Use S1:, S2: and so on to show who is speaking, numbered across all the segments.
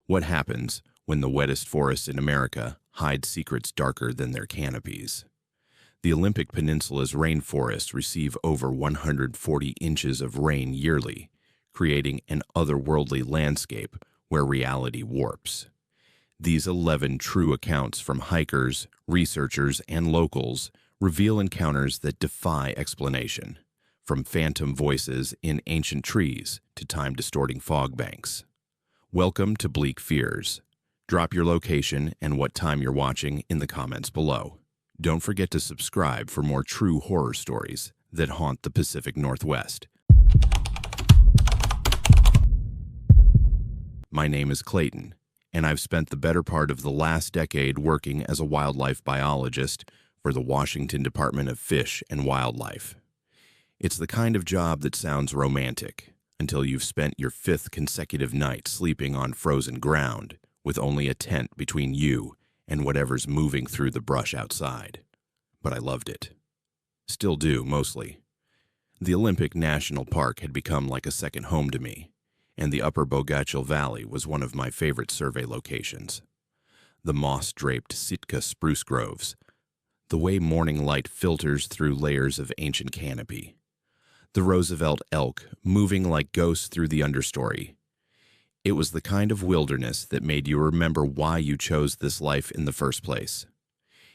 S1: What happens when the wettest forests in America hide secrets darker than their canopies? The Olympic Peninsula's rainforests receive over 140 inches of rain yearly, creating an otherworldly landscape where reality warps. These 11 true accounts from hikers, researchers, and locals reveal encounters that defy explanation, from phantom voices in ancient trees to time-distorting fog banks. Welcome to Bleak Fears. Drop your location and what time you're watching in the comments below. Don't forget to subscribe for more true horror stories that haunt the Pacific Northwest. My name is Clayton, and I've spent the better part of the last decade working as a wildlife biologist for the Washington Department of Fish and Wildlife. It's the kind of job that sounds romantic until you've spent your 5th consecutive night sleeping on frozen ground with only a tent between you and whatever's moving through the brush outside. But I loved it. Still do, mostly. The Olympic National Park had become like a second home to me, and the Upper Bogachil Valley was one of my favorite survey locations. The moss-draped Sitka spruce groves, the way morning light filters through layers of ancient canopy, the Roosevelt elk moving like ghosts through the understory. It was the kind of wilderness that made you remember why you chose this life in the first place.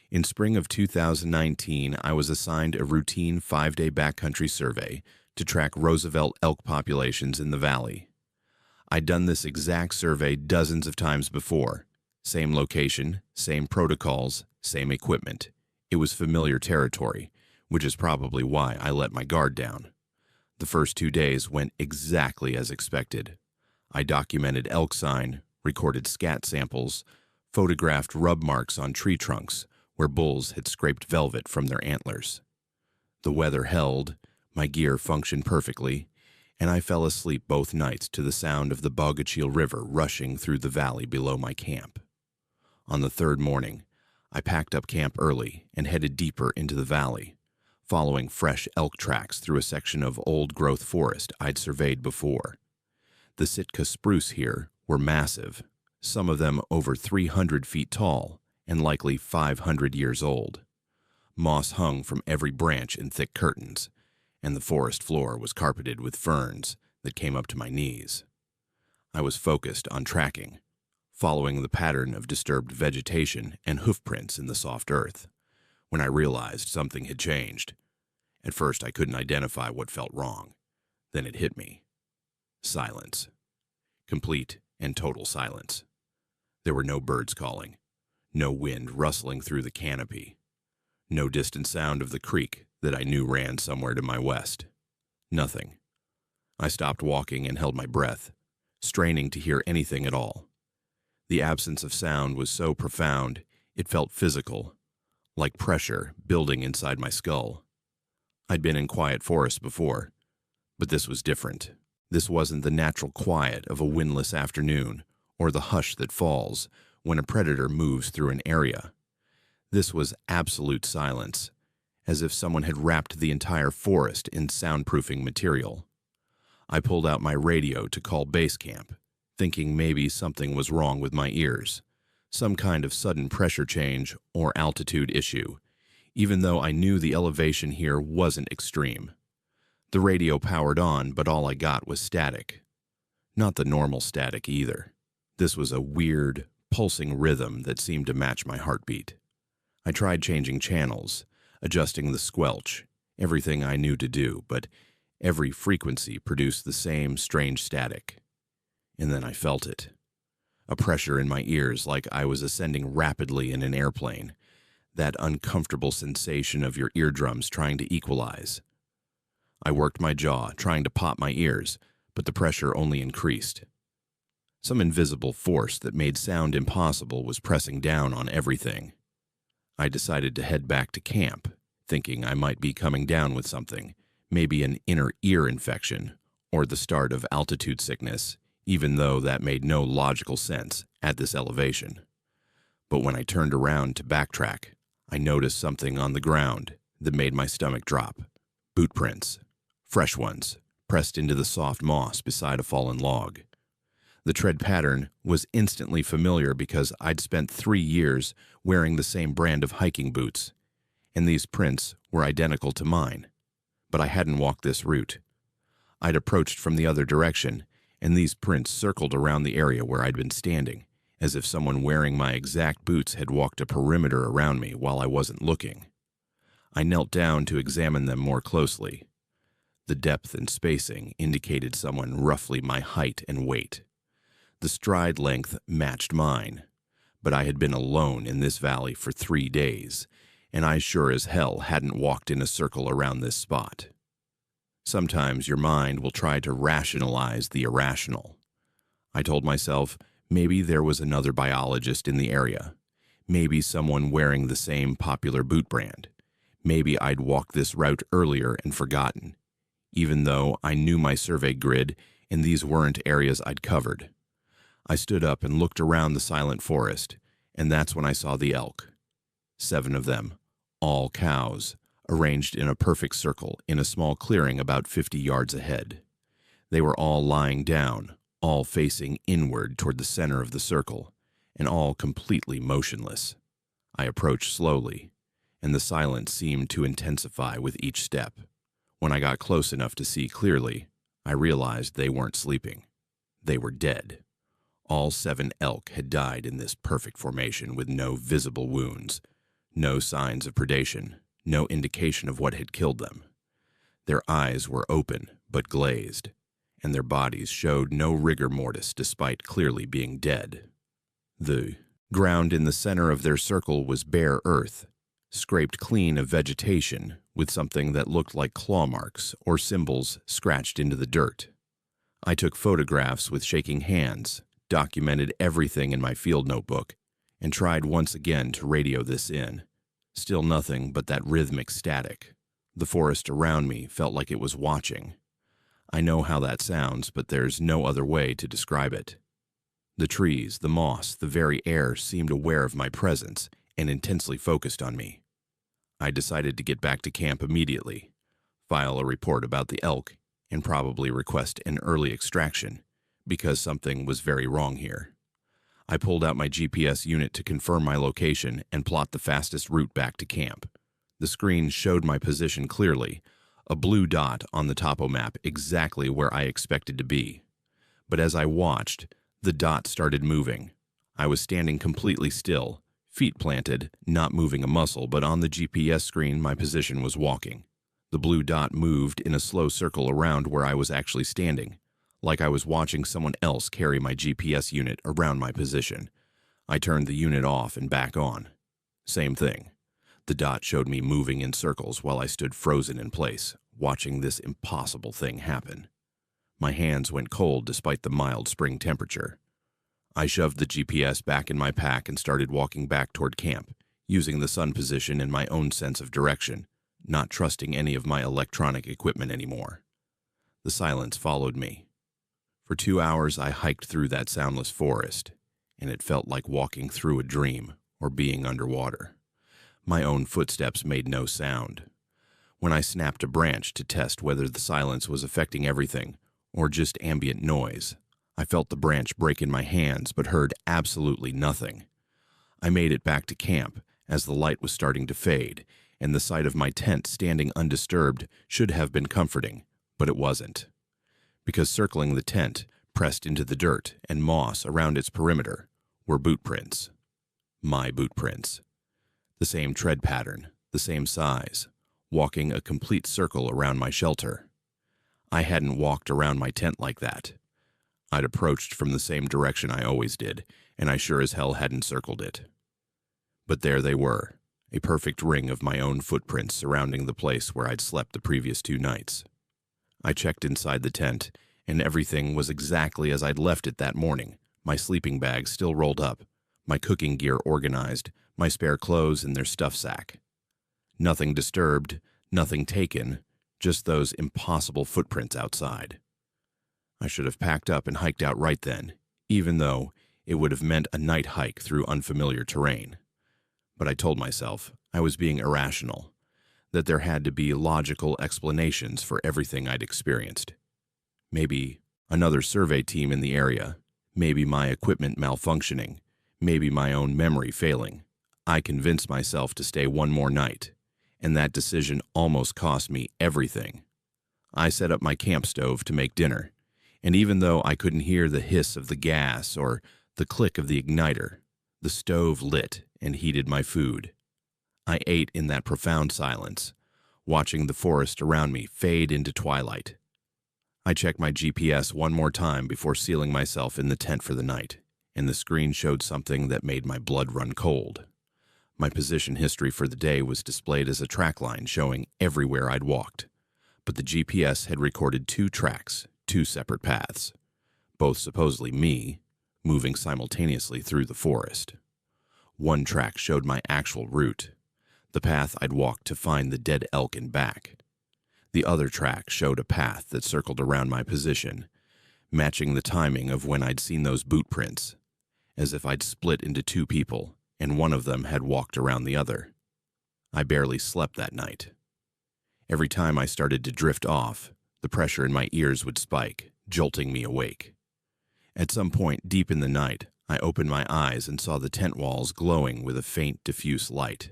S1: In spring of 2019, I was assigned a routine 5-day backcountry survey to track Roosevelt elk populations in the valley. I'd done this exact survey dozens of times before. Same location, same protocols, same equipment. It was familiar territory, which is probably why I let my guard down. The first 2 days went exactly as expected. I documented elk sign, recorded scat samples, photographed rub marks on tree trunks where bulls had scraped velvet from their antlers. The weather held, my gear functioned perfectly, and I fell asleep both nights to the sound of the Bogachil River rushing through the valley below my camp. On the 3rd morning, I packed up camp early and headed deeper into the valley, following fresh elk tracks through a section of old-growth forest I'd surveyed before. The Sitka spruce here were massive, some of them over 300 feet tall and likely 500 years old. Moss hung from every branch in thick curtains, and the forest floor was carpeted with ferns that came up to my knees. I was focused on tracking, following the pattern of disturbed vegetation and hoofprints in the soft earth, when I realized something had changed. At first, I couldn't identify what felt wrong. Then it hit me. Silence. Complete and total silence. There were no birds calling, no wind rustling through the canopy, no distant sound of the creek that I knew ran somewhere to my west. Nothing. I stopped walking and held my breath, straining to hear anything at all. The absence of sound was so profound, it felt physical, like pressure building inside my skull. I'd been in quiet forests before, but this was different. This wasn't the natural quiet of a windless afternoon or the hush that falls when a predator moves through an area. This was absolute silence, as if someone had wrapped the entire forest in soundproofing material. I pulled out my radio to call base camp, thinking maybe something was wrong with my ears, some kind of sudden pressure change or altitude issue, even though I knew the elevation here wasn't extreme. The radio powered on, but all I got was static. Not the normal static either. This was a weird, pulsing rhythm that seemed to match my heartbeat. I tried changing channels, adjusting the squelch, everything I knew to do, but every frequency produced the same strange static. And then I felt it. A pressure in my ears like I was ascending rapidly in an airplane, that uncomfortable sensation of your eardrums trying to equalize. I worked my jaw, trying to pop my ears, but the pressure only increased. Some invisible force that made sound impossible was pressing down on everything. I decided to head back to camp, thinking I might be coming down with something, maybe an inner ear infection or the start of altitude sickness, even though that made no logical sense at this elevation. But when I turned around to backtrack, I noticed something on the ground that made my stomach drop. Boot prints, fresh ones, pressed into the soft moss beside a fallen log. The tread pattern was instantly familiar because I'd spent 3 years wearing the same brand of hiking boots, and these prints were identical to mine. But I hadn't walked this route. I'd approached from the other direction, and these prints circled around the area where I'd been standing, as if someone wearing my exact boots had walked a perimeter around me while I wasn't looking. I knelt down to examine them more closely. The depth and spacing indicated someone roughly my height and weight. The stride length matched mine, but I had been alone in this valley for 3 days, and I sure as hell hadn't walked in a circle around this spot. Sometimes your mind will try to rationalize the irrational. I told myself maybe there was another biologist in the area, maybe someone wearing the same popular boot brand. Maybe I'd walked this route earlier and forgotten, even though I knew my survey grid and these weren't areas I'd covered. I stood up and looked around the silent forest, and that's when I saw the elk. 7 of them, all cows, arranged in a perfect circle in a small clearing about 50 yards ahead. They were all lying down, all facing inward toward the center of the circle, and all completely motionless. I approached slowly, and the silence seemed to intensify with each step. When I got close enough to see clearly, I realized they weren't sleeping. They were dead. All 7 elk had died in this perfect formation with no visible wounds, no signs of predation, no indication of what had killed them. Their eyes were open but glazed, and their bodies showed no rigor mortis despite clearly being dead. The ground in the center of their circle was bare earth, scraped clean of vegetation with something that looked like claw marks or symbols scratched into the dirt. I took photographs with shaking hands, documented everything in my field notebook, and tried once again to radio this in. Still nothing but that rhythmic static. The forest around me felt like it was watching. I know how that sounds, but there's no other way to describe it. The trees, the moss, the very air seemed aware of my presence and intensely focused on me. I decided to get back to camp immediately, file a report about the elk, and probably request an early extraction, because something was very wrong here. I pulled out my GPS unit to confirm my location and plot the fastest route back to camp. The screen showed my position clearly, a blue dot on the topo map exactly where I expected to be. But as I watched, the dot started moving. I was standing completely still, feet planted, not moving a muscle, but on the GPS screen my position was walking. The blue dot moved in a slow circle around where I was actually standing, like I was watching someone else carry my GPS unit around my position. I turned the unit off and back on. Same thing. The dot showed me moving in circles while I stood frozen in place, watching this impossible thing happen. My hands went cold despite the mild spring temperature. I shoved the GPS back in my pack and started walking back toward camp, using the sun position and my own sense of direction, not trusting any of my electronic equipment anymore. The silence followed me. For 2 hours I hiked through that soundless forest, and it felt like walking through a dream or being underwater. My own footsteps made no sound. When I snapped a branch to test whether the silence was affecting everything or just ambient noise, I felt the branch break in my hands but heard absolutely nothing. I made it back to camp as the light was starting to fade, and the sight of my tent standing undisturbed should have been comforting, but it wasn't. Because circling the tent, pressed into the dirt and moss around its perimeter, were boot prints. My boot prints. The same tread pattern, the same size, walking a complete circle around my shelter. I hadn't walked around my tent like that. I'd approached from the same direction I always did, and I sure as hell hadn't circled it. But there they were, a perfect ring of my own footprints surrounding the place where I'd slept the previous 2 nights. I checked inside the tent, and everything was exactly as I'd left it that morning, my sleeping bag still rolled up, my cooking gear organized, my spare clothes in their stuff sack. Nothing disturbed, nothing taken, just those impossible footprints outside. I should have packed up and hiked out right then, even though it would have meant a night hike through unfamiliar terrain. But I told myself I was being irrational, that there had to be logical explanations for everything I'd experienced. Maybe another survey team in the area, Maybe my equipment malfunctioning, maybe my own memory failing. I convinced myself to stay one more night, and that decision almost cost me everything. I set up my camp stove to make dinner, and even though I couldn't hear the hiss of the gas or the click of the igniter, the stove lit and heated my food. I ate in that profound silence, watching the forest around me fade into twilight. I checked my GPS one more time before sealing myself in the tent for the night, and the screen showed something that made my blood run cold. My position history for the day was displayed as a track line showing everywhere I'd walked, but the GPS had recorded 2 tracks, 2 separate paths, both supposedly me, moving simultaneously through the forest. One track showed my actual route, the path I'd walked to find the dead elk and back. The other track showed a path that circled around my position, matching the timing of when I'd seen those boot prints, as if I'd split into 2 people, and one of them had walked around the other. I barely slept that night. Every time I started to drift off, the pressure in my ears would spike, jolting me awake. At some point deep in the night, I opened my eyes and saw the tent walls glowing with a faint, diffuse light.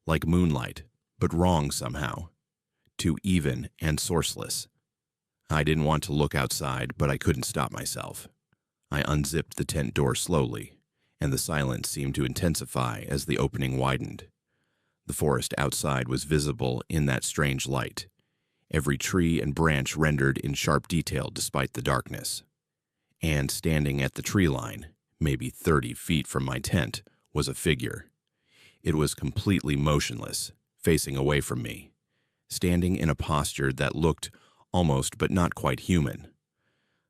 S1: Like moonlight, but wrong somehow. Too even and sourceless. I didn't want to look outside, but I couldn't stop myself. I unzipped the tent door slowly, and the silence seemed to intensify as the opening widened. The forest outside was visible in that strange light, every tree and branch rendered in sharp detail despite the darkness. And standing at the tree line, maybe 30 feet from my tent, was a figure. It was completely motionless, facing away from me, standing in a posture that looked almost but not quite human.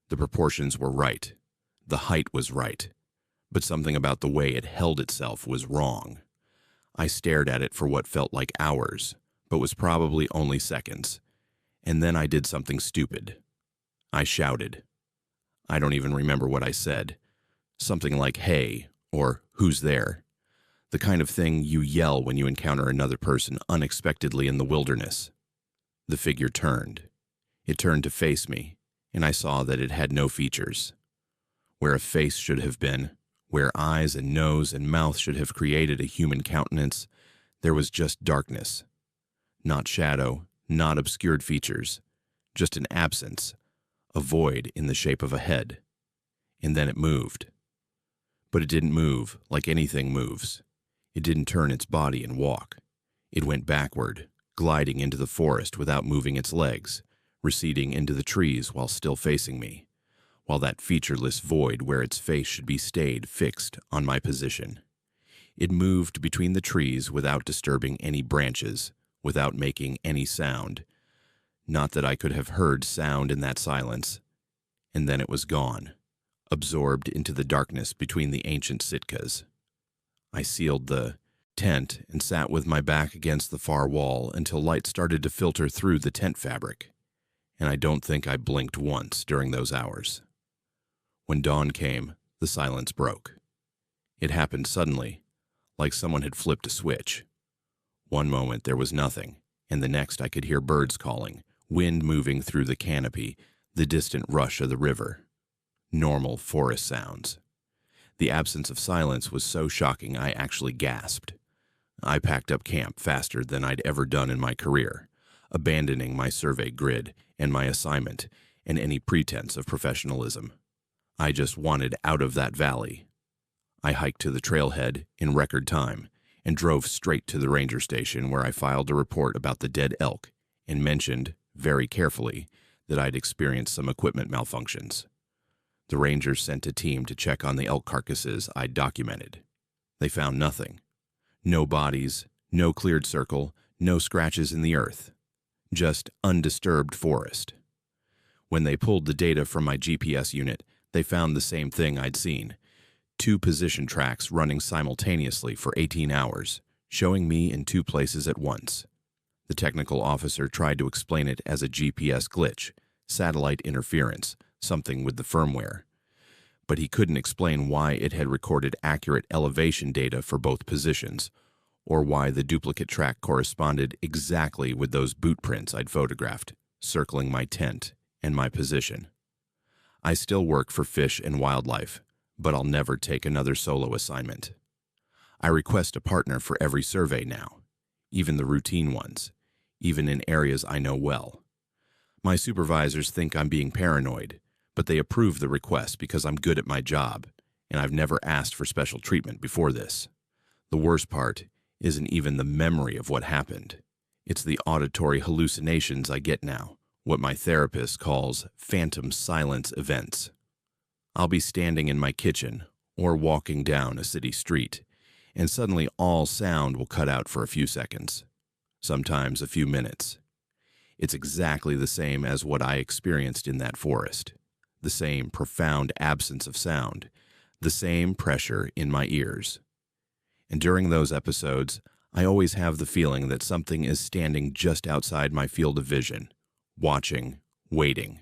S1: The proportions were right. The height was right. But something about the way it held itself was wrong. I stared at it for what felt like hours, but was probably only seconds. And then I did something stupid. I shouted. I don't even remember what I said. Something like, "Hey," or "Who's there?" The kind of thing you yell when you encounter another person unexpectedly in the wilderness. The figure turned. It turned to face me, and I saw that it had no features. Where a face should have been, where eyes and nose and mouth should have created a human countenance, there was just darkness. Not shadow, not obscured features, just an absence, a void in the shape of a head. And then it moved. But it didn't move like anything moves. It didn't turn its body and walk. It went backward, gliding into the forest without moving its legs, receding into the trees while still facing me, while that featureless void where its face should be stayed fixed on my position. It moved between the trees without disturbing any branches, without making any sound. Not that I could have heard sound in that silence. And then it was gone, absorbed into the darkness between the ancient Sitkas. I sealed the tent and sat with my back against the far wall until light started to filter through the tent fabric, and I don't think I blinked once during those hours. When dawn came, the silence broke. It happened suddenly, like someone had flipped a switch. One moment there was nothing, and the next I could hear birds calling, wind moving through the canopy, the distant rush of the river. Normal forest sounds. The absence of silence was so shocking I actually gasped. I packed up camp faster than I'd ever done in my career, abandoning my survey grid and my assignment and any pretense of professionalism. I just wanted out of that valley. I hiked to the trailhead in record time and drove straight to the ranger station where I filed a report about the dead elk and mentioned, very carefully, that I'd experienced some equipment malfunctions. The rangers sent a team to check on the elk carcasses I'd documented. They found nothing. No bodies, no cleared circle, no scratches in the earth. Just undisturbed forest. When they pulled the data from my GPS unit, they found the same thing I'd seen. 2 position tracks running simultaneously for 18 hours, showing me in 2 places at once. The technical officer tried to explain it as a GPS glitch, satellite interference, something with the firmware. But he couldn't explain why it had recorded accurate elevation data for both positions, or why the duplicate track corresponded exactly with those boot prints I'd photographed, circling my tent and my position. I still work for Fish and Wildlife, but I'll never take another solo assignment. I request a partner for every survey now, even the routine ones, even in areas I know well. My supervisors think I'm being paranoid, but they approve the request because I'm good at my job, and I've never asked for special treatment before this. The worst part isn't even the memory of what happened. It's the auditory hallucinations I get now, what my therapist calls phantom silence events. I'll be standing in my kitchen or walking down a city street, and suddenly all sound will cut out for a few seconds, sometimes a few minutes. It's exactly the same as what I experienced in that forest, the same profound absence of sound, the same pressure in my ears. And during those episodes, I always have the feeling that something is standing just outside my field of vision, watching, waiting.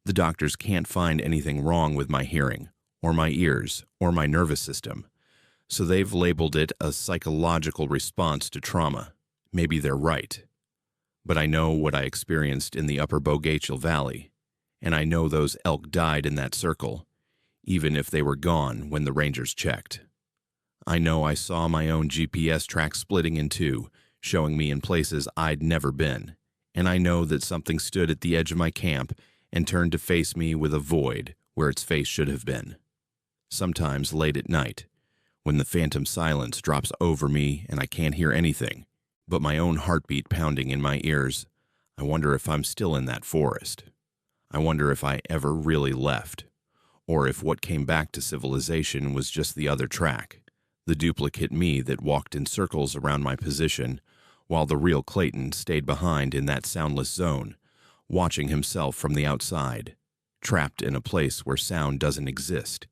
S1: The doctors can't find anything wrong with my hearing, or my ears, or my nervous system, so they've labeled it a psychological response to trauma. Maybe they're right. But I know what I experienced in the upper Bogachiel Valley, and I know those elk died in that circle, even if they were gone when the rangers checked. I know I saw my own GPS track splitting in two, showing me in places I'd never been, and I know that something stood at the edge of my camp and turned to face me with a void where its face should have been. Sometimes late at night, when the phantom silence drops over me and I can't hear anything but my own heartbeat pounding in my ears, I wonder if I'm still in that forest. I wonder if I ever really left, or if what came back to civilization was just the other track, the duplicate me that walked in circles around my position, while the real Clayton stayed behind in that soundless zone, watching himself from the outside, trapped in a place where sound doesn't exist,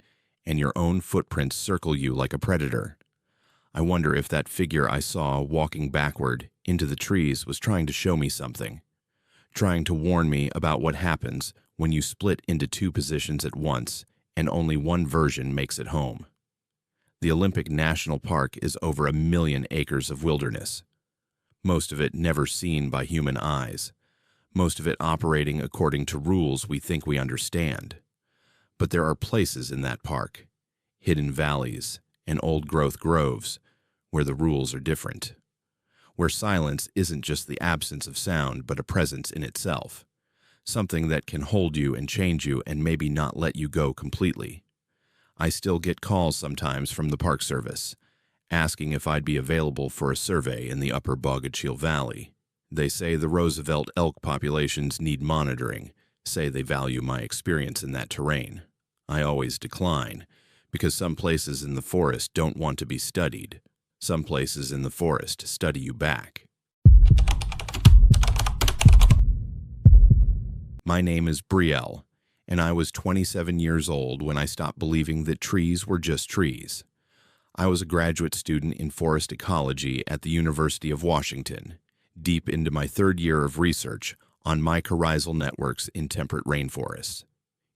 S1: and your own footprints circle you like a predator. I wonder if that figure I saw walking backward into the trees was trying to show me something, trying to warn me about what happens when you split into two positions at once and only one version makes it home. The Olympic National Park is over 1 million acres of wilderness, most of it never seen by human eyes, most of it operating according to rules we think we understand. But there are places in that park, hidden valleys and old-growth groves, where the rules are different, where silence isn't just the absence of sound but a presence in itself, something that can hold you and change you and maybe not let you go completely. I still get calls sometimes from the Park Service, asking if I'd be available for a survey in the upper Bogachiel Valley. They say the Roosevelt elk populations need monitoring, say they value my experience in that terrain. I always decline, because some places in the forest don't want to be studied. Some places in the forest study you back. My name is Brielle, and I was 27 years old when I stopped believing that trees were just trees. I was a graduate student in forest ecology at the University of Washington, deep into my third year of research on mycorrhizal networks in temperate rainforests.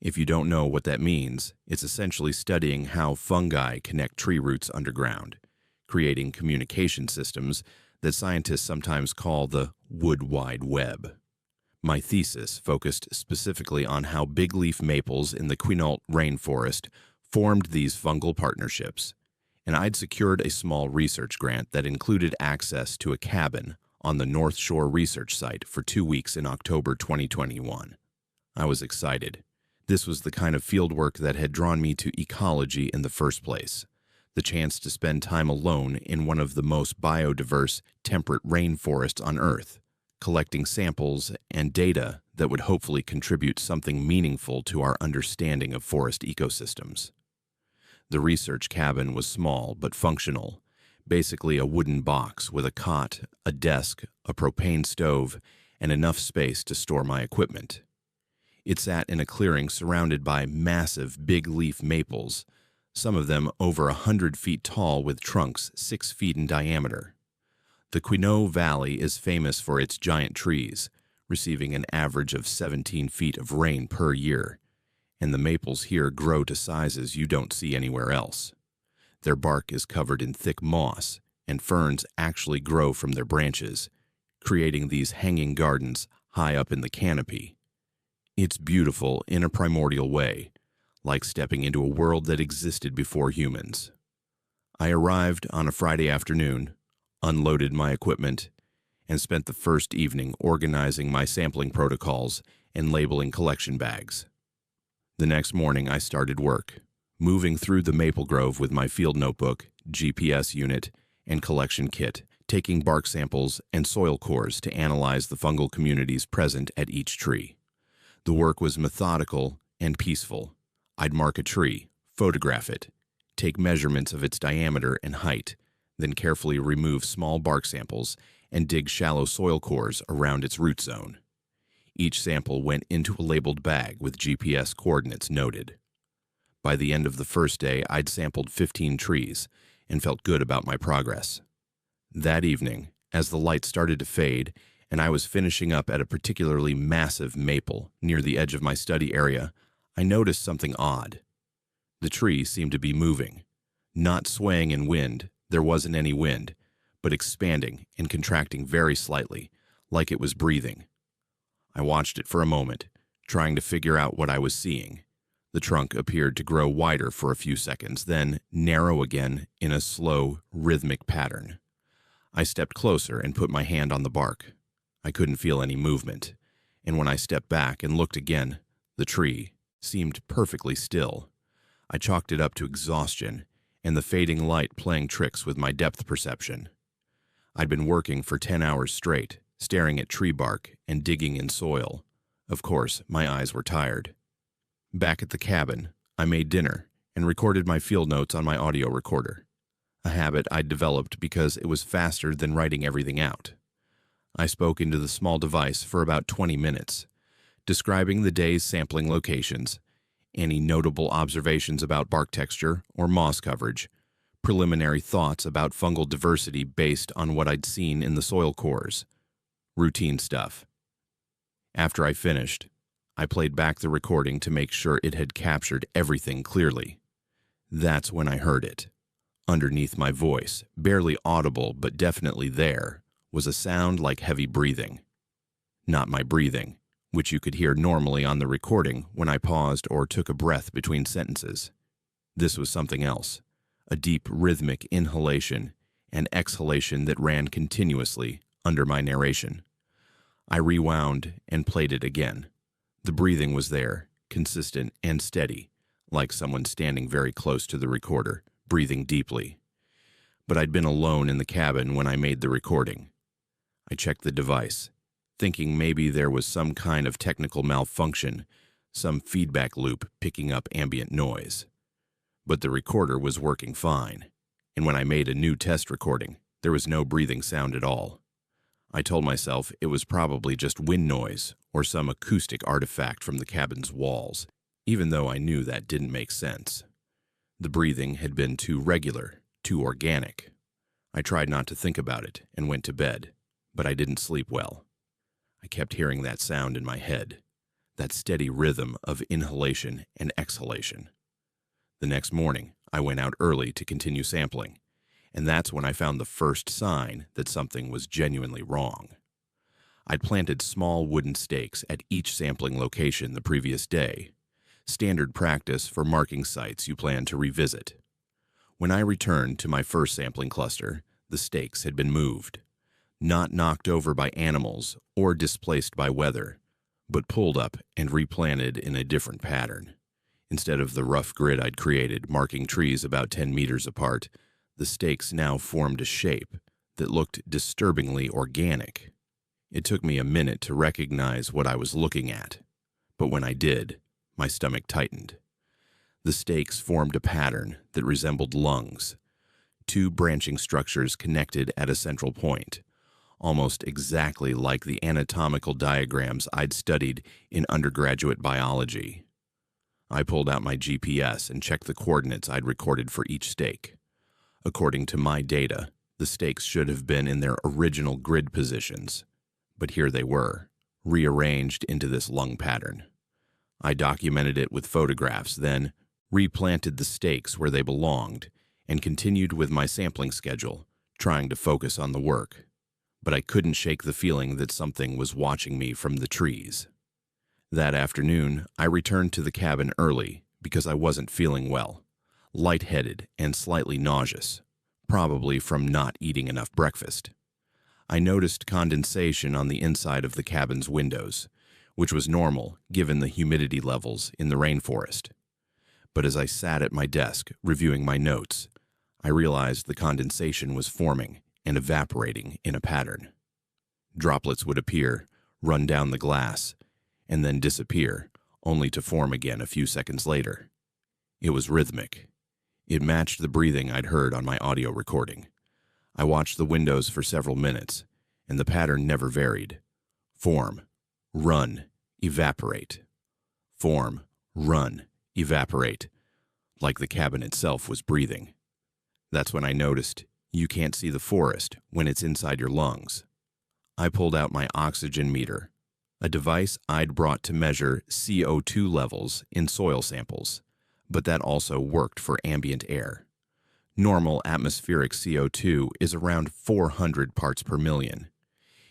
S1: If you don't know what that means, it's essentially studying how fungi connect tree roots underground, creating communication systems that scientists sometimes call the wood wide web. My thesis focused specifically on how big leaf maples in the Quinault rainforest formed these fungal partnerships, and I'd secured a small research grant that included access to a cabin on the North Shore research site for 2 weeks in October 2021. I was excited. This was the kind of fieldwork that had drawn me to ecology in the first place, the chance to spend time alone in one of the most biodiverse temperate rainforests on Earth, collecting samples and data that would hopefully contribute something meaningful to our understanding of forest ecosystems. The research cabin was small but functional, basically a wooden box with a cot, a desk, a propane stove, and enough space to store my equipment. It sat in a clearing surrounded by massive big-leaf maples, some of them over 100 feet tall with trunks 6 feet in diameter. The Quinault Valley is famous for its giant trees, receiving an average of 17 feet of rain per year, and the maples here grow to sizes you don't see anywhere else. Their bark is covered in thick moss, and ferns actually grow from their branches, creating these hanging gardens high up in the canopy. It's beautiful in a primordial way, like stepping into a world that existed before humans. I arrived on a Friday afternoon, unloaded my equipment, and spent the first evening organizing my sampling protocols and labeling collection bags. The next morning I started work, moving through the maple grove with my field notebook, GPS unit, and collection kit, taking bark samples and soil cores to analyze the fungal communities present at each tree. The work was methodical and peaceful. I'd mark a tree, photograph it, take measurements of its diameter and height, then carefully remove small bark samples and dig shallow soil cores around its root zone. Each sample went into a labeled bag with GPS coordinates noted. By the end of the first day, I'd sampled 15 trees and felt good about my progress. That evening, as the light started to fade and I was finishing up at a particularly massive maple near the edge of my study area, I noticed something odd. The tree seemed to be moving, not swaying in wind. There wasn't any wind, but expanding and contracting very slightly, like it was breathing. I watched it for a moment, trying to figure out what I was seeing. The trunk appeared to grow wider for a few seconds, then narrow again in a slow, rhythmic pattern. I stepped closer and put my hand on the bark. I couldn't feel any movement, and when I stepped back and looked again, the tree seemed perfectly still. I chalked it up to exhaustion and the fading light playing tricks with my depth perception. I'd been working for 10 hours straight, staring at tree bark and digging in soil. Of course, my eyes were tired. Back at the cabin, I made dinner and recorded my field notes on my audio recorder, a habit I'd developed because it was faster than writing everything out. I spoke into the small device for about 20 minutes, describing the day's sampling locations, any notable observations about bark texture or moss coverage, preliminary thoughts about fungal diversity based on what I'd seen in the soil cores. Routine stuff. After I finished, I played back the recording to make sure it had captured everything clearly. That's when I heard it. Underneath my voice, barely audible but definitely there, was a sound like heavy breathing. Not my breathing, which you could hear normally on the recording when I paused or took a breath between sentences. This was something else, a deep rhythmic inhalation and exhalation that ran continuously under my narration. I rewound and played it again. The breathing was there, consistent and steady, like someone standing very close to the recorder, breathing deeply. But I'd been alone in the cabin when I made the recording. I checked the device, thinking maybe there was some kind of technical malfunction, some feedback loop picking up ambient noise. But the recorder was working fine, and when I made a new test recording, there was no breathing sound at all. I told myself it was probably just wind noise or some acoustic artifact from the cabin's walls, even though I knew that didn't make sense. The breathing had been too regular, too organic. I tried not to think about it and went to bed, but I didn't sleep well. I kept hearing that sound in my head, that steady rhythm of inhalation and exhalation. The next morning, I went out early to continue sampling, and that's when I found the first sign that something was genuinely wrong. I'd planted small wooden stakes at each sampling location the previous day, standard practice for marking sites you plan to revisit. When I returned to my first sampling cluster, the stakes had been moved, not knocked over by animals or displaced by weather, but pulled up and replanted in a different pattern. Instead of the rough grid I'd created marking trees about 10 meters apart, the stakes now formed a shape that looked disturbingly organic. It took me a minute to recognize what I was looking at, but when I did, my stomach tightened. The stakes formed a pattern that resembled lungs, two branching structures connected at a central point, almost exactly like the anatomical diagrams I'd studied in undergraduate biology. I pulled out my GPS and checked the coordinates I'd recorded for each stake. According to my data, the stakes should have been in their original grid positions, but here they were, rearranged into this lung pattern. I documented it with photographs, then replanted the stakes where they belonged, and continued with my sampling schedule, trying to focus on the work. But I couldn't shake the feeling that something was watching me from the trees. That afternoon, I returned to the cabin early because I wasn't feeling well, lightheaded and slightly nauseous, probably from not eating enough breakfast. I noticed condensation on the inside of the cabin's windows, which was normal given the humidity levels in the rainforest. But as I sat at my desk reviewing my notes, I realized the condensation was forming and evaporating in a pattern. Droplets would appear, run down the glass, and then disappear, only to form again a few seconds later. It was rhythmic. It matched the breathing I'd heard on my audio recording. I watched the windows for several minutes, and the pattern never varied. Form, run, evaporate. Form, run, evaporate, like the cabin itself was breathing. That's when I noticed you can't see the forest when it's inside your lungs. I pulled out my oxygen meter, a device I'd brought to measure CO2 levels in soil samples, but that also worked for ambient air. Normal atmospheric CO2 is around 400 parts per million.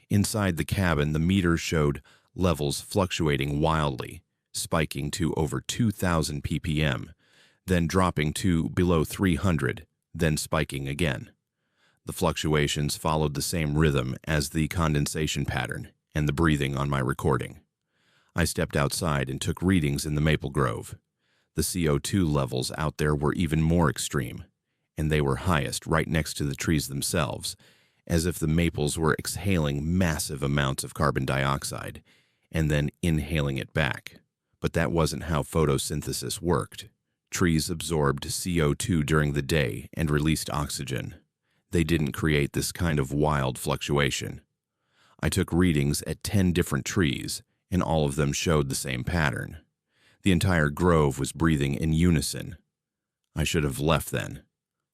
S1: Inside the cabin, the meter showed levels fluctuating wildly, spiking to over 2,000 ppm, then dropping to below 300, then spiking again. The fluctuations followed the same rhythm as the condensation pattern and the breathing on my recording. I stepped outside and took readings in the maple grove. The CO2 levels out there were even more extreme, and they were highest right next to the trees themselves, as if the maples were exhaling massive amounts of carbon dioxide and then inhaling it back. But that wasn't how photosynthesis worked. Trees absorbed CO2 during the day and released oxygen. They didn't create this kind of wild fluctuation. I took readings at 10 different trees, and all of them showed the same pattern. The entire grove was breathing in unison. I should have left then.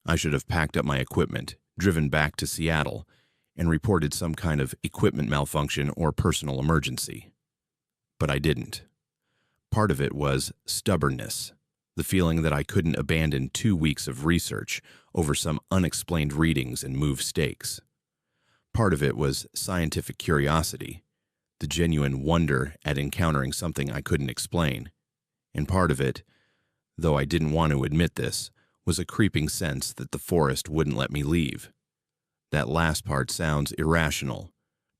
S1: I should have packed up my equipment, driven back to Seattle, and reported some kind of equipment malfunction or personal emergency. But I didn't. Part of it was stubbornness, the feeling that I couldn't abandon 2 weeks of research over some unexplained readings and move stakes. Part of it was scientific curiosity, the genuine wonder at encountering something I couldn't explain. And part of it, though I didn't want to admit this, was a creeping sense that the forest wouldn't let me leave. That last part sounds irrational,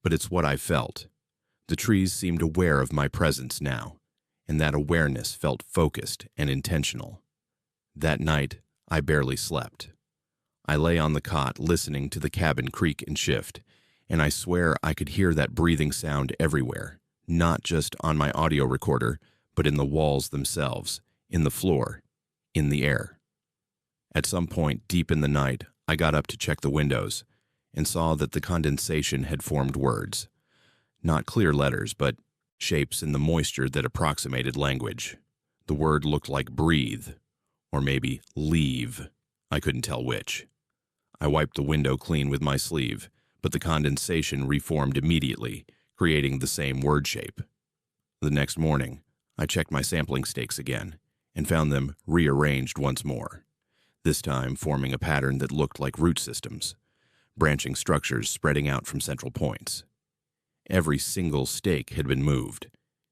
S1: but it's what I felt. The trees seemed aware of my presence now, and that awareness felt focused and intentional. That night, I barely slept. I lay on the cot listening to the cabin creak and shift, and I swear I could hear that breathing sound everywhere, not just on my audio recorder, but in the walls themselves, in the floor, in the air. At some point deep in the night, I got up to check the windows and saw that the condensation had formed words. Not clear letters, but shapes in the moisture that approximated language. The word looked like breathe, or maybe leave. I couldn't tell which. I wiped the window clean with my sleeve, but the condensation reformed immediately, creating the same word shape. The next morning, I checked my sampling stakes again and found them rearranged once more, this time forming a pattern that looked like root systems, branching structures spreading out from central points. Every single stake had been moved,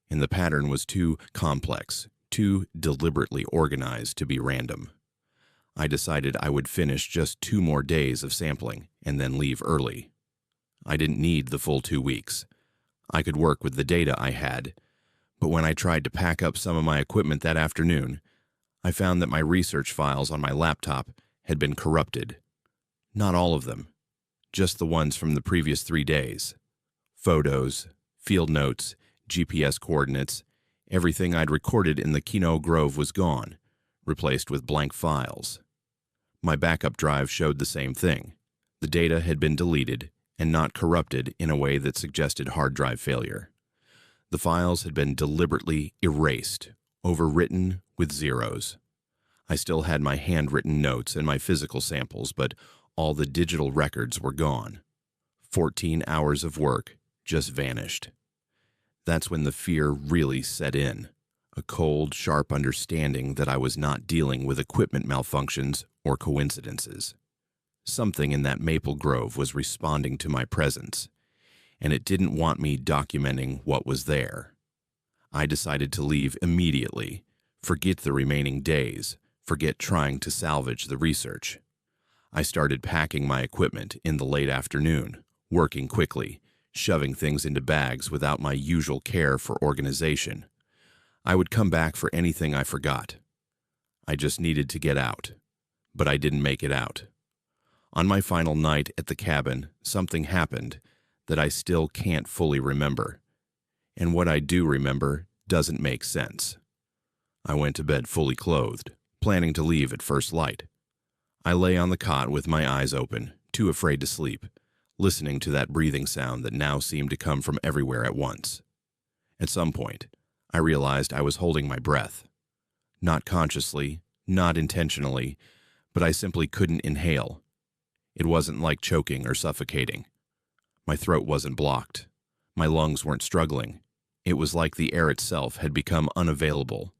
S1: and the pattern was too complex, too deliberately organized to be random. I decided I would finish just 2 more days of sampling and then leave early. I didn't need the full 2 weeks. I could work with the data I had, but when I tried to pack up some of my equipment that afternoon, I found that my research files on my laptop had been corrupted. Not all of them, just the ones from the previous 3 days. Photos, field notes, GPS coordinates, everything I'd recorded in the Kino Grove was gone, replaced with blank files. My backup drive showed the same thing. The data had been deleted and not corrupted in a way that suggested hard drive failure. The files had been deliberately erased, overwritten with zeros. I still had my handwritten notes and my physical samples, but all the digital records were gone. 14 hours of work just vanished. That's when the fear really set in. A cold, sharp understanding that I was not dealing with equipment malfunctions or coincidences. Something in that maple grove was responding to my presence, and it didn't want me documenting what was there. I decided to leave immediately. Forget the remaining days. Forget trying to salvage the research. I started packing my equipment in the late afternoon, working quickly, shoving things into bags without my usual care for organization. I would come back for anything I forgot. I just needed to get out. But I didn't make it out. On my final night at the cabin, something happened that I still can't fully remember. And what I do remember doesn't make sense. I went to bed fully clothed, planning to leave at first light. I lay on the cot with my eyes open, too afraid to sleep, listening to that breathing sound that now seemed to come from everywhere at once. At some point, I realized I was holding my breath. Not consciously, not intentionally, but I simply couldn't inhale. It wasn't like choking or suffocating. My throat wasn't blocked. My lungs weren't struggling. It was like the air itself had become unavailable,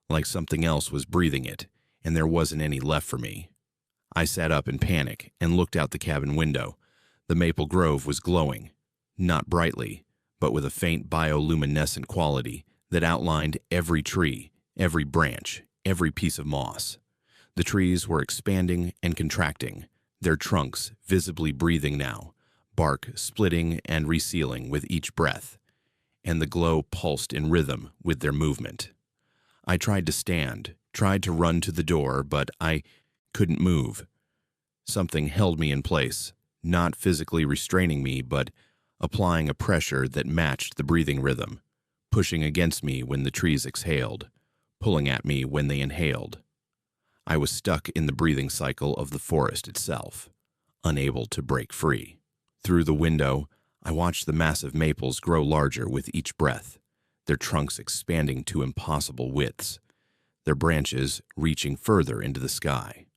S1: like something else was breathing it, and there wasn't any left for me. I sat up in panic and looked out the cabin window. The maple grove was glowing, not brightly, but with a faint bioluminescent quality that outlined every tree, every branch, every piece of moss. The trees were expanding and contracting, their trunks visibly breathing now, bark splitting and resealing with each breath, and the glow pulsed in rhythm with their movement. I tried to stand, tried to run to the door, but I couldn't move. Something held me in place, not physically restraining me, but applying a pressure that matched the breathing rhythm, pushing against me when the trees exhaled, pulling at me when they inhaled. I was stuck in the breathing cycle of the forest itself, unable to break free. Through the window, I watched the massive maples grow larger with each breath, their trunks expanding to impossible widths, their branches reaching further into the sky.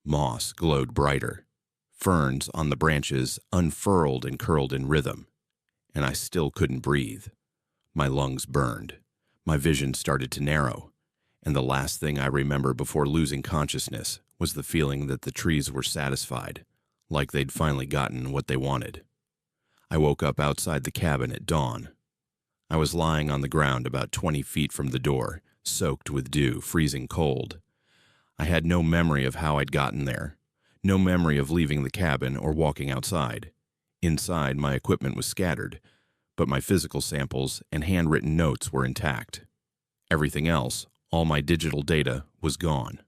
S1: Moss glowed brighter. Ferns on the branches unfurled and curled in rhythm, and I still couldn't breathe. My lungs burned. My vision started to narrow, and the last thing I remember before losing consciousness was the feeling that the trees were satisfied, like they'd finally gotten what they wanted. I woke up outside the cabin at dawn. I was lying on the ground about 20 feet from the door, soaked with dew, freezing cold. I had no memory of how I'd gotten there, no memory of leaving the cabin or walking outside. Inside, my equipment was scattered, but my physical samples and handwritten notes were intact. Everything else, all my digital data, was gone.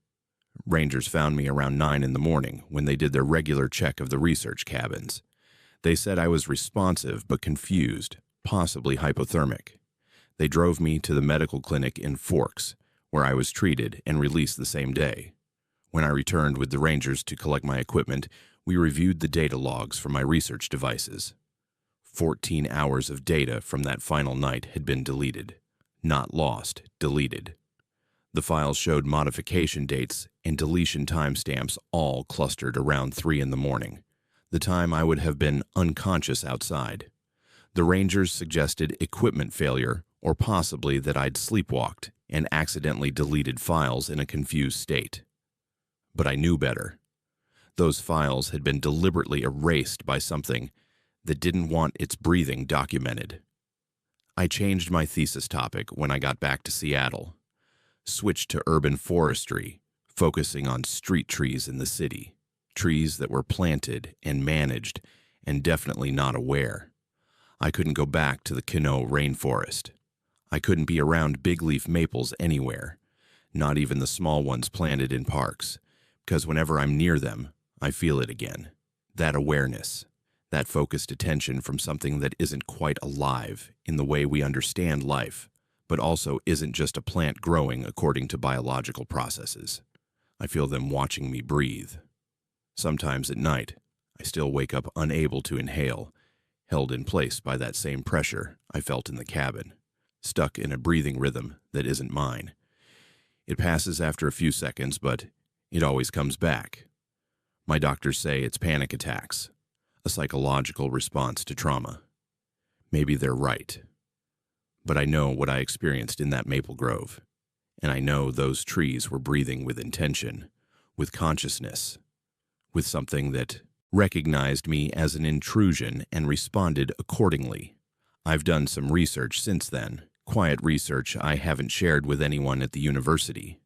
S1: Rangers found me around 9 in the morning when they did their regular check of the research cabins. They said I was responsive but confused, possibly hypothermic. They drove me to the medical clinic in Forks, where I was treated and released the same day. When I returned with the Rangers to collect my equipment, we reviewed the data logs from my research devices. 14 hours of data from that final night had been deleted. Not lost, deleted. The files showed modification dates and deletion timestamps all clustered around 3 in the morning, the time I would have been unconscious outside. The Rangers suggested equipment failure or possibly that I'd sleepwalked and accidentally deleted files in a confused state. But I knew better. Those files had been deliberately erased by something that didn't want its breathing documented. I changed my thesis topic when I got back to Seattle, switched to urban forestry, focusing on street trees in the city, trees that were planted and managed and definitely not aware. I couldn't go back to the Kino rainforest. I couldn't be around big leaf maples anywhere, not even the small ones planted in parks, because whenever I'm near them, I feel it again. That awareness, that focused attention from something that isn't quite alive in the way we understand life, but also isn't just a plant growing according to biological processes. I feel them watching me breathe. Sometimes at night, I still wake up unable to inhale, held in place by that same pressure I felt in the cabin, stuck in a breathing rhythm that isn't mine. It passes after a few seconds, but it always comes back. My doctors say it's panic attacks, a psychological response to trauma. Maybe they're right. But I know what I experienced in that maple grove, and I know those trees were breathing with intention, with consciousness, with something that recognized me as an intrusion and responded accordingly. I've done some research since then, quiet research I haven't shared with anyone at the university.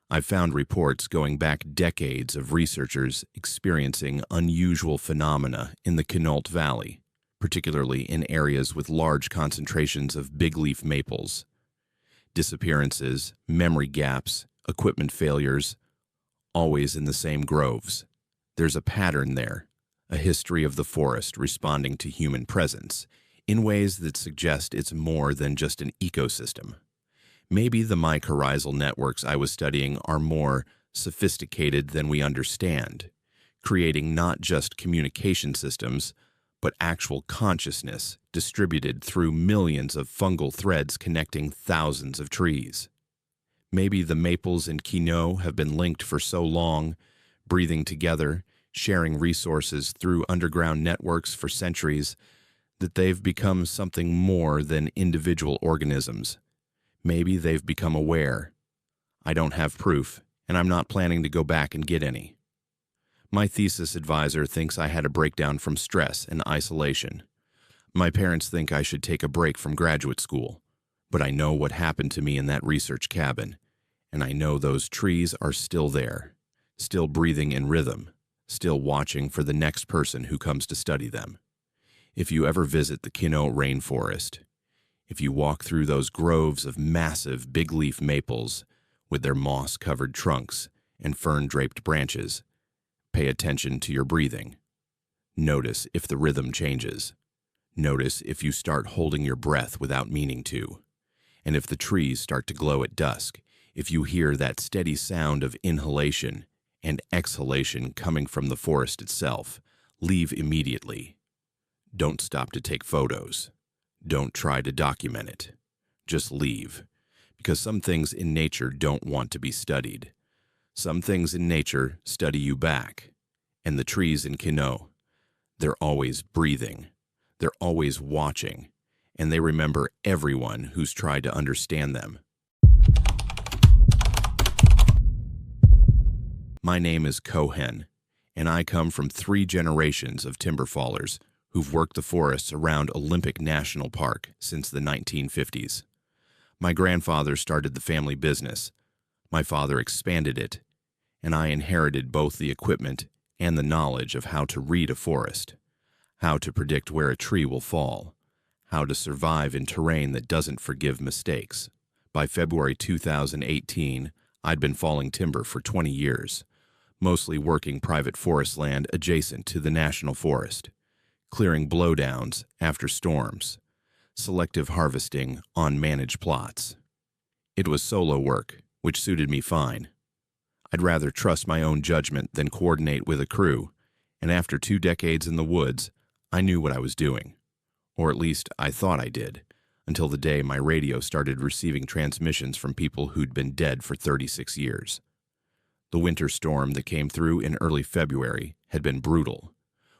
S1: I've found reports going back decades of researchers experiencing unusual phenomena in the Quinault Valley, particularly in areas with large concentrations of big-leaf maples. Disappearances, memory gaps, equipment failures, always in the same groves. There's a pattern there, a history of the forest responding to human presence in ways that suggest it's more than just an ecosystem. Maybe the mycorrhizal networks I was studying are more sophisticated than we understand, creating not just communication systems, but actual consciousness distributed through millions of fungal threads connecting thousands of trees. Maybe the maples and Quinault have been linked for so long, breathing together, sharing resources through underground networks for centuries, that they've become something more than individual organisms. Maybe they've become aware. I don't have proof, and I'm not planning to go back and get any. My thesis advisor thinks I had a breakdown from stress and isolation. My parents think I should take a break from graduate school, but I know what happened to me in that research cabin, and I know those trees are still there, still breathing in rhythm, still watching for the next person who comes to study them. If you ever visit the Quinault Rainforest, if you walk through those groves of massive big-leaf maples with their moss-covered trunks and fern-draped branches, pay attention to your breathing. Notice if the rhythm changes. Notice if you start holding your breath without meaning to. And if the trees start to glow at dusk, if you hear that steady sound of inhalation and exhalation coming from the forest itself, leave immediately. Don't stop to take photos. Don't try to document it. Just leave. Because some things in nature don't want to be studied. Some things in nature study you back. And the trees in Quinault, they're always breathing. They're always watching. And they remember everyone who's tried to understand them. My name is Cohen, and I come from 3 generations of timber fallers who've worked the forests around Olympic National Park since the 1950s. My grandfather started the family business. My father expanded it, and I inherited both the equipment and the knowledge of how to read a forest, how to predict where a tree will fall, how to survive in terrain that doesn't forgive mistakes. By February 2018, I'd been falling timber for 20 years, mostly working private forest land adjacent to the national forest, clearing blowdowns after storms, selective harvesting on managed plots. It was solo work, which suited me fine. I'd rather trust my own judgment than coordinate with a crew, and after 2 decades in the woods, I knew what I was doing. Or at least I thought I did, until the day my radio started receiving transmissions from people who'd been dead for 36 years. The winter storm that came through in early February had been brutal.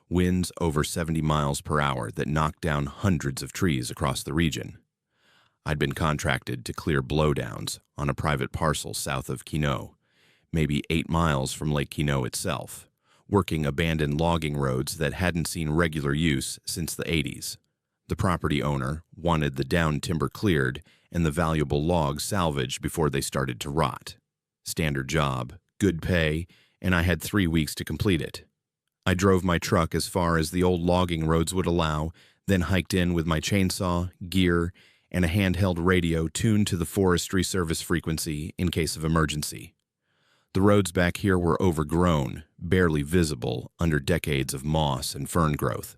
S1: Winds over 70 miles per hour that knocked down hundreds of trees across the region. I'd been contracted to clear blowdowns on a private parcel south of Quinault, maybe 8 miles from Lake Quinault itself, working abandoned logging roads that hadn't seen regular use since the 80s. The property owner wanted the down timber cleared and the valuable logs salvaged before they started to rot. Standard job, good pay, and I had 3 weeks to complete it. I drove my truck as far as the old logging roads would allow, then hiked in with my chainsaw, gear, and a handheld radio tuned to the Forestry Service frequency in case of emergency. The roads back here were overgrown, barely visible under decades of moss and fern growth,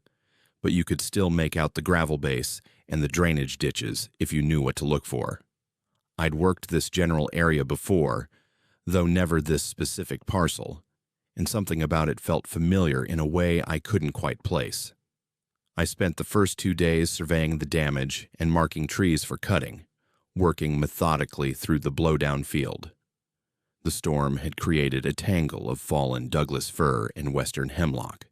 S1: but you could still make out the gravel base and the drainage ditches if you knew what to look for. I'd worked this general area before, though never this specific parcel, and something about it felt familiar in a way I couldn't quite place. I spent the first 2 days surveying the damage and marking trees for cutting, working methodically through the blowdown field. The storm had created a tangle of fallen Douglas fir and western hemlock,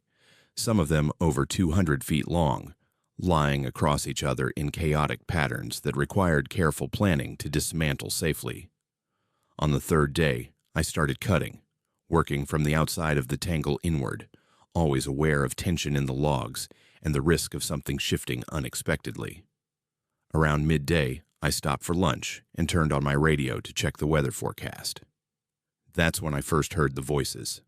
S1: some of them over 200 feet long, lying across each other in chaotic patterns that required careful planning to dismantle safely. On the 3rd day, I started cutting, working from the outside of the tangle inward, always aware of tension in the logs and the risk of something shifting unexpectedly. Around midday, I stopped for lunch and turned on my radio to check the weather forecast. That's when I first heard the voices.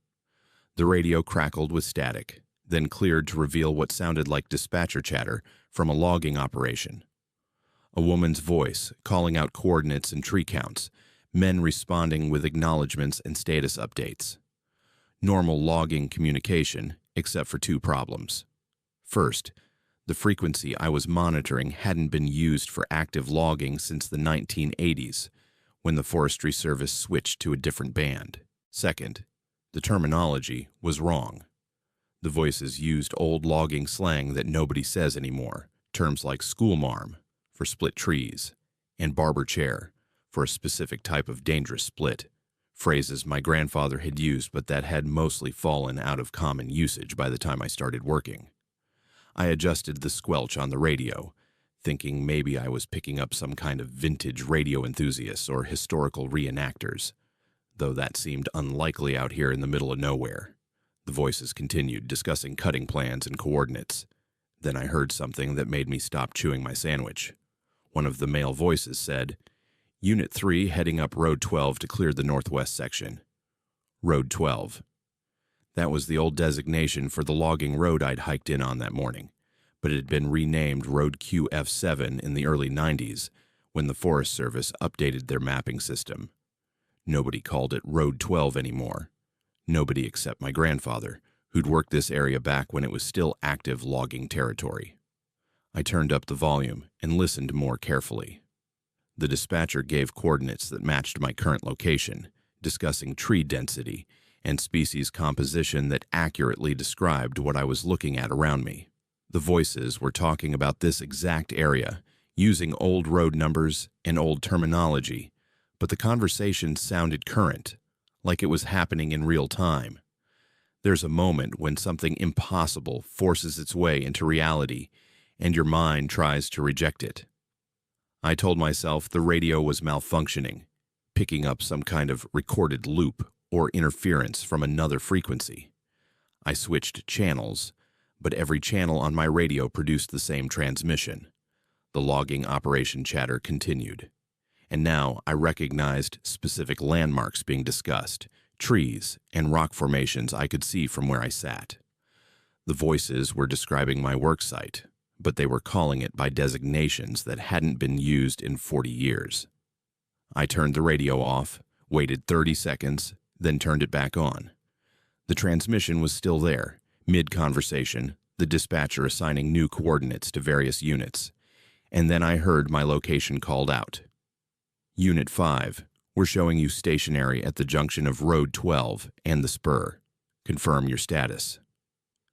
S1: The radio crackled with static, then cleared to reveal what sounded like dispatcher chatter from a logging operation. A woman's voice calling out coordinates and tree counts, men responding with acknowledgments and status updates. Normal logging communication, except for two problems. First, the frequency I was monitoring hadn't been used for active logging since the 1980s, when the Forestry Service switched to a different band. Second, the terminology was wrong. The voices used old logging slang that nobody says anymore, terms like schoolmarm for split trees and barber chair for a specific type of dangerous split, phrases my grandfather had used but that had mostly fallen out of common usage by the time I started working. I adjusted the squelch on the radio, thinking maybe I was picking up some kind of vintage radio enthusiasts or historical reenactors, though that seemed unlikely out here in the middle of nowhere. The voices continued, discussing cutting plans and coordinates. Then I heard something that made me stop chewing my sandwich. One of the male voices said, Unit 3 heading up Road 12 to clear the northwest section. Road 12. That was the old designation for the logging road I'd hiked in on that morning, but it had been renamed Road QF7 in the early 90s when the Forest Service updated their mapping system. Nobody called it Road 12 anymore. Nobody except my grandfather, who'd worked this area back when it was still active logging territory. I turned up the volume and listened more carefully. The dispatcher gave coordinates that matched my current location, discussing tree density and species composition that accurately described what I was looking at around me. The voices were talking about this exact area, using old road numbers and old terminology, but the conversation sounded current, like it was happening in real time. There's a moment when something impossible forces its way into reality, and your mind tries to reject it. I told myself the radio was malfunctioning, picking up some kind of recorded loop or interference from another frequency. I switched channels, but every channel on my radio produced the same transmission. The logging operation chatter continued. And now I recognized specific landmarks being discussed, trees and rock formations I could see from where I sat. The voices were describing my work site, but they were calling it by designations that hadn't been used in 40 years. I turned the radio off, waited 30 seconds, then turned it back on. The transmission was still there, mid-conversation, the dispatcher assigning new coordinates to various units, and then I heard my location called out. Unit 5, we're showing you stationary at the junction of Road 12 and the spur. Confirm your status.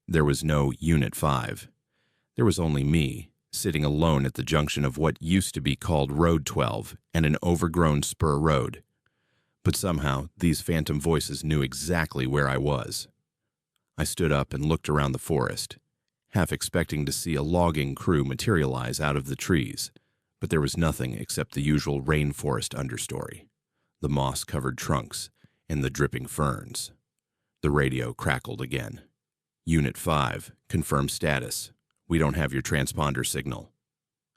S1: There was no Unit 5. There was only me, sitting alone at the junction of what used to be called Road 12 and an overgrown spur road. But somehow, these phantom voices knew exactly where I was. I stood up and looked around the forest, half expecting to see a logging crew materialize out of the trees, but there was nothing except the usual rainforest understory, the moss-covered trunks, and the dripping ferns. The radio crackled again. Unit 5, confirm status. We don't have your transponder signal.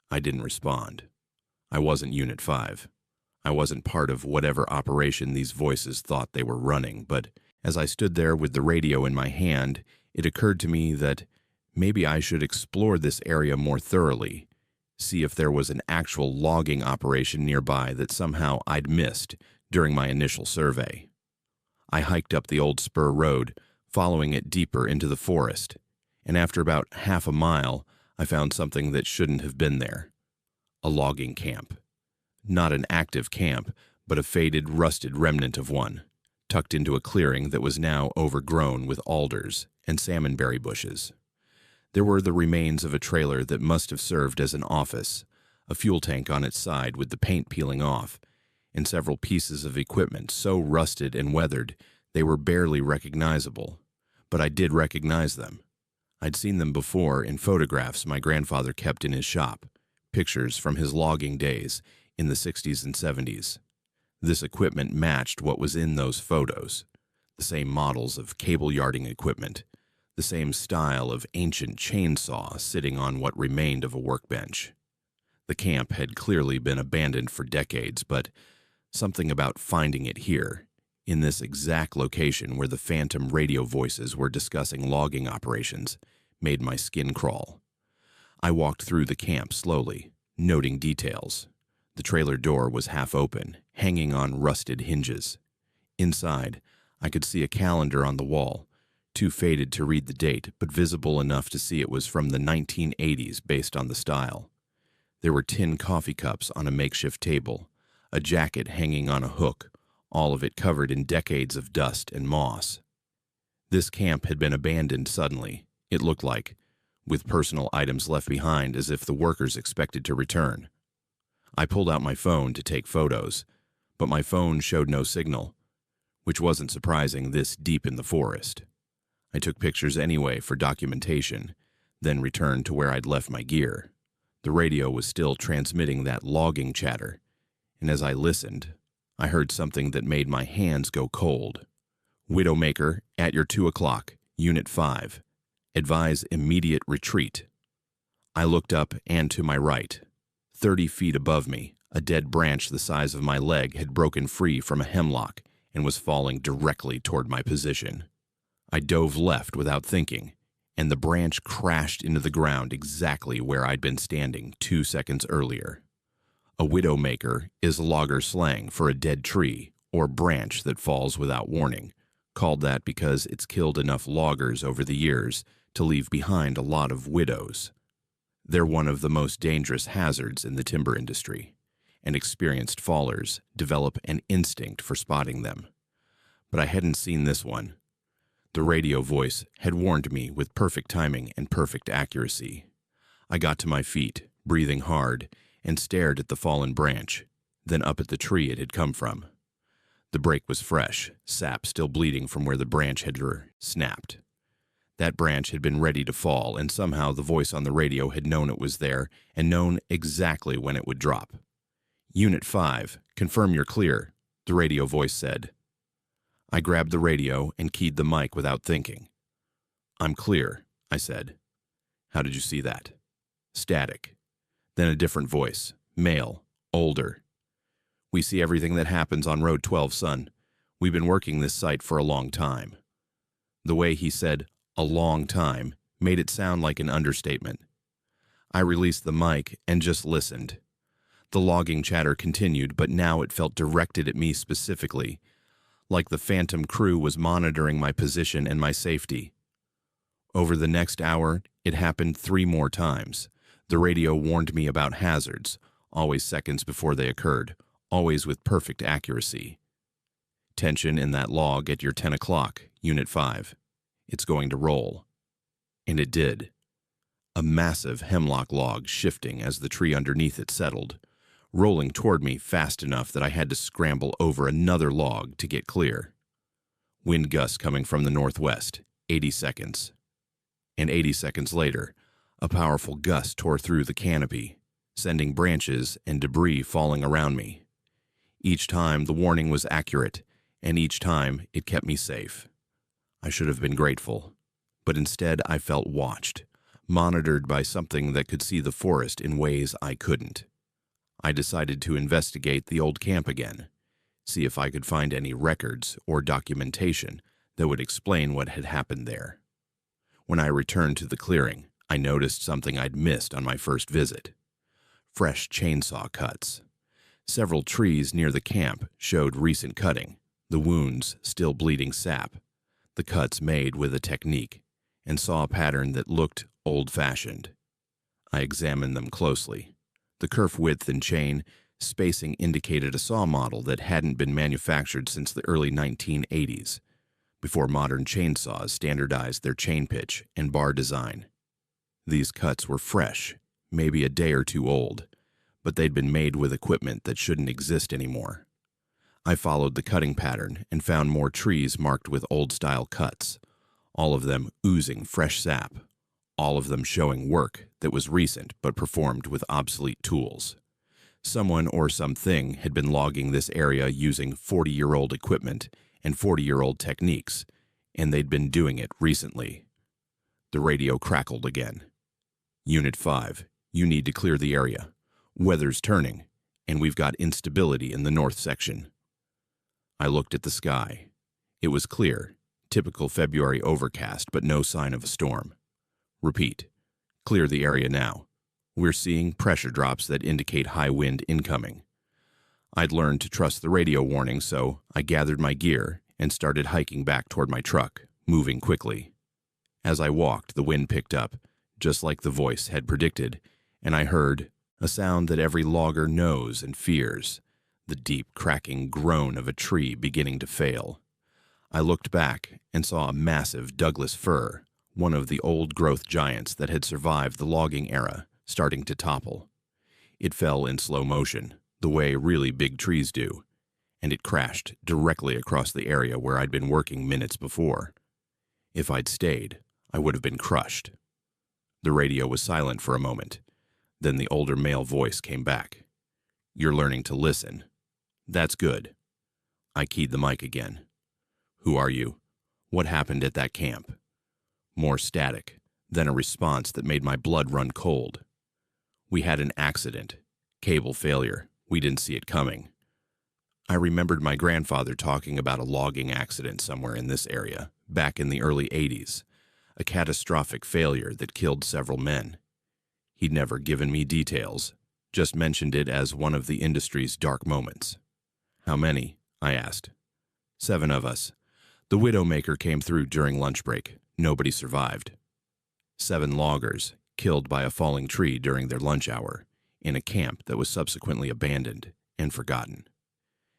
S1: I didn't respond. I wasn't Unit 5. I wasn't part of whatever operation these voices thought they were running, but as I stood there with the radio in my hand, it occurred to me that maybe I should explore this area more thoroughly, see if there was an actual logging operation nearby that somehow I'd missed during my initial survey. I hiked up the old spur road, following it deeper into the forest, and after about half a mile, I found something that shouldn't have been there. A logging camp. Not an active camp, but a faded, rusted remnant of one, tucked into a clearing that was now overgrown with alders and salmonberry bushes. There were the remains of a trailer that must have served as an office, a fuel tank on its side with the paint peeling off, and several pieces of equipment so rusted and weathered they were barely recognizable. But I did recognize them. I'd seen them before in photographs my grandfather kept in his shop, pictures from his logging days in the 60s and 70s. This equipment matched what was in those photos, the same models of cable yarding equipment, the same style of ancient chainsaw sitting on what remained of a workbench. The camp had clearly been abandoned for decades, but something about finding it here, in this exact location where the phantom radio voices were discussing logging operations, made my skin crawl. I walked through the camp slowly, noting details. The trailer door was half open, hanging on rusted hinges. Inside, I could see a calendar on the wall, too faded to read the date, but visible enough to see it was from the 1980s based on the style. There were tin coffee cups on a makeshift table, a jacket hanging on a hook, all of it covered in decades of dust and moss. This camp had been abandoned suddenly, it looked like, with personal items left behind as if the workers expected to return. I pulled out my phone to take photos, but my phone showed no signal, which wasn't surprising this deep in the forest. I took pictures anyway for documentation, then returned to where I'd left my gear. The radio was still transmitting that logging chatter, and as I listened, I heard something that made my hands go cold. Widowmaker, at your 2 o'clock, Unit 5. Advise immediate retreat. I looked up and to my right. 30 feet above me, a dead branch the size of my leg had broken free from a hemlock and was falling directly toward my position. I dove left without thinking, and the branch crashed into the ground exactly where I'd been standing 2 seconds earlier. A widowmaker is logger slang for a dead tree or branch that falls without warning, called that because it's killed enough loggers over the years to leave behind a lot of widows. They're one of the most dangerous hazards in the timber industry, and experienced fallers develop an instinct for spotting them. But I hadn't seen this one. The radio voice had warned me with perfect timing and perfect accuracy. I got to my feet, breathing hard, and stared at the fallen branch, then up at the tree it had come from. The break was fresh, sap still bleeding from where the branch had snapped. That branch had been ready to fall, and somehow the voice on the radio had known it was there and known exactly when it would drop. Unit 5, confirm you're clear, the radio voice said. I grabbed the radio and keyed the mic without thinking. I'm clear, I said. How did you see that? Static. Then a different voice, male, older. We see everything that happens on Road 12, son. We've been working this site for a long time. The way he said, a long time, made it sound like an understatement. I released the mic and just listened. The logging chatter continued, but now it felt directed at me specifically, like the phantom crew was monitoring my position and my safety. Over the next hour, it happened 3 more times. The radio warned me about hazards, always seconds before they occurred, always with perfect accuracy. Tension in that log at your 10 o'clock, Unit 5. It's going to roll. And it did. A massive hemlock log shifting as the tree underneath it settled, rolling toward me fast enough that I had to scramble over another log to get clear. Wind gusts coming from the northwest, 80 seconds. And 80 seconds later, a powerful gust tore through the canopy, sending branches and debris falling around me. Each time the warning was accurate, and each time it kept me safe. I should have been grateful, but instead I felt watched, monitored by something that could see the forest in ways I couldn't. I decided to investigate the old camp again, see if I could find any records or documentation that would explain what had happened there. When I returned to the clearing, I noticed something I'd missed on my first visit. Fresh chainsaw cuts. Several trees near the camp showed recent cutting, the wounds still bleeding sap, the cuts made with a technique, and saw a pattern that looked old-fashioned. I examined them closely. The kerf width and chain spacing indicated a saw model that hadn't been manufactured since the early 1980s, before modern chainsaws standardized their chain pitch and bar design. These cuts were fresh, maybe a day or 2 old, but they'd been made with equipment that shouldn't exist anymore. I followed the cutting pattern and found more trees marked with old-style cuts, all of them oozing fresh sap, all of them showing work that was recent but performed with obsolete tools. Someone or something had been logging this area using 40-year-old equipment and 40-year-old techniques, and they'd been doing it recently. The radio crackled again. Unit 5, you need to clear the area. Weather's turning, and we've got instability in the north section. I looked at the sky. It was clear, typical February overcast, but no sign of a storm. Repeat. Clear the area now. We're seeing pressure drops that indicate high wind incoming. I'd learned to trust the radio warning, so I gathered my gear and started hiking back toward my truck, moving quickly. As I walked, the wind picked up, just like the voice had predicted, and I heard a sound that every logger knows and fears, the deep cracking groan of a tree beginning to fail. I looked back and saw a massive Douglas fir, one of the old-growth giants that had survived the logging era, starting to topple. It fell in slow motion, the way really big trees do, and it crashed directly across the area where I'd been working minutes before. If I'd stayed, I would have been crushed. The radio was silent for a moment. Then the older male voice came back. "You're learning to listen. That's good." I keyed the mic again. "Who are you? What happened at that camp?" More static, then a response that made my blood run cold. "We had an accident. Cable failure. We didn't see it coming." I remembered my grandfather talking about a logging accident somewhere in this area, back in the early 80s, a catastrophic failure that killed several men. He'd never given me details, just mentioned it as one of the industry's dark moments. "How many?" I asked. "7 of us. The widowmaker came through during lunch break. Nobody survived. 7 loggers, killed by a falling tree during their lunch hour, in a camp that was subsequently abandoned and forgotten.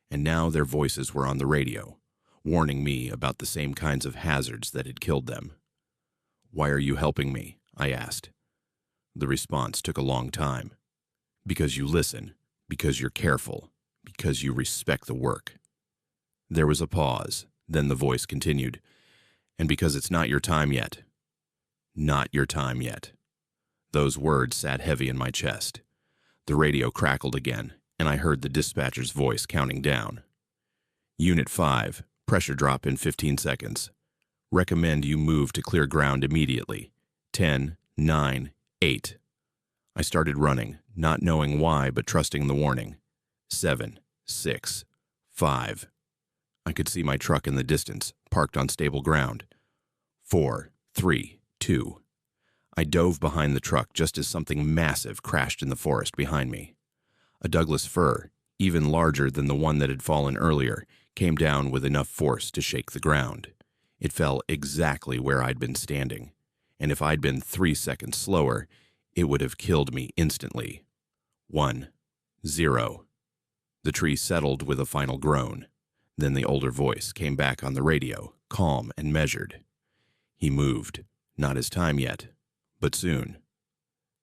S1: And now their voices were on the radio, warning me about the same kinds of hazards that had killed them." "Why are you helping me?" I asked. The response took a long time. "Because you listen, because you're careful, because you respect the work." There was a pause, then the voice continued, "And because it's not your time yet." Not your time yet. Those words sat heavy in my chest. The radio crackled again, and I heard the dispatcher's voice counting down. "Unit 5, pressure drop in 15 seconds. Recommend you move to clear ground immediately. 10, 9, 8. I started running, not knowing why but trusting the warning. 7, 6, 5. I could see my truck in the distance, parked on stable ground. 4, 3, 2. I dove behind the truck just as something massive crashed in the forest behind me. A Douglas fir, even larger than the one that had fallen earlier, came down with enough force to shake the ground. It fell exactly where I'd been standing, and if I'd been 3 seconds slower, it would have killed me instantly. 1, 0. The tree settled with a final groan. Then the older voice came back on the radio, calm and measured. He moved. Not his time yet, but soon.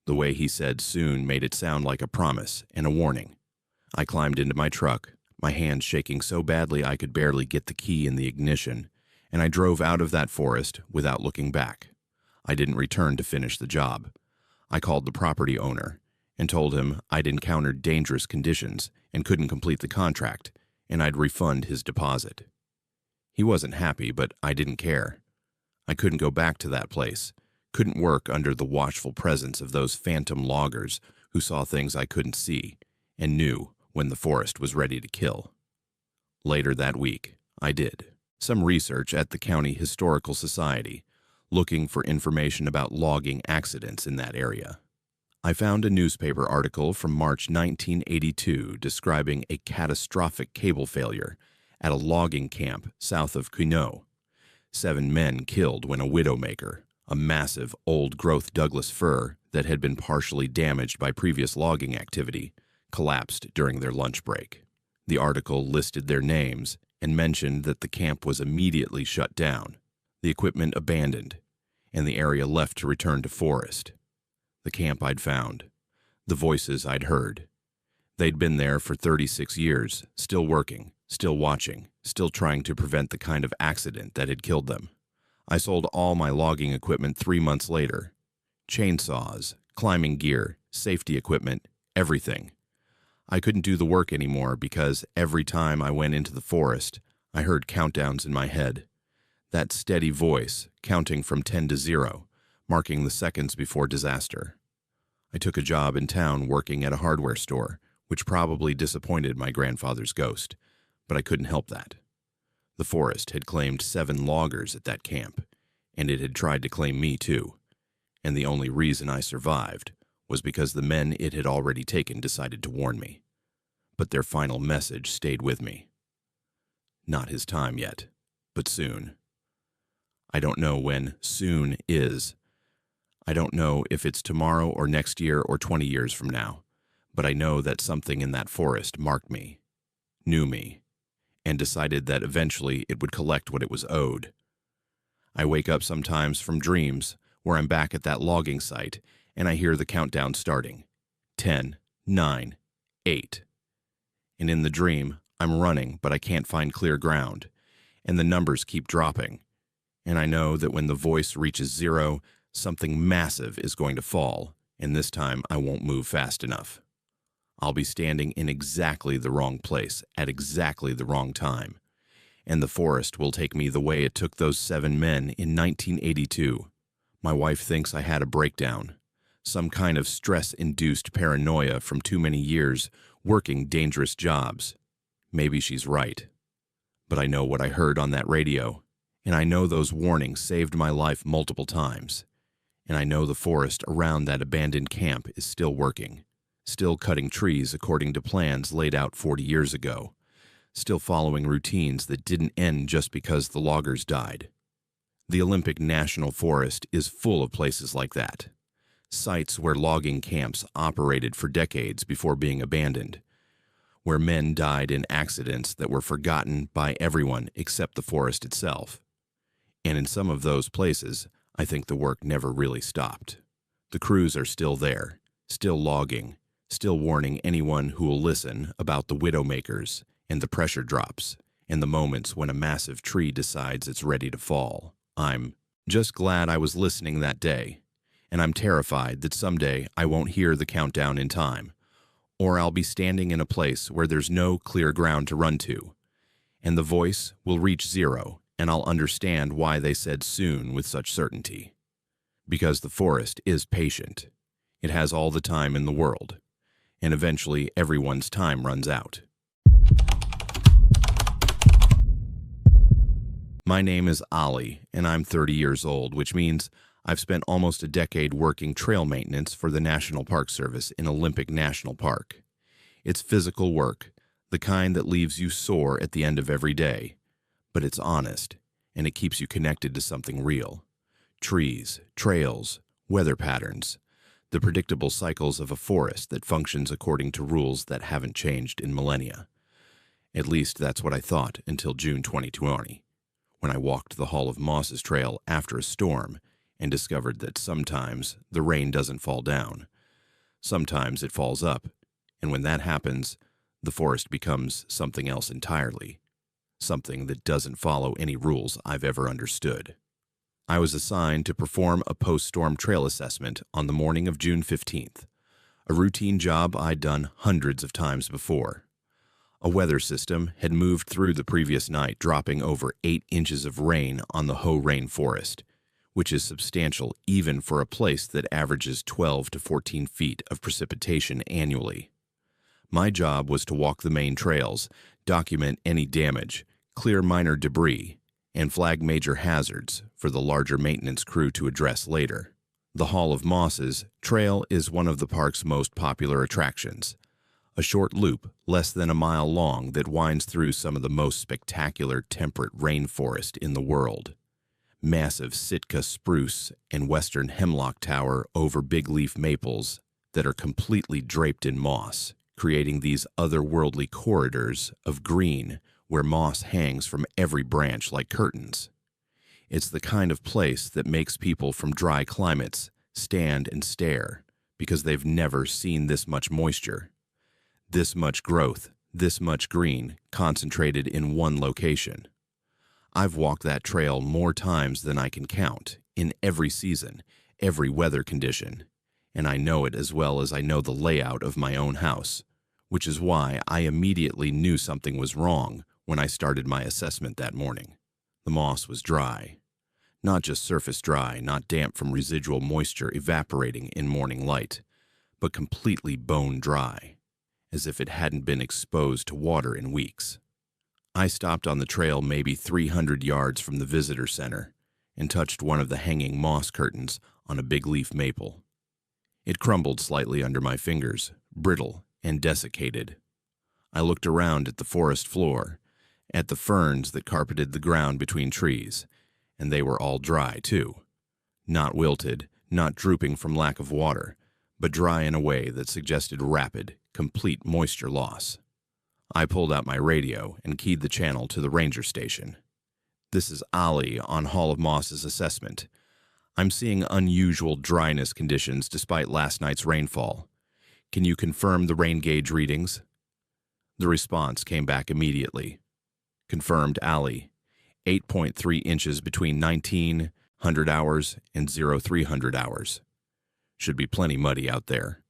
S1: The way he said soon made it sound like a promise and a warning. I climbed into my truck, my hands shaking so badly I could barely get the key in the ignition, and I drove out of that forest without looking back. I didn't return to finish the job. I called the property owner and told him I'd encountered dangerous conditions and couldn't complete the contract, and I'd refund his deposit. He wasn't happy, but I didn't care. I couldn't go back to that place, couldn't work under the watchful presence of those phantom loggers who saw things I couldn't see and knew when the forest was ready to kill. Later that week, I did some research at the County Historical Society, looking for information about logging accidents in that area. I found a newspaper article from March 1982 describing a catastrophic cable failure at a logging camp south of Quinault. 7 men killed when a widowmaker, a massive old-growth Douglas fir that had been partially damaged by previous logging activity, collapsed during their lunch break. The article listed their names and mentioned that the camp was immediately shut down, the equipment abandoned, and the area left to return to forest. The camp I'd found, the voices I'd heard. They'd been there for 36 years, still working, still watching, still trying to prevent the kind of accident that had killed them. I sold all my logging equipment 3 months later. Chainsaws, climbing gear, safety equipment, everything. I couldn't do the work anymore because every time I went into the forest, I heard countdowns in my head. That steady voice, counting from 10 to 0, marking the seconds before disaster. I took a job in town working at a hardware store, which probably disappointed my grandfather's ghost, but I couldn't help that. The forest had claimed 7 loggers at that camp, and it had tried to claim me too, and the only reason I survived was because the men it had already taken decided to warn me. But their final message stayed with me. Not his time yet, but soon. I don't know when soon is. I don't know if it's tomorrow or next year or 20 years from now, but I know that something in that forest marked me, knew me, and decided that eventually it would collect what it was owed. I wake up sometimes from dreams where I'm back at that logging site and I hear the countdown starting. 10, 9, 8. And in the dream, I'm running, but I can't find clear ground, and the numbers keep dropping. And I know that when the voice reaches 0, something massive is going to fall, and this time I won't move fast enough. I'll be standing in exactly the wrong place at exactly the wrong time, and the forest will take me the way it took those 7 men in 1982. My wife thinks I had a breakdown, some kind of stress-induced paranoia from too many years working dangerous jobs. Maybe she's right. But I know what I heard on that radio, and I know those warnings saved my life multiple times, and I know the forest around that abandoned camp is still working, still cutting trees according to plans laid out 40 years ago, still following routines that didn't end just because the loggers died. The Olympic National Forest is full of places like that, sites where logging camps operated for decades before being abandoned, where men died in accidents that were forgotten by everyone except the forest itself. And in some of those places, I think the work never really stopped. The crews are still there, still logging, still warning anyone who will listen about the widowmakers and the pressure drops and the moments when a massive tree decides it's ready to fall. I'm just glad I was listening that day, and I'm terrified that someday I won't hear the countdown in time, or I'll be standing in a place where there's no clear ground to run to, and the voice will reach 0, and I'll understand why they said soon with such certainty. Because the forest is patient. It has all the time in the world, and eventually everyone's time runs out. My name is Ali, and I'm 30 years old, which means I've spent almost a decade working trail maintenance for the National Park Service in Olympic National Park. It's physical work, the kind that leaves you sore at the end of every day, but it's honest, and it keeps you connected to something real. Trees, trails, weather patterns, the predictable cycles of a forest that functions according to rules that haven't changed in millennia. At least that's what I thought until June 2020, when I walked the Hall of Mosses trail after a storm and discovered that sometimes the rain doesn't fall down. Sometimes it falls up, and when that happens, the forest becomes something else entirely, something that doesn't follow any rules I've ever understood. I was assigned to perform a post-storm trail assessment on the morning of June 15th, a routine job I'd done hundreds of times before. A weather system had moved through the previous night, dropping over 8 inches of rain on the Hoh Rainforest, which is substantial even for a place that averages 12 to 14 feet of precipitation annually. My job was to walk the main trails, document any damage, clear minor debris, and flag major hazards for the larger maintenance crew to address later. The Hall of Mosses trail is one of the park's most popular attractions, a short loop less than a mile long that winds through some of the most spectacular temperate rainforest in the world. Massive Sitka spruce and western hemlock tower over big leaf maples that are completely draped in moss, creating these otherworldly corridors of green where moss hangs from every branch like curtains. It's the kind of place that makes people from dry climates stand and stare because they've never seen this much moisture, this much growth, this much green concentrated in one location. I've walked that trail more times than I can count, in every season, every weather condition, and I know it as well as I know the layout of my own house, which is why I immediately knew something was wrong when I started my assessment that morning. The moss was dry. Not just surface dry, not damp from residual moisture evaporating in morning light, but completely bone dry, as if it hadn't been exposed to water in weeks. I stopped on the trail maybe 300 yards from the visitor center and touched one of the hanging moss curtains on a big leaf maple. It crumbled slightly under my fingers, brittle and desiccated. I looked around at the forest floor, at the ferns that carpeted the ground between trees, and they were all dry, too. Not wilted, not drooping from lack of water, but dry in a way that suggested rapid, complete moisture loss. I pulled out my radio and keyed the channel to the ranger station. "This is Ali on Hall of Moss's assessment. I'm seeing unusual dryness conditions despite last night's rainfall. Can you confirm the rain gauge readings?" The response came back immediately. "Confirmed, Ali. 8.3 inches between 1900 hours and 0300 hours. Should be plenty muddy out there."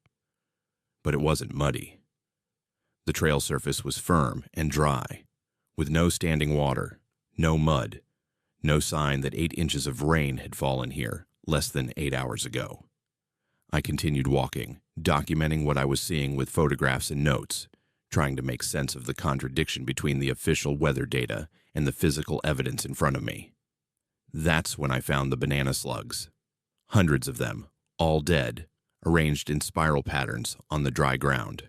S1: But it wasn't muddy. The trail surface was firm and dry, with no standing water, no mud, no sign that 8 inches of rain had fallen here less than 8 hours ago. I continued walking, documenting what I was seeing with photographs and notes, trying to make sense of the contradiction between the official weather data and the physical evidence in front of me. That's when I found the banana slugs. Hundreds of them, all dead, arranged in spiral patterns on the dry ground.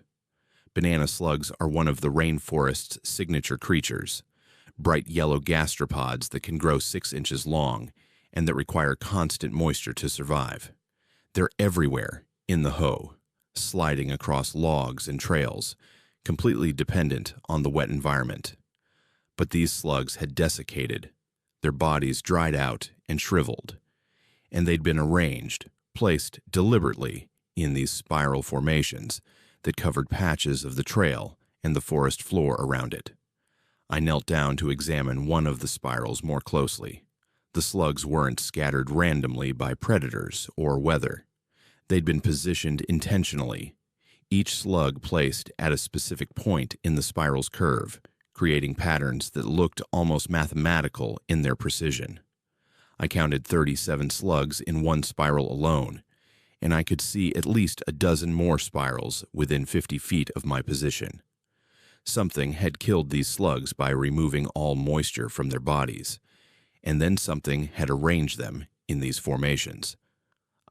S1: Banana slugs are one of the rainforest's signature creatures, bright yellow gastropods that can grow 6 inches long and that require constant moisture to survive. They're everywhere in the hoe, sliding across logs and trails, completely dependent on the wet environment. But these slugs had desiccated, their bodies dried out and shriveled, and they'd been arranged, placed deliberately in these spiral formations that covered patches of the trail and the forest floor around it. I knelt down to examine one of the spirals more closely. The slugs weren't scattered randomly by predators or weather. They'd been positioned intentionally, each slug placed at a specific point in the spiral's curve, creating patterns that looked almost mathematical in their precision. I counted 37 slugs in one spiral alone, and I could see at least a dozen more spirals within 50 feet of my position. Something had killed these slugs by removing all moisture from their bodies, and then something had arranged them in these formations.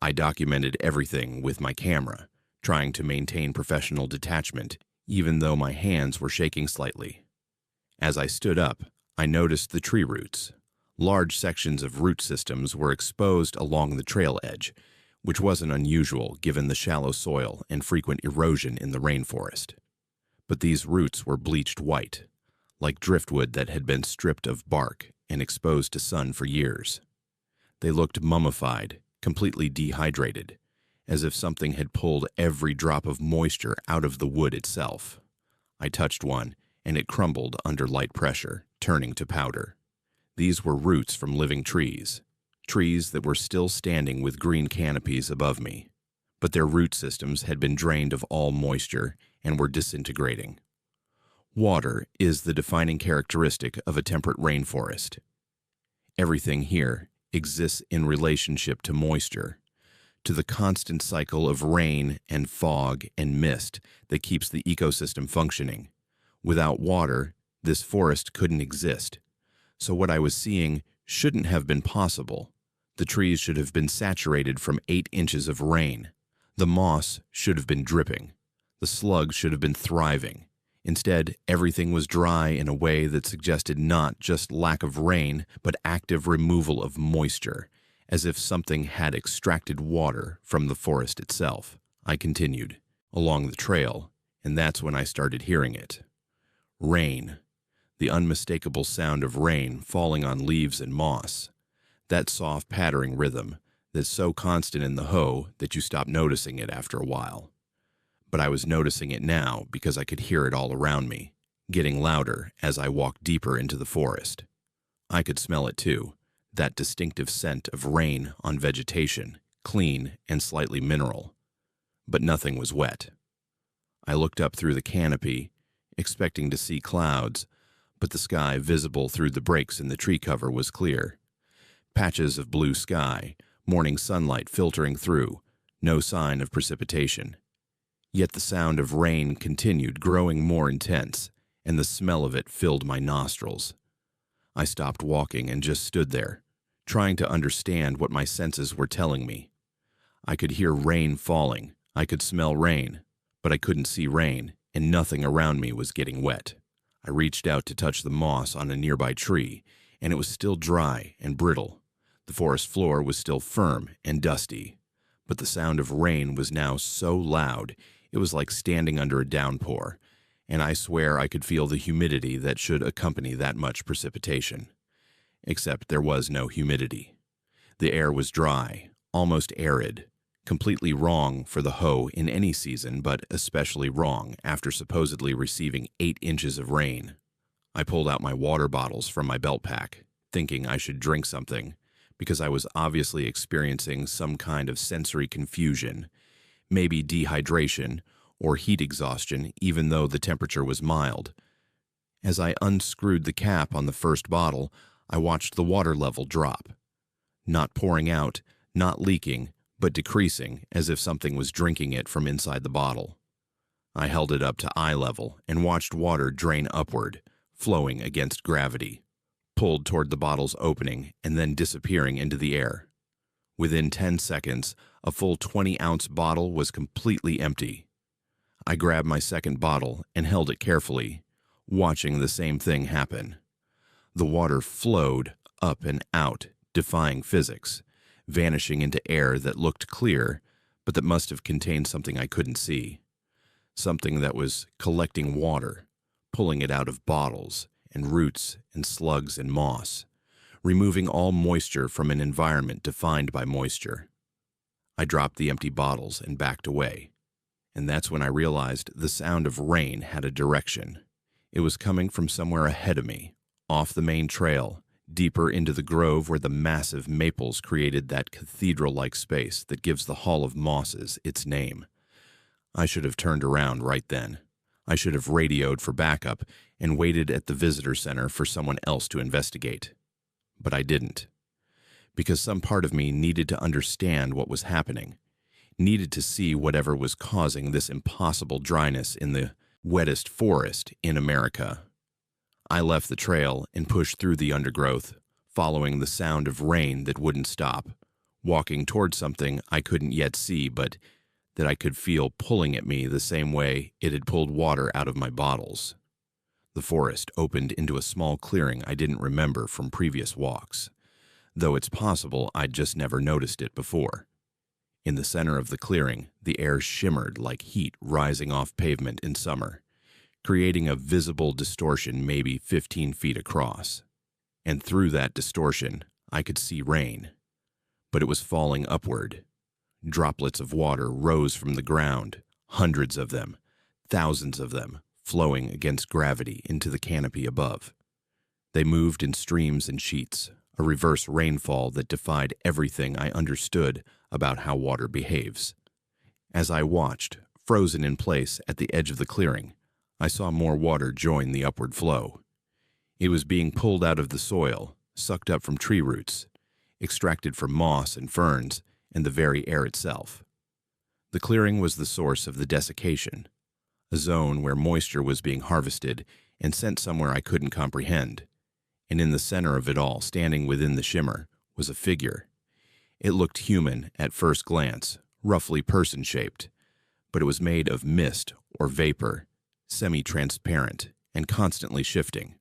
S1: I documented everything with my camera, trying to maintain professional detachment, even though my hands were shaking slightly. As I stood up, I noticed the tree roots. Large sections of root systems were exposed along the trail edge, which wasn't unusual given the shallow soil and frequent erosion in the rainforest. But these roots were bleached white, like driftwood that had been stripped of bark and exposed to sun for years. They looked mummified, completely dehydrated, as if something had pulled every drop of moisture out of the wood itself. I touched one, and it crumbled under light pressure, turning to powder. These were roots from living trees that were still standing with green canopies above me. But their root systems had been drained of all moisture and were disintegrating. Water is the defining characteristic of a temperate rainforest. Everything here exists in relationship to moisture, to the constant cycle of rain and fog and mist that keeps the ecosystem functioning. Without water, this forest couldn't exist. So what I was seeing shouldn't have been possible. The trees should have been saturated from 8 inches of rain. The moss should have been dripping. The slugs should have been thriving. Instead, everything was dry in a way that suggested not just lack of rain, but active removal of moisture, as if something had extracted water from the forest itself. I continued along the trail, and that's when I started hearing it. Rain. The unmistakable sound of rain falling on leaves and moss. That soft pattering rhythm that's so constant in the hoe that you stop noticing it after a while. But I was noticing it now because I could hear it all around me, getting louder as I walked deeper into the forest. I could smell it too, that distinctive scent of rain on vegetation, clean and slightly mineral. But nothing was wet. I looked up through the canopy, expecting to see clouds, but the sky visible through the breaks in the tree cover was clear. Patches of blue sky, morning sunlight filtering through, no sign of precipitation. Yet the sound of rain continued, growing more intense, and the smell of it filled my nostrils. I stopped walking and just stood there, trying to understand what my senses were telling me. I could hear rain falling, I could smell rain, but I couldn't see rain, and nothing around me was getting wet. I reached out to touch the moss on a nearby tree, and it was still dry and brittle. The forest floor was still firm and dusty, but the sound of rain was now so loud it was like standing under a downpour, and I swear I could feel the humidity that should accompany that much precipitation. Except there was no humidity. The air was dry, almost arid, completely wrong for the hoe in any season, but especially wrong after supposedly receiving 8 inches of rain. I pulled out my water bottles from my belt pack, thinking I should drink something, because I was obviously experiencing some kind of sensory confusion, maybe dehydration or heat exhaustion, even though the temperature was mild. As I unscrewed the cap on the first bottle, I watched the water level drop. Not pouring out, not leaking, but decreasing as if something was drinking it from inside the bottle. I held it up to eye level and watched water drain upward, flowing against gravity, pulled toward the bottle's opening and then disappearing into the air. Within 10 seconds, a full 20-ounce bottle was completely empty. I grabbed my second bottle and held it carefully, watching the same thing happen. The water flowed up and out, defying physics, vanishing into air that looked clear, but that must have contained something I couldn't see. Something that was collecting water, pulling it out of bottles and roots and slugs and moss, removing all moisture from an environment defined by moisture. I dropped the empty bottles and backed away, and that's when I realized the sound of rain had a direction. It was coming from somewhere ahead of me, off the main trail, deeper into the grove where the massive maples created that cathedral-like space that gives the Hall of Mosses its name. I should have turned around right then. I should have radioed for backup and waited at the visitor center for someone else to investigate. But I didn't, because some part of me needed to understand what was happening, needed to see whatever was causing this impossible dryness in the wettest forest in America. I left the trail and pushed through the undergrowth, following the sound of rain that wouldn't stop, walking toward something I couldn't yet see but that I could feel pulling at me the same way it had pulled water out of my bottles. The forest opened into a small clearing I didn't remember from previous walks, though it's possible I'd just never noticed it before. In the center of the clearing, the air shimmered like heat rising off pavement in summer, creating a visible distortion maybe 15 feet across. And through that distortion, I could see rain. But it was falling upward. Droplets of water rose from the ground, hundreds of them, thousands of them, flowing against gravity into the canopy above. They moved in streams and sheets, a reverse rainfall that defied everything I understood about how water behaves. As I watched, frozen in place at the edge of the clearing, I saw more water join the upward flow. It was being pulled out of the soil, sucked up from tree roots, extracted from moss and ferns, and the very air itself. The clearing was the source of the desiccation, a zone where moisture was being harvested and sent somewhere I couldn't comprehend. And in the center of it all, standing within the shimmer, was a figure. It looked human at first glance, roughly person-shaped, but it was made of mist or vapor, semi-transparent and constantly shifting.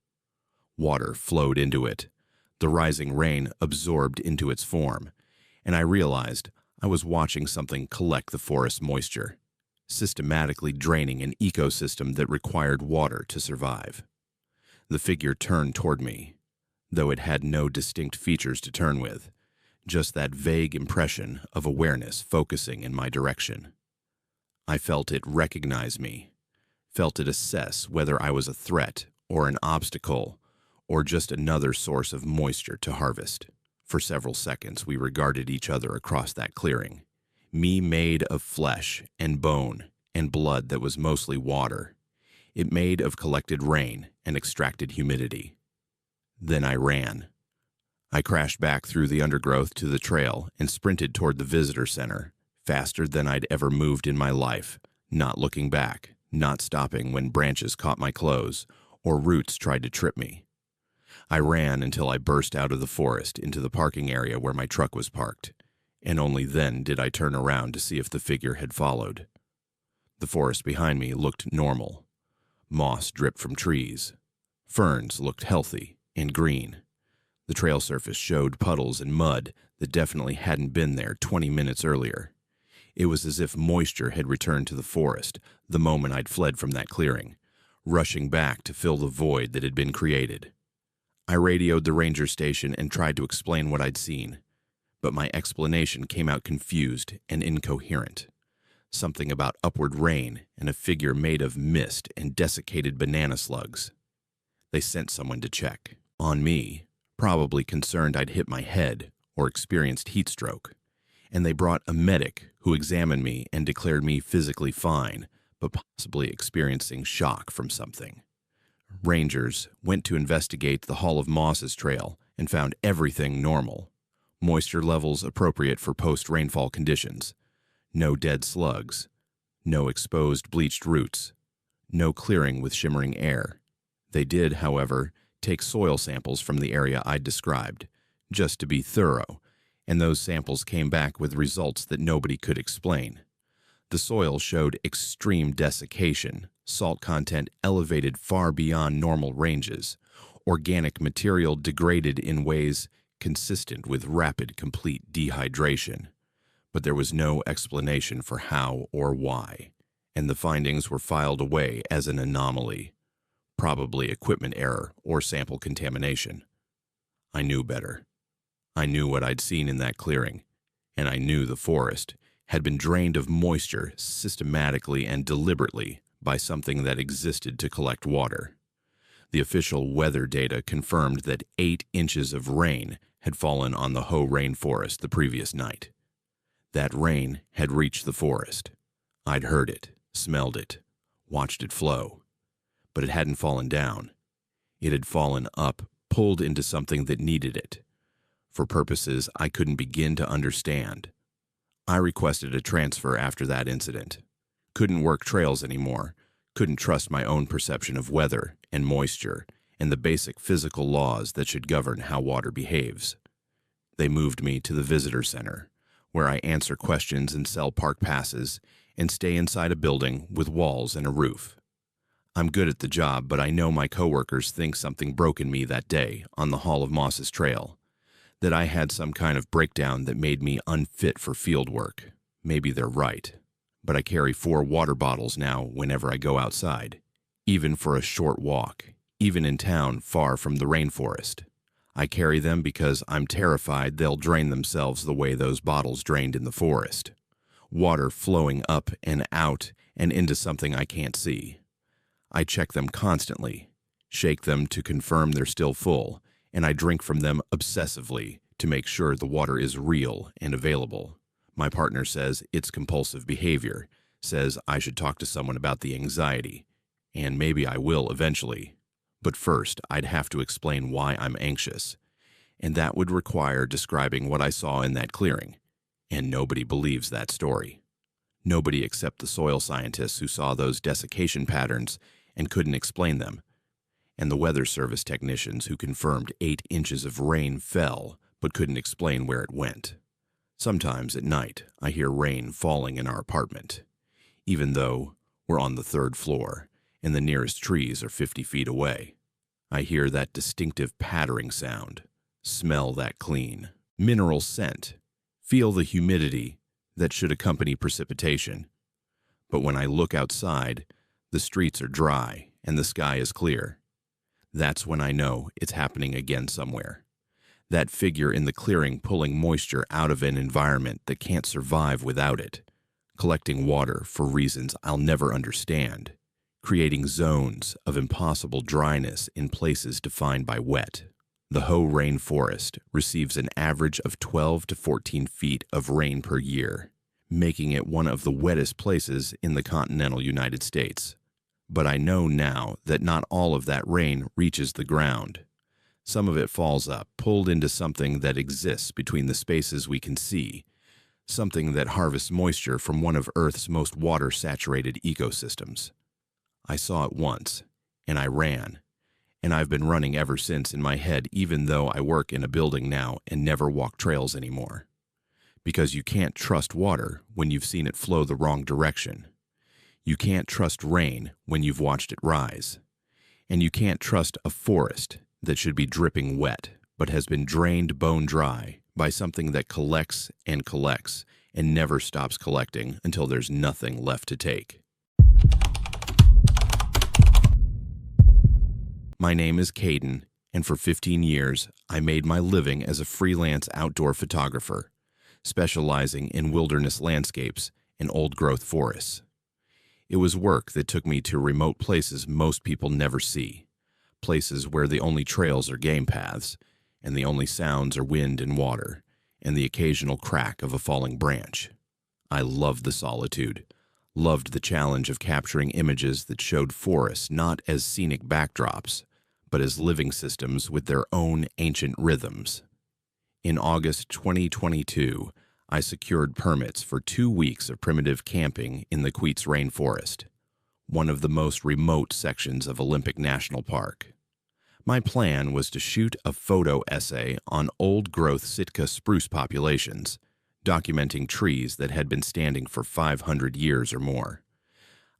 S1: Water flowed into it, the rising rain absorbed into its form, and I realized I was watching something collect the forest moisture, systematically draining an ecosystem that required water to survive. The figure turned toward me, though it had no distinct features to turn with, just that vague impression of awareness focusing in my direction. I felt it recognize me, felt it assess whether I was a threat or an obstacle or just another source of moisture to harvest. For several seconds, we regarded each other across that clearing, me made of flesh and bone and blood that was mostly water, it made of collected rain and extracted humidity. Then I ran. I crashed back through the undergrowth to the trail and sprinted toward the visitor center, faster than I'd ever moved in my life, not looking back, not stopping when branches caught my clothes or roots tried to trip me. I ran until I burst out of the forest into the parking area where my truck was parked, and only then did I turn around to see if the figure had followed. The forest behind me looked normal. Moss dripped from trees. Ferns looked healthy and green. The trail surface showed puddles and mud that definitely hadn't been there 20 minutes earlier. It was as if moisture had returned to the forest the moment I'd fled from that clearing, rushing back to fill the void that had been created. I radioed the ranger station and tried to explain what I'd seen, but my explanation came out confused and incoherent. Something about upward rain and a figure made of mist and desiccated banana slugs. They sent someone to check on me, probably concerned I'd hit my head or experienced heat stroke, and they brought a medic who examined me and declared me physically fine, but possibly experiencing shock from something. Rangers went to investigate the Hall of Mosses trail and found everything normal. Moisture levels appropriate for post-rainfall conditions. No dead slugs. No exposed bleached roots. No clearing with shimmering air. They did, however, take soil samples from the area I'd described, just to be thorough, and those samples came back with results that nobody could explain. The soil showed extreme desiccation, salt content elevated far beyond normal ranges, organic material degraded in ways consistent with rapid, complete dehydration. But there was no explanation for how or why, and the findings were filed away as an anomaly, probably equipment error or sample contamination. I knew better. I knew what I'd seen in that clearing, and I knew the forest had been drained of moisture systematically and deliberately by something that existed to collect water. The official weather data confirmed that 8 inches of rain had fallen on the Hoh Rainforest the previous night. That rain had reached the forest. I'd heard it, smelled it, watched it flow. But it hadn't fallen down. It had fallen up, pulled into something that needed it, for purposes I couldn't begin to understand. I requested a transfer after that incident. Couldn't work trails anymore, couldn't trust my own perception of weather and moisture and the basic physical laws that should govern how water behaves. They moved me to the visitor center, where I answer questions and sell park passes and stay inside a building with walls and a roof. I'm good at the job, but I know my coworkers think something broke in me that day on the Hall of Mosses trail, that I had some kind of breakdown that made me unfit for field work. Maybe they're right, but I carry 4 water bottles now whenever I go outside, even for a short walk, even in town far from the rainforest. I carry them because I'm terrified they'll drain themselves the way those bottles drained in the forest. Water flowing up and out and into something I can't see. I check them constantly, shake them to confirm they're still full, and I drink from them obsessively to make sure the water is real and available. My partner says it's compulsive behavior, says I should talk to someone about the anxiety, and maybe I will eventually. But first, I'd have to explain why I'm anxious, and that would require describing what I saw in that clearing, and nobody believes that story. Nobody except the soil scientists who saw those desiccation patterns and couldn't explain them, and the weather service technicians who confirmed 8 inches of rain fell but couldn't explain where it went. Sometimes at night, I hear rain falling in our apartment, even though we're on the 3rd floor and the nearest trees are 50 feet away. I hear that distinctive pattering sound, smell that clean, mineral scent, feel the humidity that should accompany precipitation. But when I look outside, the streets are dry and the sky is clear. That's when I know it's happening again somewhere. That figure in the clearing pulling moisture out of an environment that can't survive without it, collecting water for reasons I'll never understand, creating zones of impossible dryness in places defined by wet. The Hoh Rainforest receives an average of 12 to 14 feet of rain per year, making it one of the wettest places in the continental United States. But I know now that not all of that rain reaches the ground. Some of it falls up, pulled into something that exists between the spaces we can see, something that harvests moisture from one of Earth's most water-saturated ecosystems. I saw it once, and I ran, and I've been running ever since in my head, even though I work in a building now and never walk trails anymore. Because you can't trust water when you've seen it flow the wrong direction. You can't trust rain when you've watched it rise. And you can't trust a forest that should be dripping wet, but has been drained bone dry by something that collects and never stops collecting until there's nothing left to take. My name is Caden, and for 15 years, I made my living as a freelance outdoor photographer, specializing in wilderness landscapes and old-growth forests. It was work that took me to remote places most people never see, places where the only trails are game paths, and the only sounds are wind and water, and the occasional crack of a falling branch. I loved the solitude, loved the challenge of capturing images that showed forests not as scenic backdrops, but as living systems with their own ancient rhythms. In August 2022, I secured permits for 2 weeks of primitive camping in the Rainforest, one of the most remote sections of Olympic National Park. My plan was to shoot a photo essay on old-growth Sitka spruce populations, documenting trees that had been standing for 500 years or more.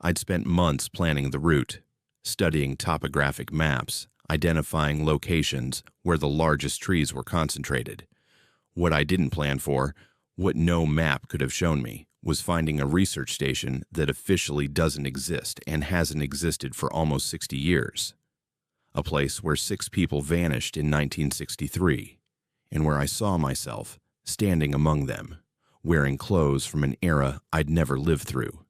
S1: I'd spent months planning the route, studying topographic maps, identifying locations where the largest trees were concentrated. What I didn't plan for, what no map could have shown me, was finding a research station that officially doesn't exist and hasn't existed for almost 60 years. A place where 6 people vanished in 1963, and where I saw myself standing among them, wearing clothes from an era I'd never lived through.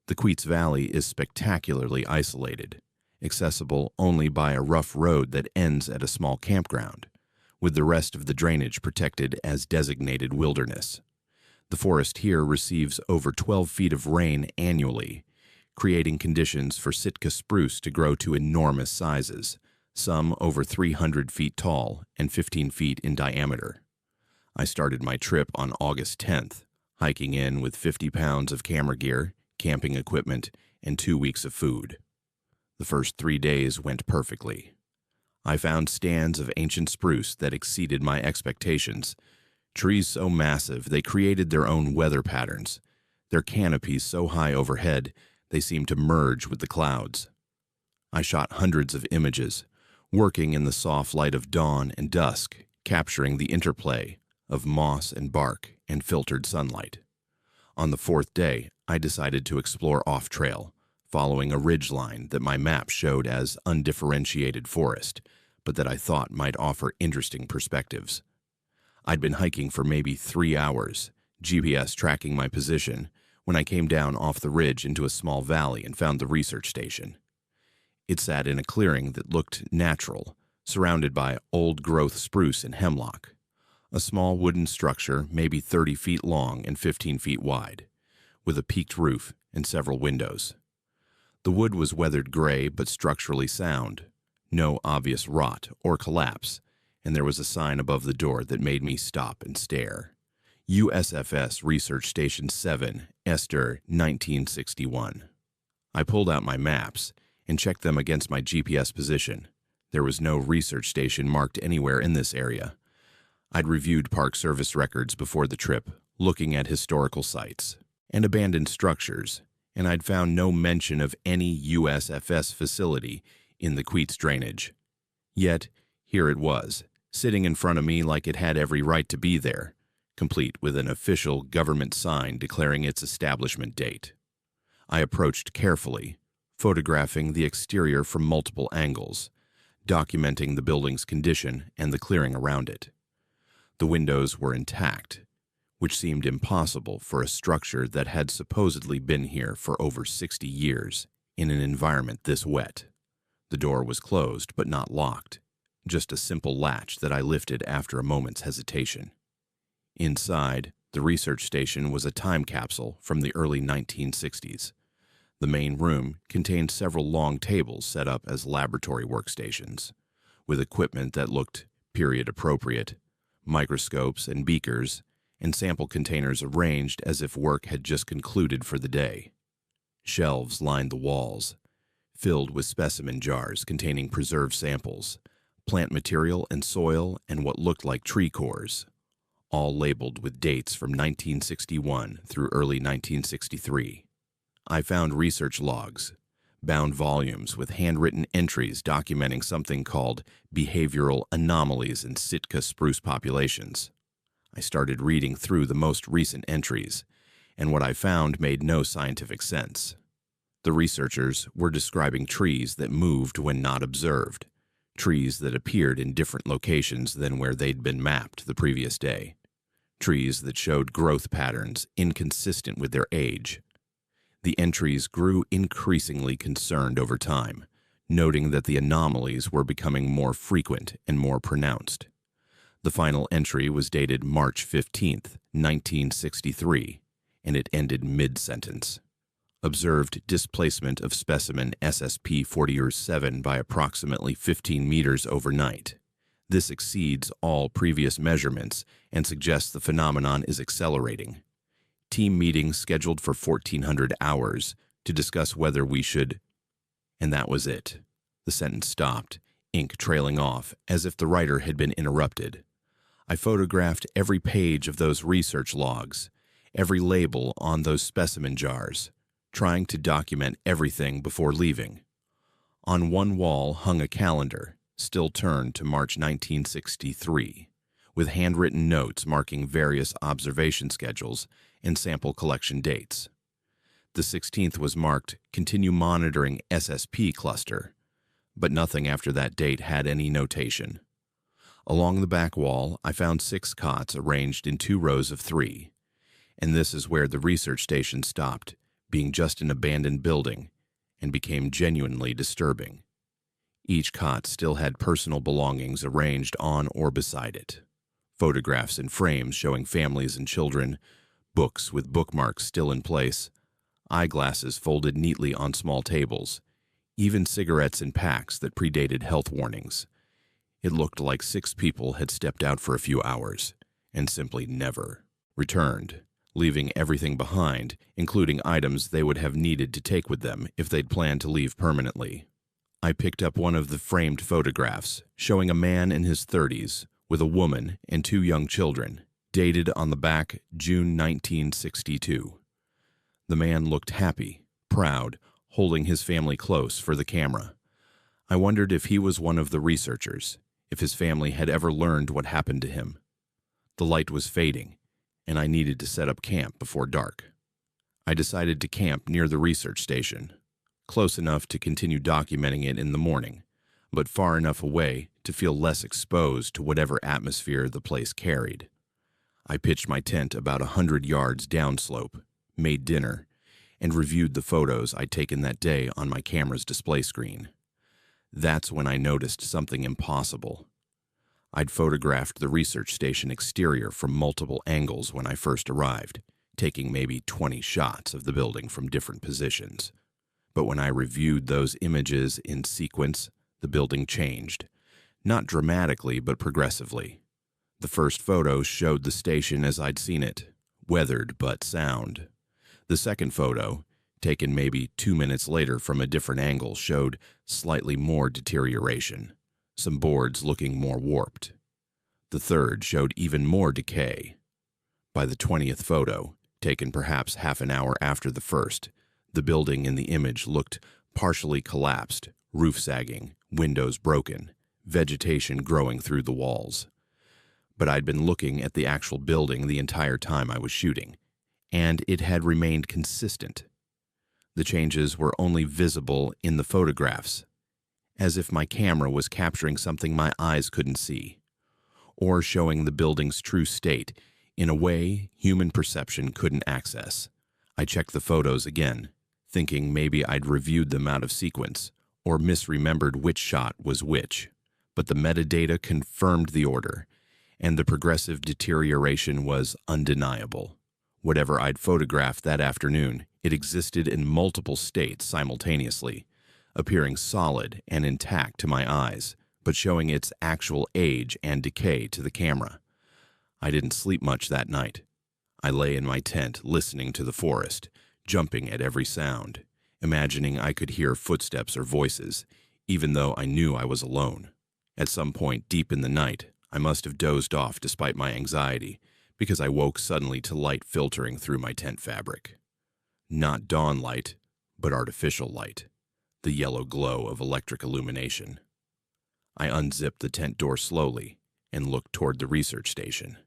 S1: The Queets Valley is spectacularly isolated, accessible only by a rough road that ends at a small campground, with the rest of the drainage protected as designated wilderness. The forest here receives over 12 feet of rain annually, creating conditions for Sitka spruce to grow to enormous sizes, some over 300 feet tall and 15 feet in diameter. I started my trip on August 10th, hiking in with 50 pounds of camera gear, camping equipment, and 2 weeks of food. The first 3 days went perfectly. I found stands of ancient spruce that exceeded my expectations, trees so massive they created their own weather patterns, their canopies so high overhead they seemed to merge with the clouds. I shot hundreds of images, working in the soft light of dawn and dusk, capturing the interplay of moss and bark and filtered sunlight. On the 4th day, I decided to explore off-trail, following a ridgeline that my map showed as undifferentiated forest, but that I thought might offer interesting perspectives. I'd been hiking for maybe 3 hours, GPS tracking my position, when I came down off the ridge into a small valley and found the research station. It sat in a clearing that looked natural, surrounded by old-growth spruce and hemlock. A small wooden structure, maybe 30 feet long and 15 feet wide, with a peaked roof and several windows. The wood was weathered gray but structurally sound, no obvious rot or collapse, and there was a sign above the door that made me stop and stare. USFS Research Station 7, Esther, 1961. I pulled out my maps and checked them against my GPS position. There was no research station marked anywhere in this area. I'd reviewed Park Service records before the trip, looking at historical sites and abandoned structures, and I'd found no mention of any USFS facility in the Queets drainage. Yet, here it was, sitting in front of me like it had every right to be there, complete with an official government sign declaring its establishment date. I approached carefully, photographing the exterior from multiple angles, documenting the building's condition and the clearing around it. The windows were intact, which seemed impossible for a structure that had supposedly been here for over 60 years in an environment this wet. The door was closed but not locked, just a simple latch that I lifted after a moment's hesitation. Inside, the research station was a time capsule from the early 1960s. The main room contained several long tables set up as laboratory workstations, with equipment that looked period-appropriate, microscopes and beakers, and sample containers arranged as if work had just concluded for the day. Shelves lined the walls, filled with specimen jars containing preserved samples, plant material and soil, and what looked like tree cores, all labeled with dates from 1961 through early 1963. I found research logs, bound volumes with handwritten entries documenting something called behavioral anomalies in Sitka spruce populations. I started reading through the most recent entries, and what I found made no scientific sense. The researchers were describing trees that moved when not observed, trees that appeared in different locations than where they'd been mapped the previous day, trees that showed growth patterns inconsistent with their age. The entries grew increasingly concerned over time, noting that the anomalies were becoming more frequent and more pronounced. The final entry was dated March 15, 1963, and it ended mid-sentence. Observed displacement of specimen SSP-40-7 by approximately 15 meters overnight. This exceeds all previous measurements and suggests the phenomenon is accelerating. Team meeting scheduled for 1400 hours to discuss whether we should... And that was it. The sentence stopped, ink trailing off, as if the writer had been interrupted. I photographed every page of those research logs, every label on those specimen jars, trying to document everything before leaving. On one wall hung a calendar, still turned to March 1963, with handwritten notes marking various observation schedules and sample collection dates. The 16th was marked Continue Monitoring SSP Cluster, but nothing after that date had any notation. Along the back wall, I found 6 cots arranged in 2 rows of 3, and this is where the research station stopped, being just an abandoned building, and became genuinely disturbing. Each cot still had personal belongings arranged on or beside it. Photographs in frames showing families and children, books with bookmarks still in place, eyeglasses folded neatly on small tables, even cigarettes in packs that predated health warnings. It looked like 6 people had stepped out for a few hours and simply never returned, leaving everything behind, including items they would have needed to take with them if they'd planned to leave permanently. I picked up one of the framed photographs showing a man in his 30s with a woman and 2 young children, dated on the back June 1962. The man looked happy, proud, holding his family close for the camera. I wondered if he was one of the researchers, if his family had ever learned what happened to him. The light was fading, and I needed to set up camp before dark. I decided to camp near the research station, close enough to continue documenting it in the morning, but far enough away to feel less exposed to whatever atmosphere the place carried. I pitched my tent about 100 yards downslope, made dinner, and reviewed the photos I'd taken that day on my camera's display screen. That's when I noticed something impossible. I'd photographed the research station exterior from multiple angles when I first arrived, taking maybe 20 shots of the building from different positions. But when I reviewed those images in sequence, the building changed. Not dramatically, but progressively. The first photo showed the station as I'd seen it, weathered but sound. The second photo, taken maybe 2 minutes later from a different angle, showed slightly more deterioration, some boards looking more warped. The third showed even more decay. By the 20th photo, taken perhaps half an hour after the first, the building in the image looked partially collapsed, roof sagging, windows broken, vegetation growing through the walls. But I'd been looking at the actual building the entire time I was shooting, and it had remained consistent. The changes were only visible in the photographs, as if my camera was capturing something my eyes couldn't see, or showing the building's true state in a way human perception couldn't access. I checked the photos again, thinking maybe I'd reviewed them out of sequence, or misremembered which shot was which, but the metadata confirmed the order, and the progressive deterioration was undeniable. Whatever I'd photographed that afternoon, it existed in multiple states simultaneously, appearing solid and intact to my eyes, but showing its actual age and decay to the camera. I didn't sleep much that night, I lay in my tent listening to the forest, jumping at every sound, imagining I could hear footsteps or voices, even though I knew I was alone. At some point deep in the night, I must have dozed off despite my anxiety, because I woke suddenly to light filtering through my tent fabric. Not dawn light, but artificial light, the yellow glow of electric illumination. I unzipped the tent door slowly and looked toward the research station.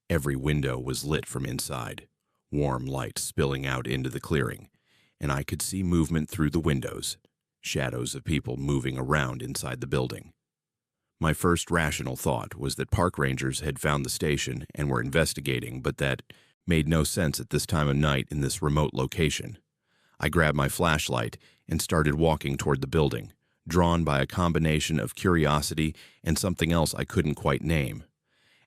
S1: Every window was lit from inside, warm light spilling out into the clearing, and I could see movement through the windows, shadows of people moving around inside the building. My first rational thought was that park rangers had found the station and were investigating, but that made no sense at this time of night in this remote location. I grabbed my flashlight and started walking toward the building, drawn by a combination of curiosity and something else I couldn't quite name.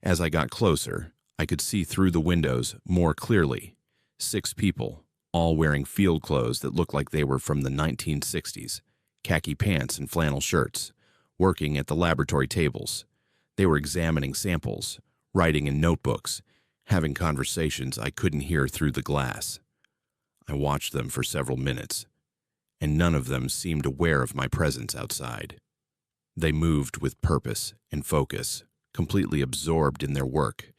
S1: As I got closer, I could see through the windows more clearly. 6 people, all wearing field clothes that looked like they were from the 1960s, khaki pants and flannel shirts, working at the laboratory tables. They were examining samples, writing in notebooks, having conversations I couldn't hear through the glass. I watched them for several minutes, and none of them seemed aware of my presence outside. They moved with purpose and focus, completely absorbed in their work,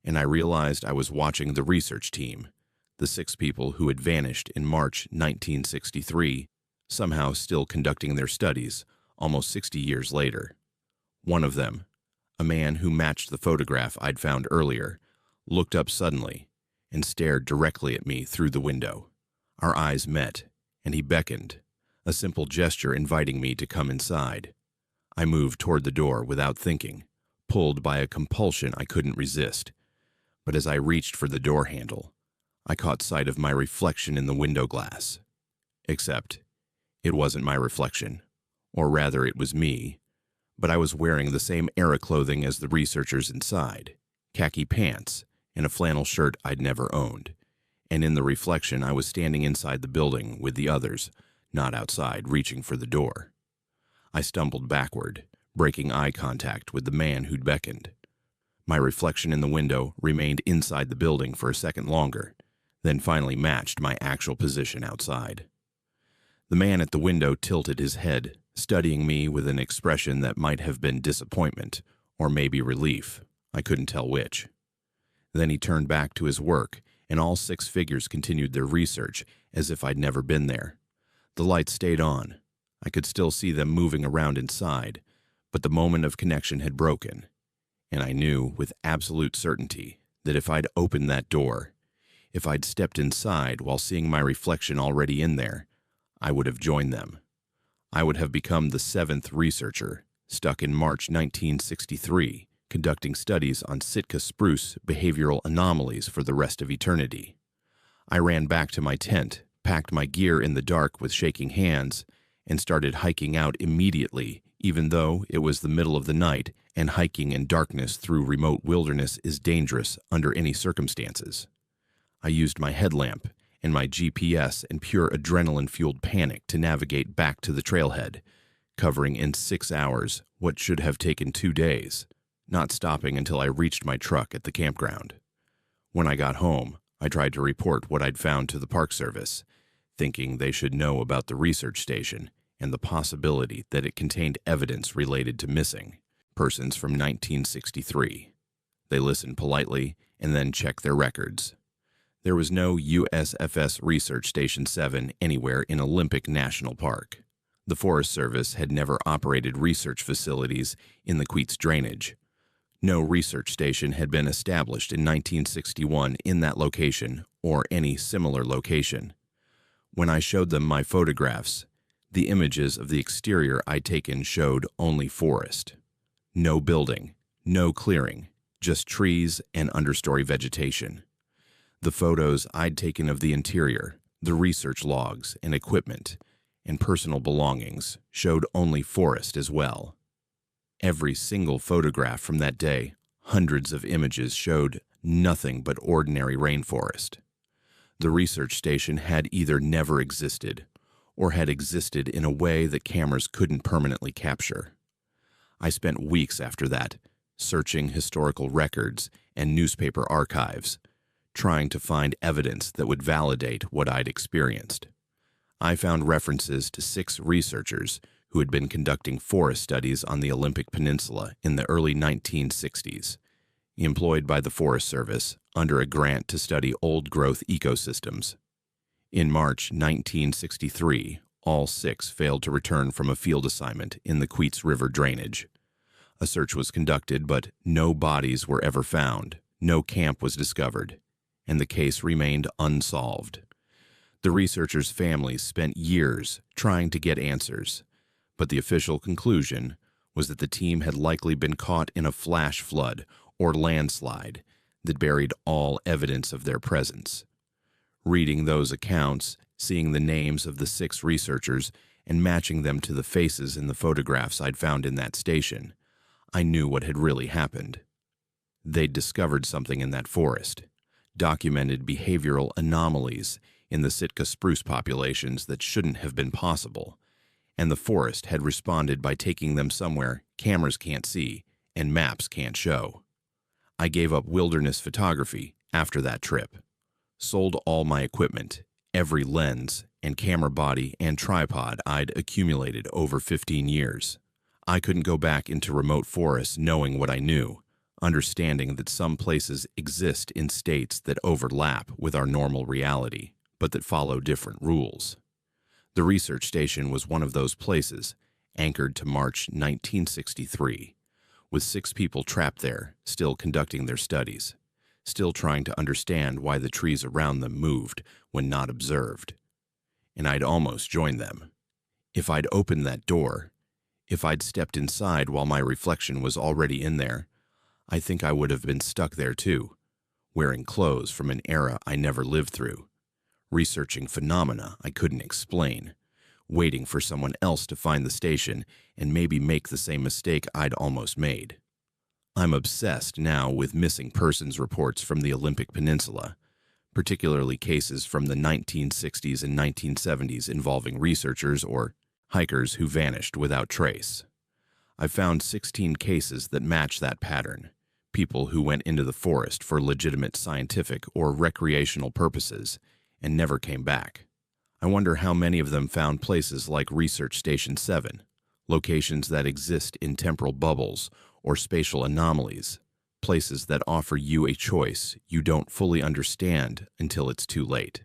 S1: and I realized I was watching the research team, the 6 people who had vanished in March 1963, somehow still conducting their studies almost 60 years later. One of them, a man who matched the photograph I'd found earlier, looked up suddenly and stared directly at me through the window. Our eyes met, and he beckoned, a simple gesture inviting me to come inside. I moved toward the door without thinking, pulled by a compulsion I couldn't resist. But as I reached for the door handle, I caught sight of my reflection in the window glass. Except, it wasn't my reflection, or rather it was me, but I was wearing the same era clothing as the researchers inside, khaki pants, and a flannel shirt I'd never owned. And in the reflection I was standing inside the building with the others, not outside, reaching for the door. I stumbled backward, breaking eye contact with the man who'd beckoned. My reflection in the window remained inside the building for a second longer, then finally matched my actual position outside. The man at the window tilted his head, studying me with an expression that might have been disappointment, or maybe relief. I couldn't tell which. Then he turned back to his work, and all 6 figures continued their research as if I'd never been there. The lights stayed on. I could still see them moving around inside, but the moment of connection had broken, and I knew with absolute certainty that if I'd opened that door, if I'd stepped inside while seeing my reflection already in there, I would have joined them. I would have become the 7th researcher, stuck in March 1963, conducting studies on Sitka spruce behavioral anomalies for the rest of eternity. I ran back to my tent, packed my gear in the dark with shaking hands, and started hiking out immediately, even though it was the middle of the night and hiking in darkness through remote wilderness is dangerous under any circumstances. I used my headlamp and my GPS and pure adrenaline-fueled panic to navigate back to the trailhead, covering in 6 hours what should have taken 2 days, not stopping until I reached my truck at the campground. When I got home, I tried to report what I'd found to the Park Service, thinking they should know about the research station and the possibility that it contained evidence related to missing persons from 1963. They listened politely and then checked their records. There was no USFS Research Station 7 anywhere in Olympic National Park. The Forest Service had never operated research facilities in the Queets drainage. No research station had been established in 1961 in that location or any similar location. When I showed them my photographs, the images of the exterior I'd taken showed only forest. No building, no clearing, just trees and understory vegetation. The photos I'd taken of the interior, the research logs and equipment, and personal belongings showed only forest as well. Every single photograph from that day, hundreds of images showed nothing but ordinary rainforest. The research station had either never existed or had existed in a way that cameras couldn't permanently capture. I spent weeks after that searching historical records and newspaper archives, trying to find evidence that would validate what I'd experienced. I found references to 6 researchers who had been conducting forest studies on the Olympic Peninsula in the early 1960s, employed by the Forest Service under a grant to study old-growth ecosystems. In March 1963, all 6 failed to return from a field assignment in the Queets River drainage. A search was conducted, but no bodies were ever found, no camp was discovered, and the case remained unsolved. The researchers' families spent years trying to get answers, but the official conclusion was that the team had likely been caught in a flash flood or landslide that buried all evidence of their presence. Reading those accounts, seeing the names of the 6 researchers, and matching them to the faces in the photographs I'd found in that station, I knew what had really happened. They'd discovered something in that forest, documented behavioral anomalies in the Sitka spruce populations that shouldn't have been possible, and the forest had responded by taking them somewhere cameras can't see and maps can't show. I gave up wilderness photography after that trip, sold all my equipment, every lens and camera body and tripod I'd accumulated over 15 years. I couldn't go back into remote forests knowing what I knew, understanding that some places exist in states that overlap with our normal reality, but that follow different rules. The research station was one of those places, anchored to March 1963, with 6 people trapped there, still conducting their studies, still trying to understand why the trees around them moved when not observed. And I'd almost joined them. If I'd opened that door, if I'd stepped inside while my reflection was already in there, I think I would have been stuck there too, wearing clothes from an era I never lived through, researching phenomena I couldn't explain, waiting for someone else to find the station and maybe make the same mistake I'd almost made. I'm obsessed now with missing persons reports from the Olympic Peninsula, particularly cases from the 1960s and 1970s involving researchers or hikers who vanished without trace. I've found 16 cases that match that pattern, people who went into the forest for legitimate scientific or recreational purposes and never came back. I wonder how many of them found places like Research Station 7, locations that exist in temporal bubbles or spatial anomalies, places that offer you a choice you don't fully understand until it's too late.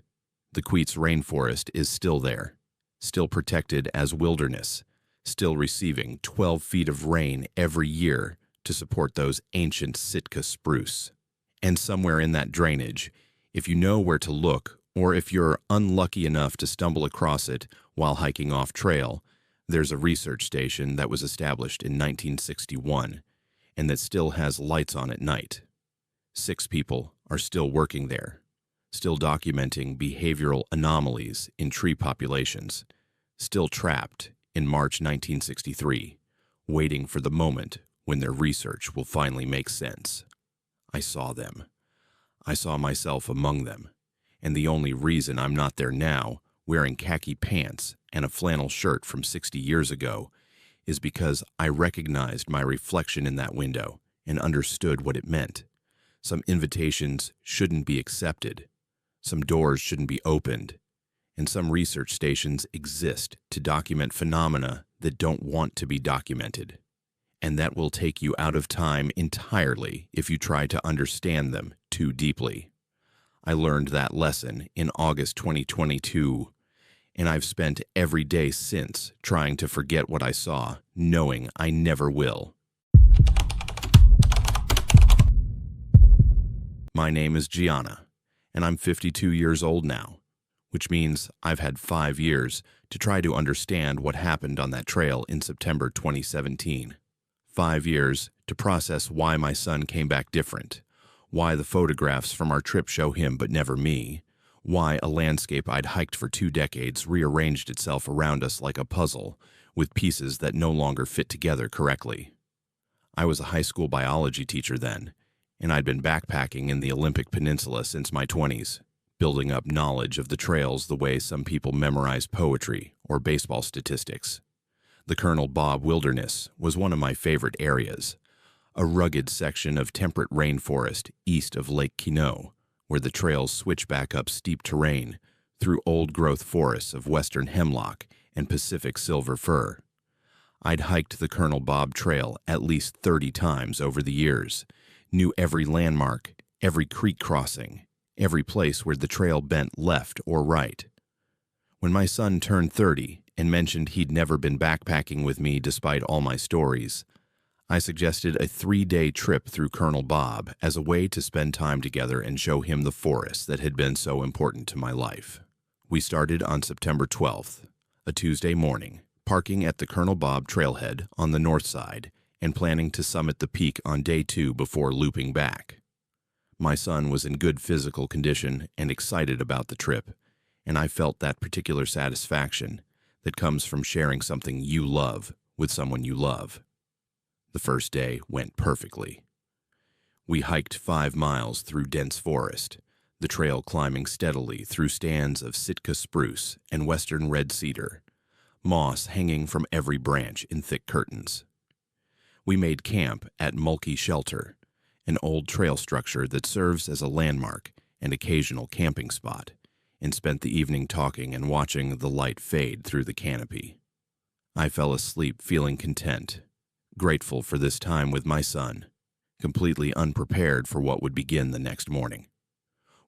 S1: The Queets Rainforest is still there, still protected as wilderness, still receiving 12 feet of rain every year to support those ancient Sitka spruce. And somewhere in that drainage, if you know where to look, or if you're unlucky enough to stumble across it while hiking off trail, there's a research station that was established in 1961 and that still has lights on at night. 6 people are still working there, still documenting behavioral anomalies in tree populations, still trapped in March 1963, waiting for the moment when their research will finally make sense. I saw them. I saw myself among them. And the only reason I'm not there now, wearing khaki pants and a flannel shirt from 60 years ago, is because I recognized my reflection in that window and understood what it meant. Some invitations shouldn't be accepted, some doors shouldn't be opened, and some research stations exist to document phenomena that don't want to be documented. And that will take you out of time entirely if you try to understand them too deeply. I learned that lesson in August 2022, and I've spent every day since trying to forget what I saw, knowing I never will. My name is Gianna, and I'm 52 years old now, which means I've had 5 years to try to understand what happened on that trail in September 2017. 5 years to process why my son came back different, why the photographs from our trip show him but never me, why a landscape I'd hiked for 2 decades rearranged itself around us like a puzzle, with pieces that no longer fit together correctly. I was a high school biology teacher then, and I'd been backpacking in the Olympic Peninsula since my 20s, building up knowledge of the trails the way some people memorize poetry or baseball statistics. The Colonel Bob Wilderness was one of my favorite areas, a rugged section of temperate rainforest east of Lake Quinault, where the trails switch back up steep terrain through old-growth forests of western hemlock and Pacific silver fir. I'd hiked the Colonel Bob Trail at least 30 times over the years, knew every landmark, every creek crossing, every place where the trail bent left or right. When my son turned 30 and mentioned he'd never been backpacking with me despite all my stories, I suggested a 3-day trip through Colonel Bob as a way to spend time together and show him the forest that had been so important to my life. We started on September 12th, a Tuesday morning, parking at the Colonel Bob trailhead on the north side and planning to summit the peak on day 2 before looping back. My son was in good physical condition and excited about the trip, and I felt that particular satisfaction that comes from sharing something you love with someone you love. The first day went perfectly. We hiked 5 miles through dense forest, the trail climbing steadily through stands of Sitka spruce and western red cedar, moss hanging from every branch in thick curtains. We made camp at Mulkey Shelter, an old trail structure that serves as a landmark and occasional camping spot, and spent the evening talking and watching the light fade through the canopy. I fell asleep feeling content, grateful for this time with my son, completely unprepared for what would begin the next morning.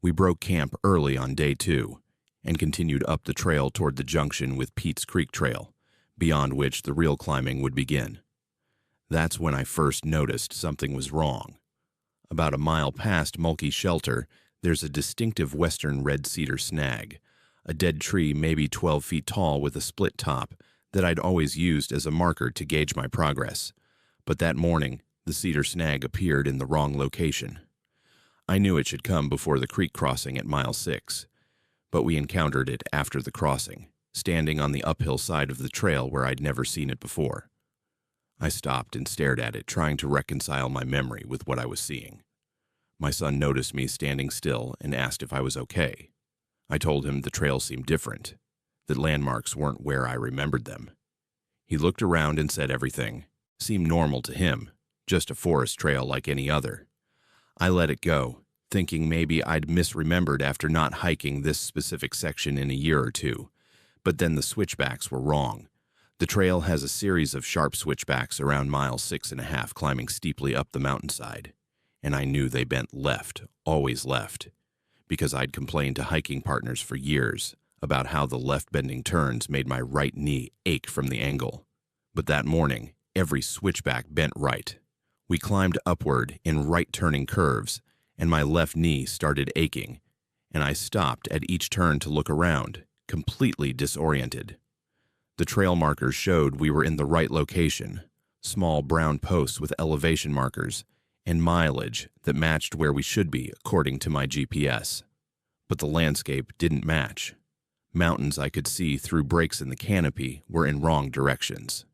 S1: We broke camp early on day 2 and continued up the trail toward the junction with Pete's Creek Trail, beyond which the real climbing would begin. That's when I first noticed something was wrong. About a mile past Mulkey Shelter, there's a distinctive western red cedar snag, a dead tree maybe 12 feet tall with a split top that I'd always used as a marker to gauge my progress. But that morning, the cedar snag appeared in the wrong location. I knew it should come before the creek crossing at mile 6, but we encountered it after the crossing, standing on the uphill side of the trail where I'd never seen it before. I stopped and stared at it, trying to reconcile my memory with what I was seeing. My son noticed me standing still and asked if I was okay. I told him the trail seemed different, that landmarks weren't where I remembered them. He looked around and said everything seemed normal to him, just a forest trail like any other. I let it go, thinking maybe I'd misremembered after not hiking this specific section in a year or two. But then the switchbacks were wrong. The trail has a series of sharp switchbacks around mile 6.5 climbing steeply up the mountainside, and I knew they bent left, always left, because I'd complained to hiking partners for years about how the left-bending turns made my right knee ache from the angle. But that morning, every switchback bent right. We climbed upward in right-turning curves, and my left knee started aching, and I stopped at each turn to look around, completely disoriented. The trail markers showed we were in the right location, small brown posts with elevation markers, and mileage that matched where we should be according to my GPS. But the landscape didn't match. Mountains I could see through breaks in the canopy were in wrong directions.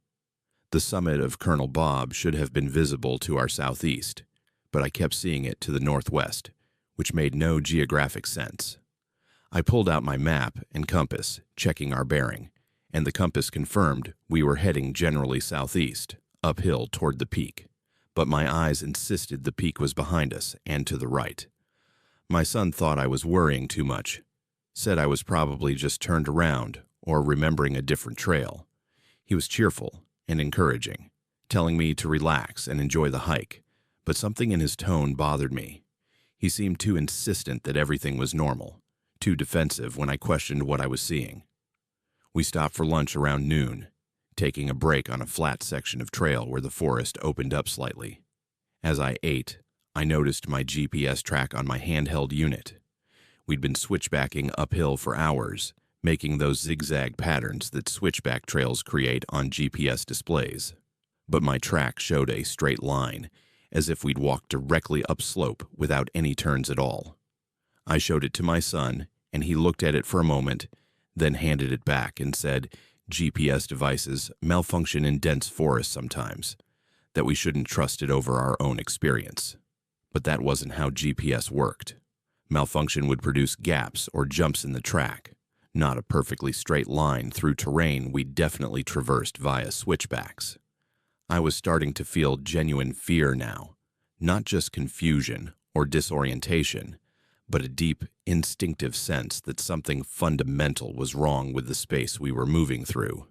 S1: The summit of Colonel Bob should have been visible to our southeast, but I kept seeing it to the northwest, which made no geographic sense. I pulled out my map and compass, checking our bearing, and the compass confirmed we were heading generally southeast, uphill toward the peak. But my eyes insisted the peak was behind us and to the right. My son thought I was worrying too much, said I was probably just turned around or remembering a different trail. He was cheerful and encouraging, telling me to relax and enjoy the hike, but something in his tone bothered me. He seemed too insistent that everything was normal, too defensive when I questioned what I was seeing. We stopped for lunch around noon, taking a break on a flat section of trail where the forest opened up slightly. As I ate, I noticed my GPS track on my handheld unit. We'd been switchbacking uphill for hours, making those zigzag patterns that switchback trails create on GPS displays. But my track showed a straight line, as if we'd walked directly upslope without any turns at all. I showed it to my son, and he looked at it for a moment, then handed it back and said, GPS devices malfunction in dense forests sometimes, that we shouldn't trust it over our own experience. But that wasn't how GPS worked. Malfunction would produce gaps or jumps in the track, not a perfectly straight line through terrain we'd definitely traversed via switchbacks. I was starting to feel genuine fear now, not just confusion or disorientation, but a deep, instinctive sense that something fundamental was wrong with the space we were moving through.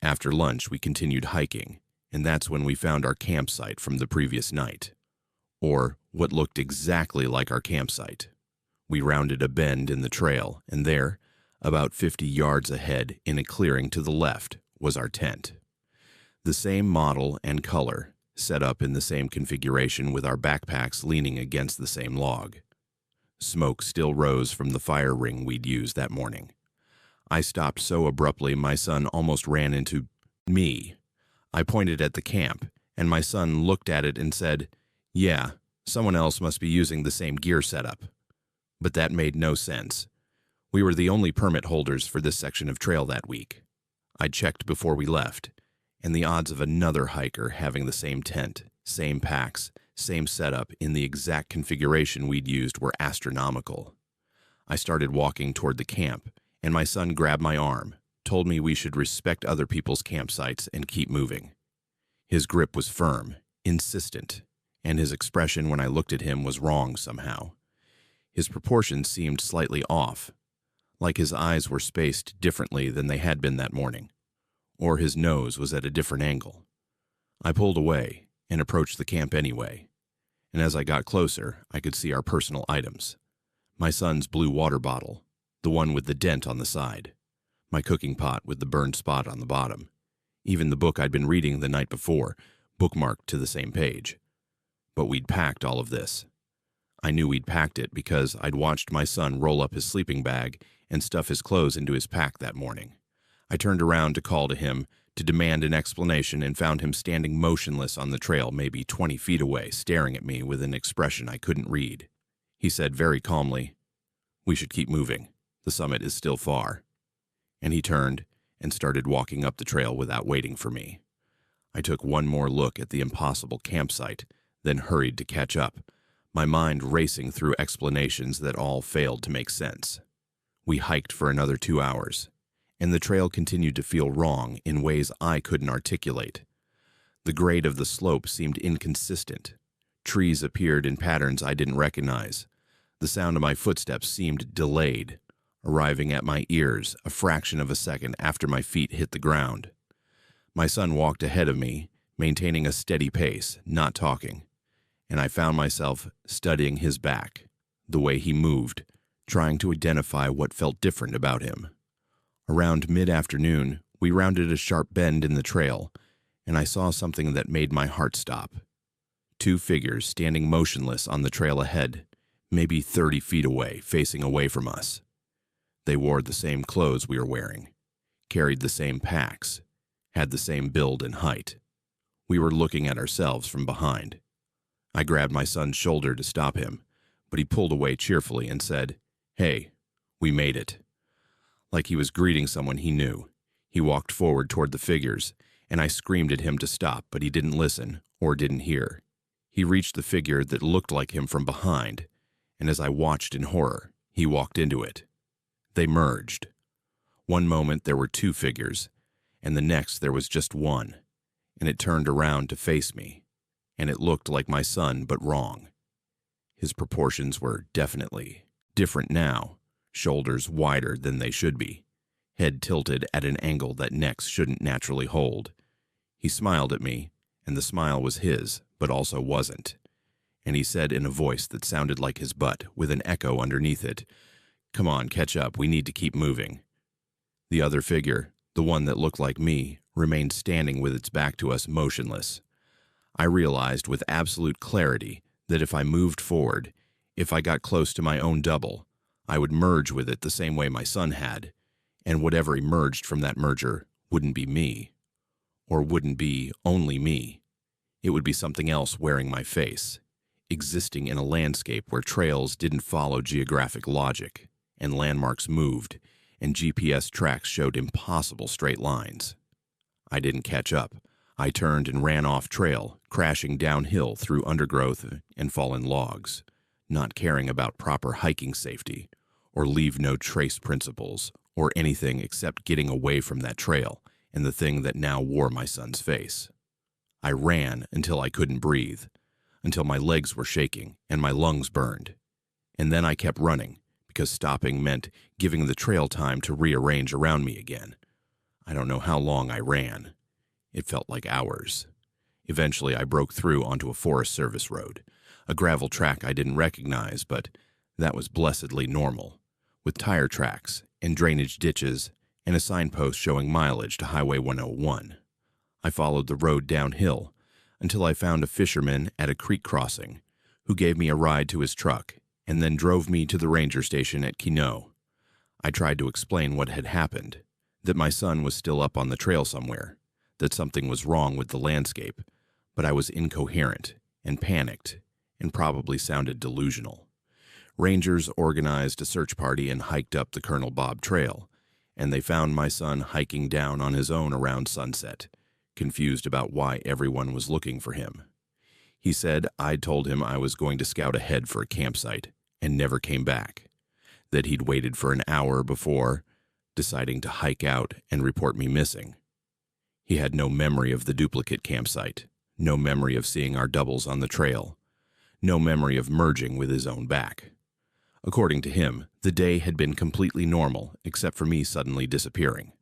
S1: After lunch, we continued hiking, and that's when we found our campsite from the previous night, or what looked exactly like our campsite. We rounded a bend in the trail, and there, about 50 yards ahead in a clearing to the left, was our tent. The same model and color, set up in the same configuration with our backpacks leaning against the same log. Smoke still rose from the fire ring we'd used that morning. I stopped so abruptly my son almost ran into me. I pointed at the camp, and my son looked at it and said, "Yeah, someone else must be using the same gear setup." But that made no sense. We were the only permit holders for this section of trail that week. I checked before we left, and the odds of another hiker having the same tent, same packs, same setup in the exact configuration we'd used were astronomical. I started walking toward the camp, and my son grabbed my arm, told me we should respect other people's campsites and keep moving. His grip was firm, insistent, and his expression when I looked at him was wrong somehow. His proportions seemed slightly off, like his eyes were spaced differently than they had been that morning, or his nose was at a different angle. I pulled away and approached the camp anyway, and as I got closer, I could see our personal items. My son's blue water bottle, the one with the dent on the side, my cooking pot with the burned spot on the bottom, even the book I'd been reading the night before, bookmarked to the same page. But we'd packed all of this. I knew we'd packed it because I'd watched my son roll up his sleeping bag and stuff his clothes into his pack that morning. I turned around to call to him, to demand an explanation, and found him standing motionless on the trail maybe 20 feet away, staring at me with an expression I couldn't read. He said very calmly, "We should keep moving. The summit is still far." And he turned and started walking up the trail without waiting for me. I took one more look at the impossible campsite, then hurried to catch up, my mind racing through explanations that all failed to make sense. We hiked for another 2 hours, and the trail continued to feel wrong in ways I couldn't articulate. The grade of the slope seemed inconsistent. Trees appeared in patterns I didn't recognize. The sound of my footsteps seemed delayed, arriving at my ears a fraction of a second after my feet hit the ground. My son walked ahead of me, maintaining a steady pace, not talking, and I found myself studying his back, the way he moved, trying to identify what felt different about him. Around mid-afternoon, we rounded a sharp bend in the trail, and I saw something that made my heart stop. 2 figures standing motionless on the trail ahead, maybe 30 feet away, facing away from us. They wore the same clothes we were wearing, carried the same packs, had the same build and height. We were looking at ourselves from behind. I grabbed my son's shoulder to stop him, but he pulled away cheerfully and said, "Hey, we made it." Like he was greeting someone he knew, he walked forward toward the figures, and I screamed at him to stop, but he didn't listen or didn't hear. He reached the figure that looked like him from behind, and as I watched in horror, he walked into it. They merged. One moment there were 2 figures, and the next there was just one, and it turned around to face me, and it looked like my son but wrong. His proportions were definitely different now, shoulders wider than they should be, head tilted at an angle that necks shouldn't naturally hold. He smiled at me, and the smile was his, but also wasn't, and he said in a voice that sounded like his butt, with an echo underneath it, "Come on, catch up, we need to keep moving." The other figure, the one that looked like me, remained standing with its back to us, motionless. I realized with absolute clarity that if I moved forward, if I got close to my own double, I would merge with it the same way my son had, and whatever emerged from that merger wouldn't be me, or wouldn't be only me. It would be something else wearing my face, existing in a landscape where trails didn't follow geographic logic, and landmarks moved, and GPS tracks showed impossible straight lines. I didn't catch up. I turned and ran off trail, crashing downhill through undergrowth and fallen logs, not caring about proper hiking safety, or leave no trace principles, or anything except getting away from that trail and the thing that now wore my son's face. I ran until I couldn't breathe, until my legs were shaking and my lungs burned, And then I kept running, because stopping meant giving the trail time to rearrange around me again. I don't know how long I ran. It felt like hours. Eventually, I broke through onto a Forest Service road, a gravel track I didn't recognize, but that was blessedly normal, with tire tracks and drainage ditches and a signpost showing mileage to Highway 101. I followed the road downhill until I found a fisherman at a creek crossing who gave me a ride to his truck and then drove me to the ranger station at Kino. I tried to explain what had happened, that my son was still up on the trail somewhere, that something was wrong with the landscape, but I was incoherent and panicked and probably sounded delusional. Rangers organized a search party and hiked up the Colonel Bob Trail, and they found my son hiking down on his own around sunset, confused about why everyone was looking for him. He said I'd told him I was going to scout ahead for a campsite and never came back, that he'd waited for an hour before deciding to hike out and report me missing. He had no memory of the duplicate campsite, no memory of seeing our doubles on the trail, no memory of merging with his own back. According to him, the day had been completely normal except for me suddenly disappearing.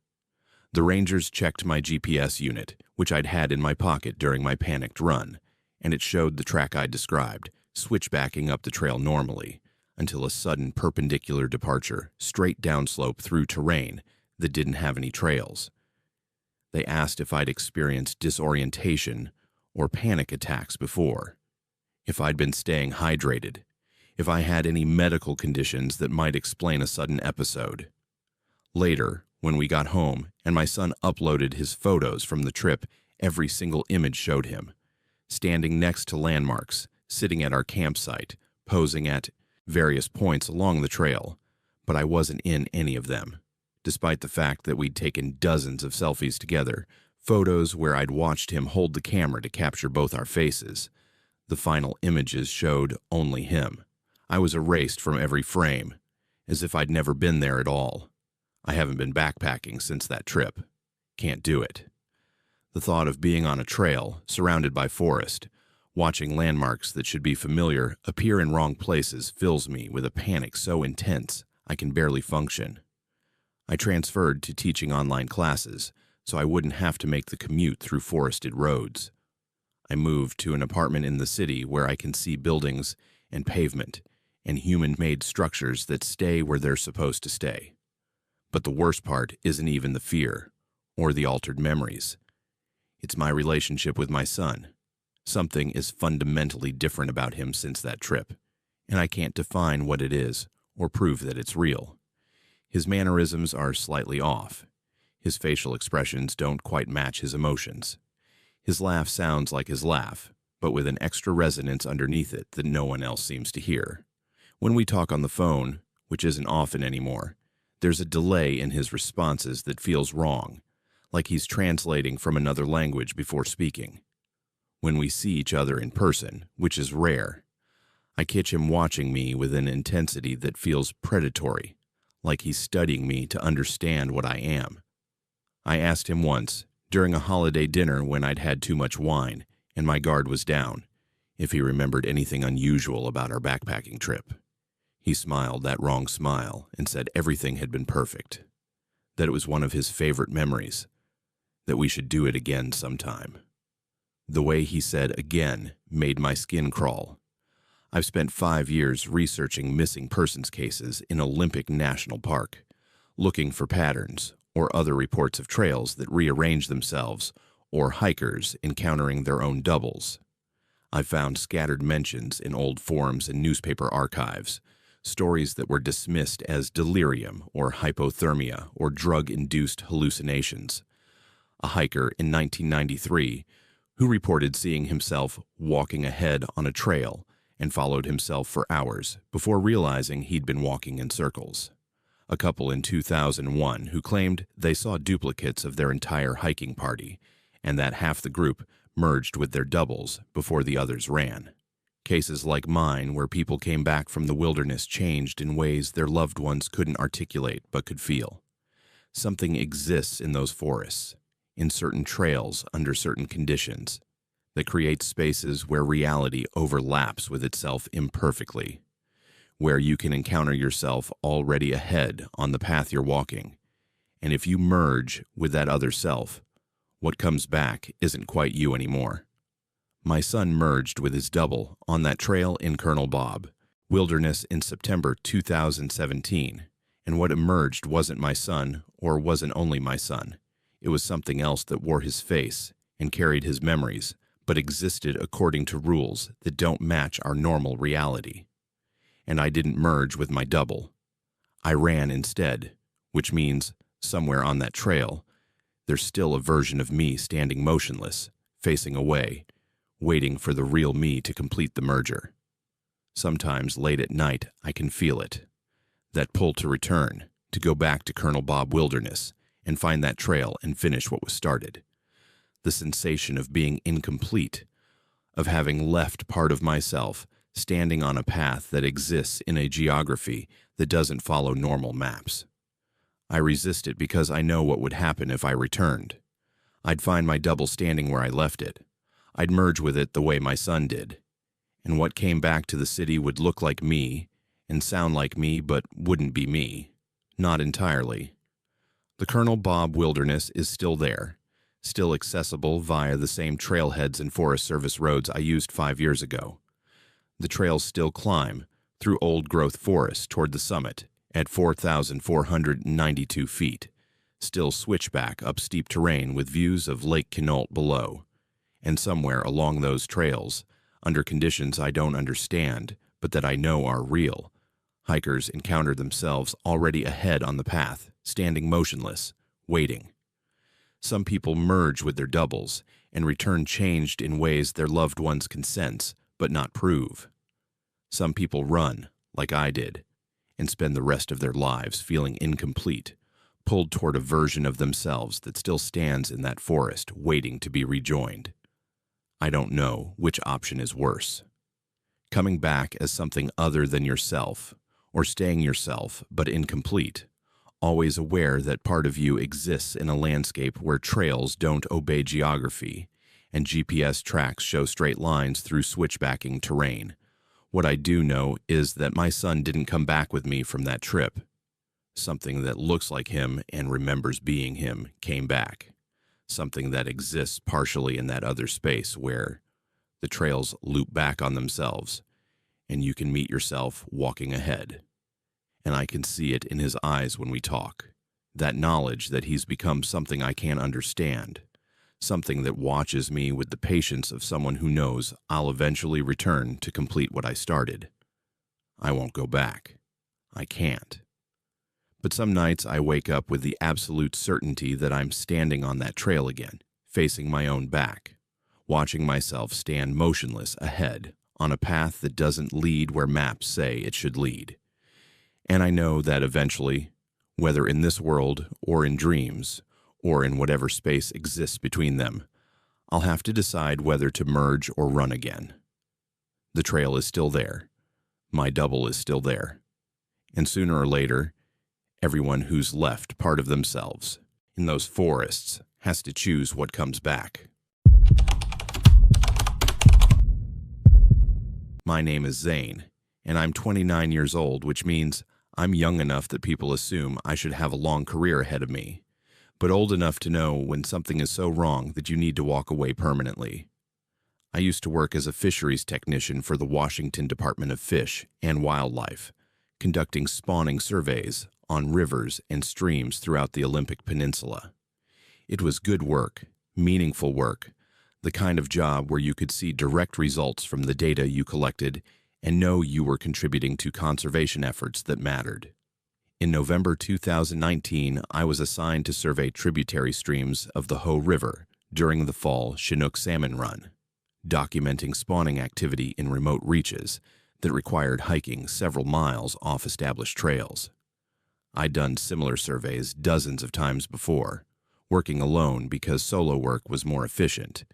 S1: The Rangers checked my GPS unit, which I'd had in my pocket during my panicked run, and it showed the track I described, switchbacking up the trail normally, until a sudden perpendicular departure, straight downslope through terrain that didn't have any trails. They asked if I'd experienced disorientation or panic attacks before, if I'd been staying hydrated, if I had any medical conditions that might explain a sudden episode. Later, when we got home and my son uploaded his photos from the trip, every single image showed him, standing next to landmarks, sitting at our campsite, posing at various points along the trail, but I wasn't in any of them, despite the fact that we'd taken dozens of selfies together, photos where I'd watched him hold the camera to capture both our faces. The final images showed only him. I was erased from every frame, as if I'd never been there at all. I haven't been backpacking since that trip. Can't do it. The thought of being on a trail, surrounded by forest, watching landmarks that should be familiar appear in wrong places fills me with a panic so intense I can barely function. I transferred to teaching online classes so I wouldn't have to make the commute through forested roads. I moved to an apartment in the city where I can see buildings and pavement and human-made structures that stay where they're supposed to stay. But the worst part isn't even the fear or the altered memories. It's my relationship with my son. Something is fundamentally different about him since that trip, and I can't define what it is or prove that it's real. His mannerisms are slightly off. His facial expressions don't quite match his emotions. His laugh sounds like his laugh, but with an extra resonance underneath it that no one else seems to hear. When we talk on the phone, which isn't often anymore, there's a delay in his responses that feels wrong, like he's translating from another language before speaking. When we see each other in person, which is rare, I catch him watching me with an intensity that feels predatory, like he's studying me to understand what I am. I asked him once, during a holiday dinner when I'd had too much wine and my guard was down, if he remembered anything unusual about our backpacking trip. He smiled that wrong smile and said everything had been perfect, that it was one of his favorite memories, that we should do it again sometime. The way he said again made my skin crawl. I've spent 5 years researching missing persons cases in Olympic National Park, looking for patterns or other reports of trails that rearrange themselves or hikers encountering their own doubles. I've found scattered mentions in old forums and newspaper archives, stories that were dismissed as delirium or hypothermia or drug-induced hallucinations. A hiker in 1993 who reported seeing himself walking ahead on a trail and followed himself for hours before realizing he'd been walking in circles. A couple in 2001 who claimed they saw duplicates of their entire hiking party and that half the group merged with their doubles before the others ran. Cases like mine where people came back from the wilderness changed in ways their loved ones couldn't articulate but could feel. Something exists in those forests, in certain trails under certain conditions, that creates spaces where reality overlaps with itself imperfectly. where you can encounter yourself already ahead on the path you're walking. And if you merge with that other self, what comes back isn't quite you anymore. My son merged with his double on that trail in Colonel Bob Wilderness in September 2017, and what emerged wasn't my son, or wasn't only my son. It was something else that wore his face and carried his memories, but existed according to rules that don't match our normal reality. And I didn't merge with my double. I ran instead, which means somewhere on that trail, there's still a version of me standing motionless, facing away, waiting for the real me to complete the merger. Sometimes late at night, I can feel it. That pull to return, to go back to Colonel Bob Wilderness and find that trail and finish what was started. The sensation of being incomplete, of having left part of myself standing on a path that exists in a geography that doesn't follow normal maps. I resist it because I know what would happen if I returned. I'd find my double standing where I left it. I'd merge with it the way my son did. And what came back to the city would look like me and sound like me, but wouldn't be me. Not entirely. The Colonel Bob Wilderness is still there, still accessible via the same trailheads and Forest Service roads I used 5 years ago. The trails still climb through old-growth forest toward the summit at 4,492 feet, still switchback up steep terrain with views of Lake Quinault below. And somewhere along those trails, under conditions I don't understand, but that I know are real, hikers encounter themselves already ahead on the path, standing motionless, waiting. Some people merge with their doubles and return changed in ways their loved ones can sense, but not prove. Some people run, like I did, and spend the rest of their lives feeling incomplete, pulled toward a version of themselves that still stands in that forest, waiting to be rejoined. I don't know which option is worse. Coming back as something other than yourself, or staying yourself but incomplete, always aware that part of you exists in a landscape where trails don't obey geography, and GPS tracks show straight lines through switchbacking terrain. What I do know is that my son didn't come back with me from that trip. Something that looks like him and remembers being him came back. Something that exists partially in that other space where the trails loop back on themselves and you can meet yourself walking ahead. And I can see it in his eyes when we talk, that knowledge that he's become something I can't understand, something that watches me with the patience of someone who knows I'll eventually return to complete what I started. I won't go back. I can't. But some nights I wake up with the absolute certainty that I'm standing on that trail again, facing my own back, watching myself stand motionless ahead on a path that doesn't lead where maps say it should lead. And I know that eventually, whether in this world or in dreams, or in whatever space exists between them, I'll have to decide whether to merge or run again. The trail is still there. My double is still there. And sooner or later, everyone who's left part of themselves in those forests has to choose what comes back. My name is Zane, and I'm 29 years old, which means I'm young enough that people assume I should have a long career ahead of me, but old enough to know when something is so wrong that you need to walk away permanently. I used to work as a fisheries technician for the Washington Department of Fish and Wildlife, conducting spawning surveys on rivers and streams throughout the Olympic Peninsula. It was good work, meaningful work, the kind of job where you could see direct results from the data you collected and know you were contributing to conservation efforts that mattered. In November 2019, I was assigned to survey tributary streams of the Hoh River during the fall Chinook salmon run, documenting spawning activity in remote reaches that required hiking several miles off established trails. I'd done similar surveys dozens of times before, working alone because solo work was more efficient,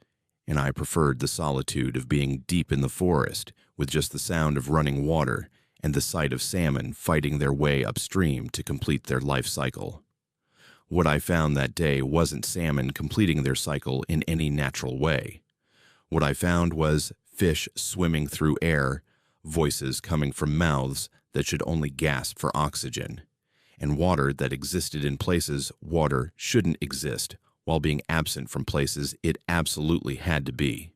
S1: and I preferred the solitude of being deep in the forest with just the sound of running water and the sight of salmon fighting their way upstream to complete their life cycle. What I found that day wasn't salmon completing their cycle in any natural way. What I found was fish swimming through air, voices coming from mouths that should only gasp for oxygen, and water that existed in places water shouldn't exist while being absent from places it absolutely had to be.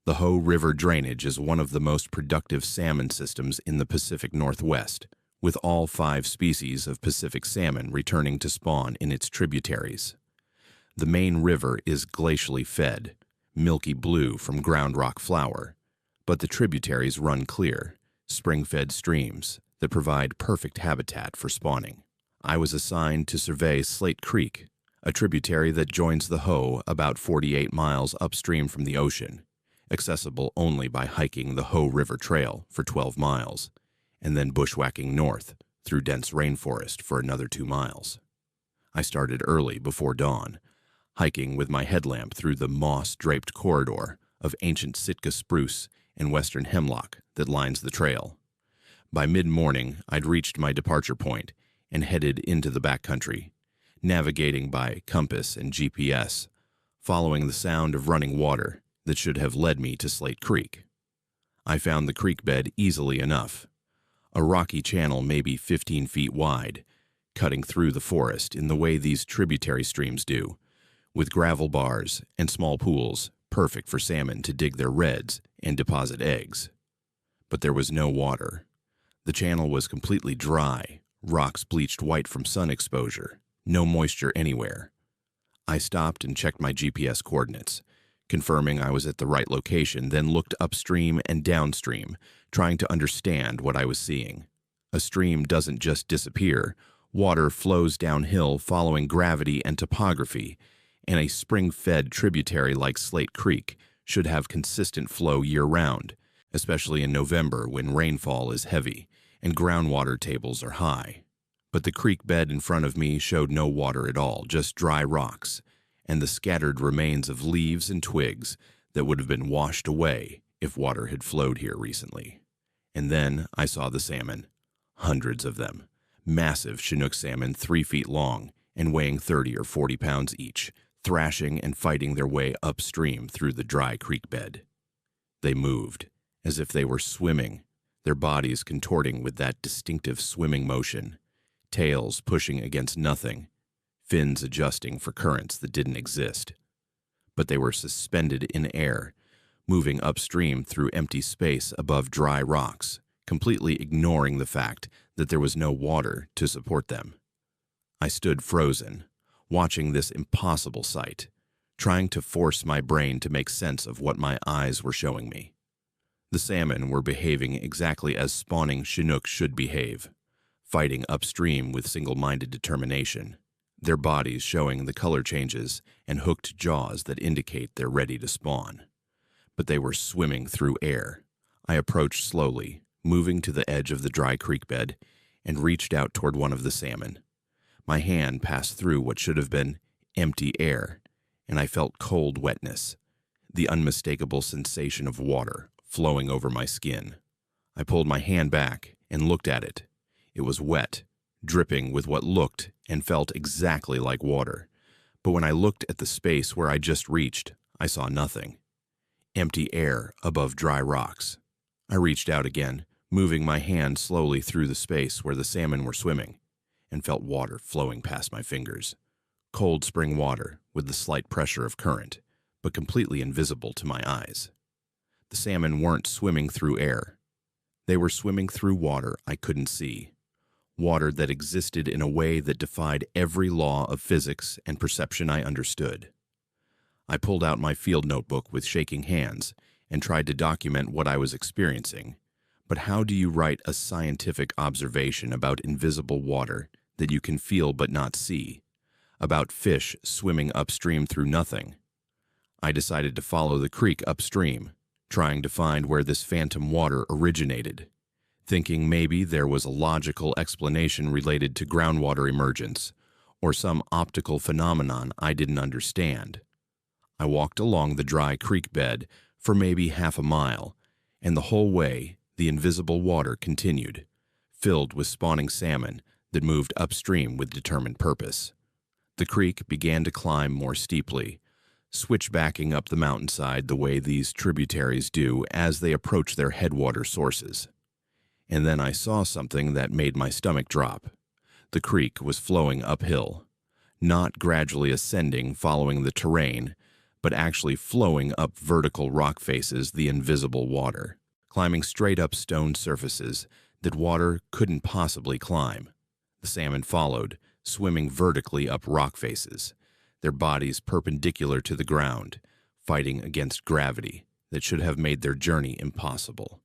S1: The Hoh River drainage is one of the most productive salmon systems in the Pacific Northwest, with all 5 species of Pacific salmon returning to spawn in its tributaries. The main river is glacially fed, milky blue from ground rock flour, but the tributaries run clear, spring-fed streams that provide perfect habitat for spawning. I was assigned to survey Slate Creek, a tributary that joins the Hoh about 48 miles upstream from the ocean, accessible only by hiking the Hoh River Trail for 12 miles, and then bushwhacking north through dense rainforest for another 2 miles. I started early before dawn, hiking with my headlamp through the moss-draped corridor of ancient Sitka spruce and western hemlock that lines the trail. By mid-morning, I'd reached my departure point and headed into the backcountry, navigating by compass and GPS, following the sound of running water that should have led me to Slate Creek. I found the creek bed easily enough, a rocky channel maybe 15 feet wide, cutting through the forest in the way these tributary streams do, with gravel bars and small pools perfect for salmon to dig their redds and deposit eggs. But there was no water. The channel was completely dry, rocks bleached white from sun exposure, no moisture anywhere. I stopped and checked my GPS coordinates, confirming I was at the right location, then looked upstream and downstream, trying to understand what I was seeing. A stream doesn't just disappear. Water flows downhill following gravity and topography, and a spring-fed tributary like Slate Creek should have consistent flow year-round, especially in November when rainfall is heavy and groundwater tables are high. But the creek bed in front of me showed no water at all, just dry rocks, and the scattered remains of leaves and twigs that would have been washed away if water had flowed here recently. And then I saw the salmon, hundreds of them, massive Chinook salmon 3 feet long and weighing 30 or 40 pounds each, thrashing and fighting their way upstream through the dry creek bed. They moved, as if they were swimming, their bodies contorting with that distinctive swimming motion, tails pushing against nothing, fins adjusting for currents that didn't exist. But they were suspended in air, moving upstream through empty space above dry rocks, completely ignoring the fact that there was no water to support them. I stood frozen, watching this impossible sight, trying to force my brain to make sense of what my eyes were showing me. The salmon were behaving exactly as spawning Chinook should behave, fighting upstream with single-minded determination, their bodies showing the color changes and hooked jaws that indicate they're ready to spawn. But they were swimming through air. I approached slowly, moving to the edge of the dry creek bed, and reached out toward one of the salmon. My hand passed through what should have been empty air, and I felt cold wetness, the unmistakable sensation of water flowing over my skin. I pulled my hand back and looked at it. It was wet, dripping with what looked and felt exactly like water. But when I looked at the space where I just reached, I saw nothing. Empty air above dry rocks. I reached out again, moving my hand slowly through the space where the salmon were swimming, and felt water flowing past my fingers. Cold spring water with the slight pressure of current, but completely invisible to my eyes. The salmon weren't swimming through air. They were swimming through water I couldn't see. Water that existed in a way that defied every law of physics and perception I understood. I pulled out my field notebook with shaking hands and tried to document what I was experiencing. But how do you write a scientific observation about invisible water that you can feel but not see, about fish swimming upstream through nothing? I decided to follow the creek upstream, trying to find where this phantom water originated, thinking maybe there was a logical explanation related to groundwater emergence or some optical phenomenon I didn't understand. I walked along the dry creek bed for maybe half a mile, and the whole way the invisible water continued, filled with spawning salmon that moved upstream with determined purpose. The creek began to climb more steeply, switchbacking up the mountainside the way these tributaries do as they approach their headwater sources. And then I saw something that made my stomach drop. The creek was flowing uphill, not gradually ascending following the terrain, but actually flowing up vertical rock faces, the invisible water, climbing straight up stone surfaces that water couldn't possibly climb. The salmon followed, swimming vertically up rock faces, their bodies perpendicular to the ground, fighting against gravity that should have made their journey impossible.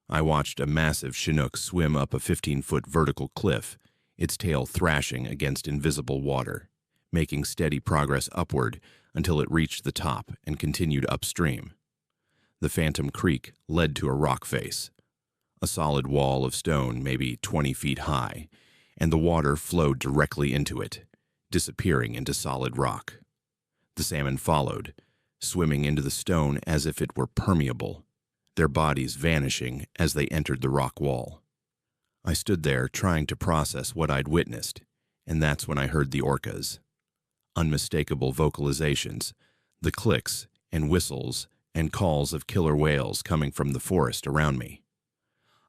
S1: I watched a massive Chinook swim up a 15-foot vertical cliff, its tail thrashing against invisible water, making steady progress upward until it reached the top and continued upstream. The phantom creek led to a rock face, a solid wall of stone maybe 20 feet high, and the water flowed directly into it, disappearing into solid rock. The salmon followed, swimming into the stone as if it were permeable, their bodies vanishing as they entered the rock wall. I stood there trying to process what I'd witnessed, and that's when I heard the orcas. Unmistakable vocalizations, the clicks and whistles and calls of killer whales coming from the forest around me.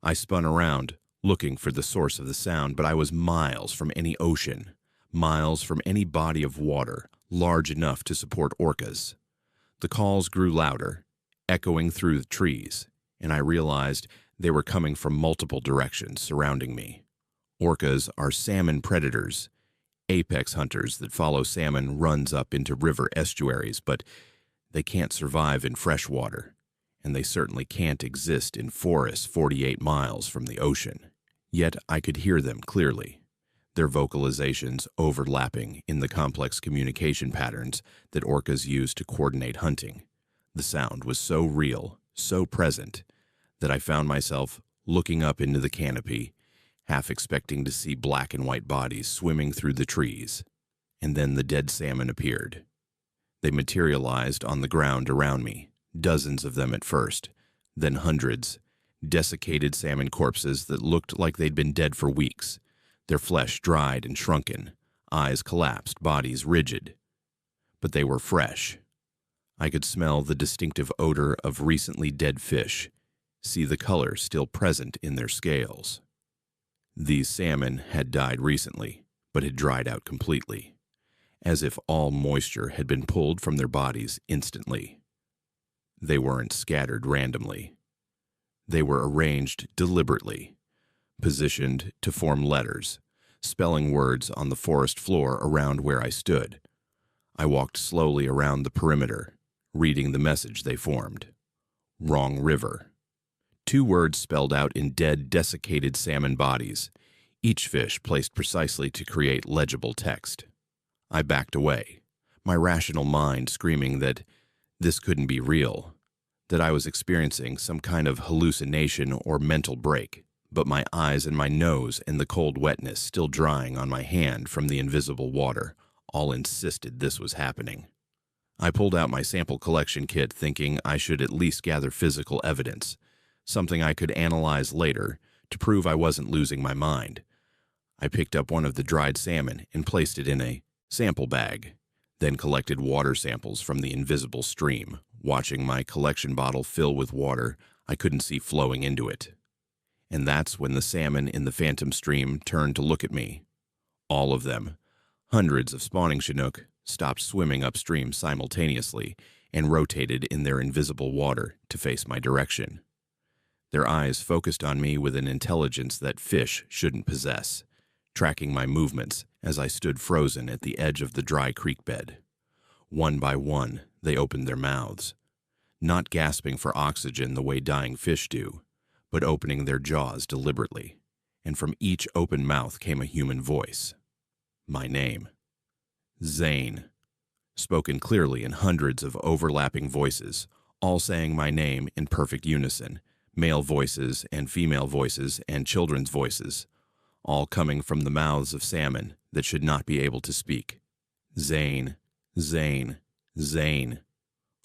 S1: I spun around, looking for the source of the sound, but I was miles from any ocean, miles from any body of water large enough to support orcas. The calls grew louder, echoing through the trees, and I realized they were coming from multiple directions surrounding me. Orcas are salmon predators, apex hunters that follow salmon runs up into river estuaries, but they can't survive in fresh water, and they certainly can't exist in forests 48 miles from the ocean. Yet I could hear them clearly, their vocalizations overlapping in the complex communication patterns that orcas use to coordinate hunting. The sound was so real, so present, that I found myself looking up into the canopy, half expecting to see black and white bodies swimming through the trees. And then the dead salmon appeared. They materialized on the ground around me, dozens of them at first, then hundreds, desiccated salmon corpses that looked like they'd been dead for weeks, their flesh dried and shrunken, eyes collapsed, bodies rigid. But they were fresh. I could smell the distinctive odor of recently dead fish, see the color still present in their scales. These salmon had died recently, but had dried out completely, as if all moisture had been pulled from their bodies instantly. They weren't scattered randomly. They were arranged deliberately, positioned to form letters, spelling words on the forest floor around where I stood. I walked slowly around the perimeter, reading the message they formed. Wrong river. 2 words spelled out in dead, desiccated salmon bodies, each fish placed precisely to create legible text. I backed away, my rational mind screaming that this couldn't be real, that I was experiencing some kind of hallucination or mental break, but my eyes and my nose and the cold wetness still drying on my hand from the invisible water all insisted this was happening. I pulled out my sample collection kit thinking I should at least gather physical evidence, something I could analyze later to prove I wasn't losing my mind. I picked up one of the dried salmon and placed it in a sample bag, then collected water samples from the invisible stream, watching my collection bottle fill with water I couldn't see flowing into it. And that's when the salmon in the phantom stream turned to look at me. All of them, hundreds of spawning Chinook, stopped swimming upstream simultaneously and rotated in their invisible water to face my direction. Their eyes focused on me with an intelligence that fish shouldn't possess, tracking my movements as I stood frozen at the edge of the dry creek bed. One by one, they opened their mouths, not gasping for oxygen the way dying fish do, but opening their jaws deliberately, and from each open mouth came a human voice. My name. Zane. Spoken clearly in hundreds of overlapping voices, all saying my name in perfect unison, male voices and female voices and children's voices, all coming from the mouths of salmon that should not be able to speak. Zane, Zane, Zane.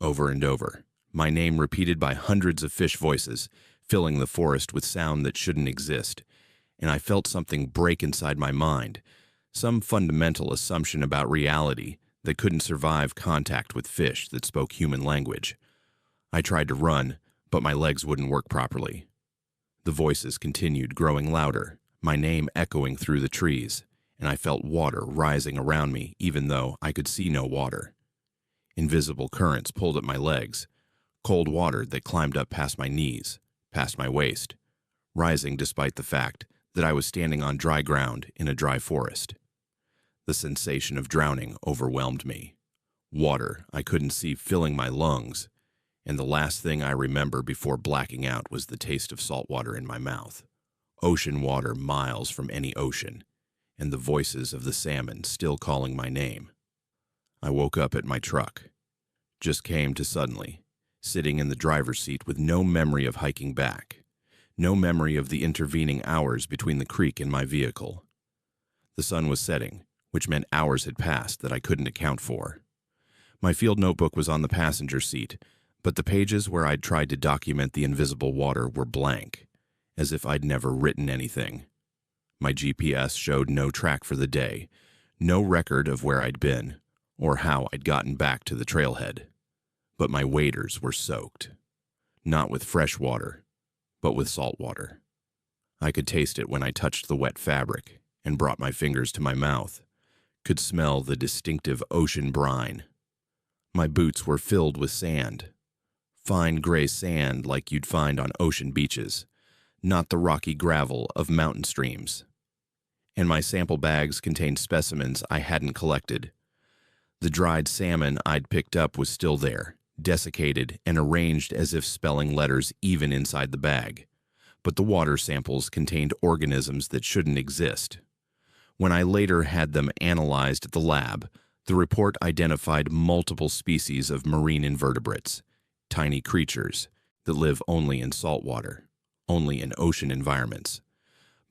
S1: Over and over, my name repeated by hundreds of fish voices, filling the forest with sound that shouldn't exist, and I felt something break inside my mind, some fundamental assumption about reality that couldn't survive contact with fish that spoke human language. I tried to run, but my legs wouldn't work properly. The voices continued, growing louder, my name echoing through the trees, and I felt water rising around me even though I could see no water. Invisible currents pulled at my legs, cold water that climbed up past my knees, past my waist, rising despite the fact that I was standing on dry ground in a dry forest. The sensation of drowning overwhelmed me. Water I couldn't see filling my lungs, and the last thing I remember before blacking out was the taste of salt water in my mouth. Ocean water miles from any ocean, and the voices of the salmon still calling my name. I woke up at my truck. Just came to suddenly, sitting in the driver's seat with no memory of hiking back, no memory of the intervening hours between the creek and my vehicle. The sun was setting, which meant hours had passed that I couldn't account for. My field notebook was on the passenger seat, but the pages where I'd tried to document the invisible water were blank, as if I'd never written anything. My GPS showed no track for the day, no record of where I'd been, or how I'd gotten back to the trailhead. But my waders were soaked. Not with fresh water, but with salt water. I could taste it when I touched the wet fabric and brought my fingers to my mouth, could smell the distinctive ocean brine. My boots were filled with sand. Fine gray sand like you'd find on ocean beaches, not the rocky gravel of mountain streams. And my sample bags contained specimens I hadn't collected. The dried salmon I'd picked up was still there, desiccated and arranged as if spelling letters even inside the bag. But the water samples contained organisms that shouldn't exist. When I later had them analyzed at the lab, the report identified multiple species of marine invertebrates, tiny creatures that live only in salt water, only in ocean environments,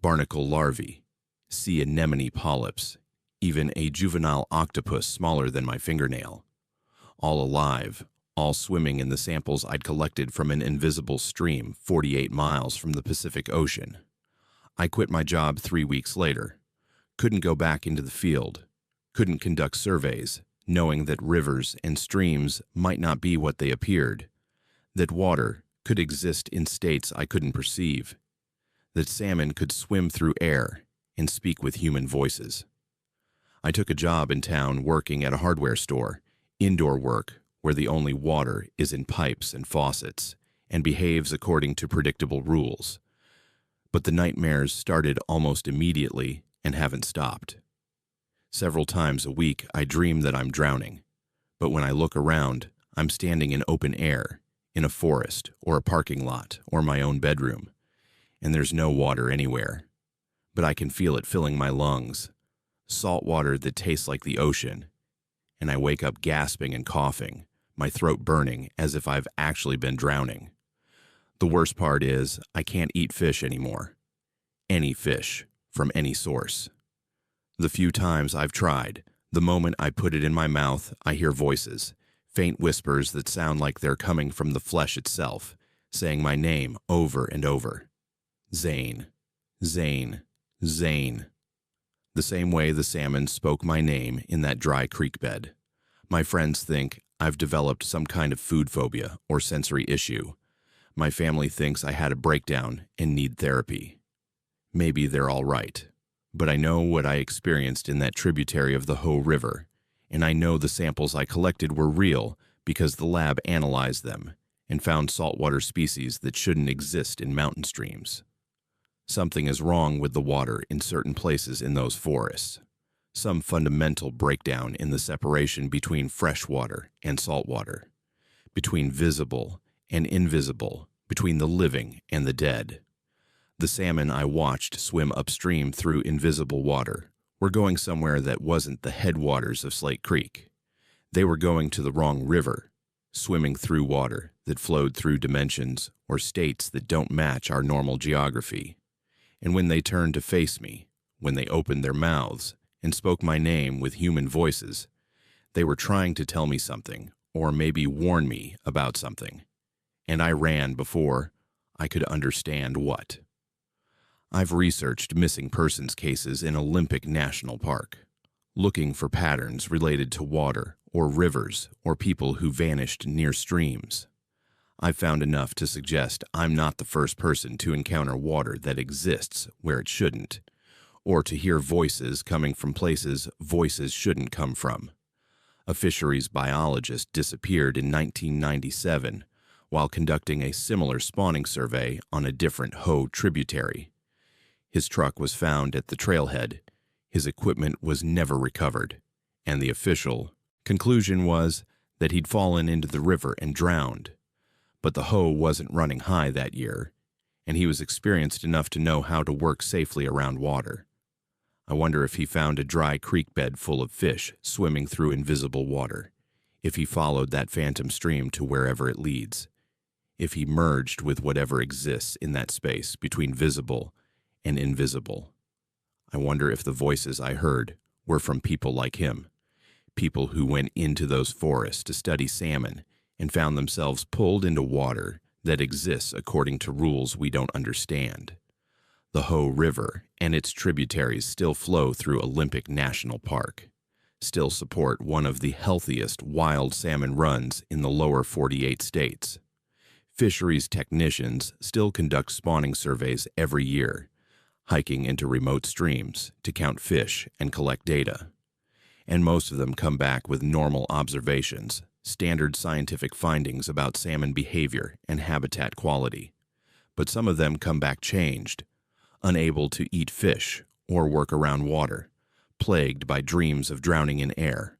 S1: barnacle larvae, sea anemone polyps, even a juvenile octopus smaller than my fingernail. All alive, all swimming in the samples I'd collected from an invisible stream 48 miles from the Pacific Ocean. I quit my job 3 weeks later. Couldn't go back into the field. Couldn't conduct surveys, knowing that rivers and streams might not be what they appeared, that water could exist in states I couldn't perceive, that salmon could swim through air and speak with human voices. I took a job in town working at a hardware store, indoor work where the only water is in pipes and faucets and behaves according to predictable rules. But the nightmares started almost immediately and haven't stopped. Several times a week I dream that I'm drowning, but when I look around, I'm standing in open air, in a forest or a parking lot or my own bedroom, and there's no water anywhere. But I can feel it filling my lungs, salt water that tastes like the ocean, and I wake up gasping and coughing, my throat burning as if I've actually been drowning. The worst part is I can't eat fish anymore. Any fish, from any source. The few times I've tried, the moment I put it in my mouth, I hear voices, faint whispers that sound like they're coming from the flesh itself, saying my name over and over. Zane, Zane, Zane. The same way the salmon spoke my name in that dry creek bed. My friends think I've developed some kind of food phobia or sensory issue. My family thinks I had a breakdown and need therapy. Maybe they're all right, but I know what I experienced in that tributary of the Hoh River, and I know the samples I collected were real because the lab analyzed them and found saltwater species that shouldn't exist in mountain streams. Something is wrong with the water in certain places in those forests. Some fundamental breakdown in the separation between fresh water and salt water, between visible and invisible, between the living and the dead. The salmon I watched swim upstream through invisible water were going somewhere that wasn't the headwaters of Slate Creek. They were going to the wrong river, swimming through water that flowed through dimensions or states that don't match our normal geography. And when they turned to face me, when they opened their mouths and spoke my name with human voices, they were trying to tell me something, or maybe warn me about something. And I ran before I could understand what. I've researched missing persons cases in Olympic National Park, looking for patterns related to water or rivers or people who vanished near streams. I've found enough to suggest I'm not the first person to encounter water that exists where it shouldn't, or to hear voices coming from places voices shouldn't come from. A fisheries biologist disappeared in 1997 while conducting a similar spawning survey on a different Ho tributary. His truck was found at the trailhead. His equipment was never recovered, and the official conclusion was that he'd fallen into the river and drowned. But the Ho wasn't running high that year, and he was experienced enough to know how to work safely around water. I wonder if he found a dry creek bed full of fish swimming through invisible water, if he followed that phantom stream to wherever it leads, if he merged with whatever exists in that space between visible and invisible. I wonder if the voices I heard were from people like him, people who went into those forests to study salmon and found themselves pulled into water that exists according to rules we don't understand. The Ho River and its tributaries still flow through Olympic National Park, still support one of the healthiest wild salmon runs in the lower 48 states. Fisheries technicians still conduct spawning surveys every year, hiking into remote streams to count fish and collect data. And most of them come back with normal observations, standard scientific findings about salmon behavior and habitat quality. But some of them come back changed, unable to eat fish or work around water, plagued by dreams of drowning in air.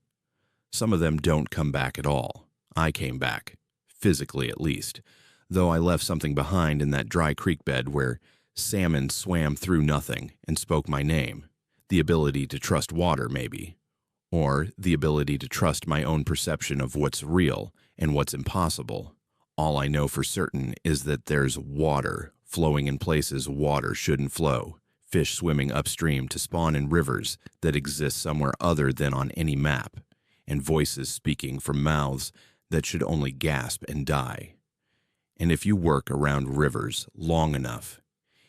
S1: Some of them don't come back at all. I came back, physically at least, though I left something behind in that dry creek bed where salmon swam through nothing and spoke my name. The ability to trust water, maybe. Or the ability to trust my own perception of what's real and what's impossible. All I know for certain is that there's water flowing in places water shouldn't flow, fish swimming upstream to spawn in rivers that exist somewhere other than on any map, and voices speaking from mouths that should only gasp and die. And if you work around rivers long enough,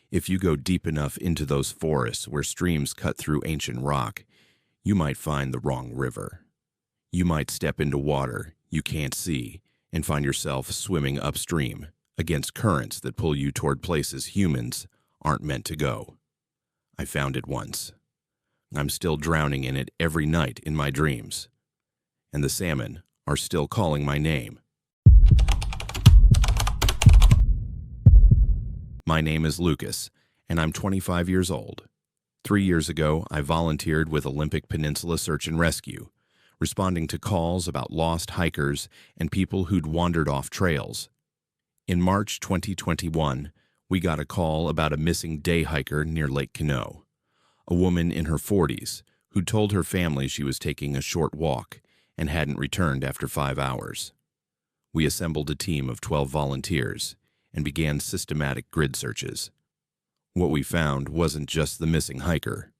S1: if you go deep enough into those forests where streams cut through ancient rock, you might find the wrong river. You might step into water you can't see and find yourself swimming upstream against currents that pull you toward places humans aren't meant to go. I found it once. I'm still drowning in it every night in my dreams. And the salmon are still calling my name. My name is Lucas, and I'm 25 years old. 3 years ago, I volunteered with Olympic Peninsula Search and Rescue, responding to calls about lost hikers and people who'd wandered off trails. In March 2021, we got a call about a missing day hiker near Lake Quinault, a woman in her 40s who told her family she was taking a short walk and hadn't returned after 5 hours. We assembled a team of 12 volunteers and began systematic grid searches. What we found wasn't just the missing hiker.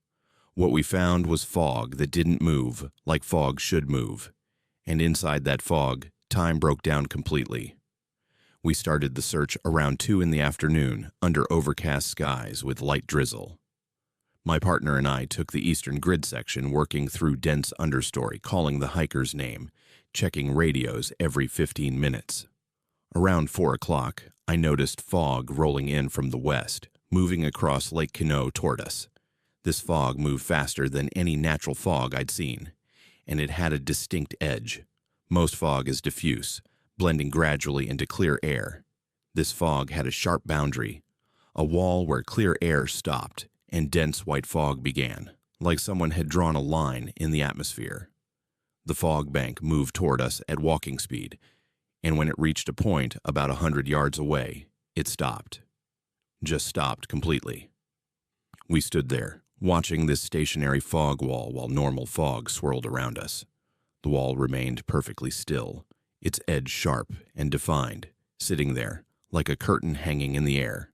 S1: What we found was fog that didn't move like fog should move, and inside that fog, time broke down completely. We started the search around 2 in the afternoon under overcast skies with light drizzle. My partner and I took the eastern grid section working through dense understory, calling the hiker's name, checking radios every 15 minutes. Around 4 o'clock, I noticed fog rolling in from the west, moving across Lake Quinault toward us. This fog moved faster than any natural fog I'd seen, and it had a distinct edge. Most fog is diffuse, blending gradually into clear air. This fog had a sharp boundary, a wall where clear air stopped and dense white fog began, like someone had drawn a line in the atmosphere. The fog bank moved toward us at walking speed, and when it reached a point about 100 yards away, it stopped. Just stopped completely. We stood there, watching this stationary fog wall while normal fog swirled around us. The wall remained perfectly still, its edge sharp and defined, sitting there like a curtain hanging in the air.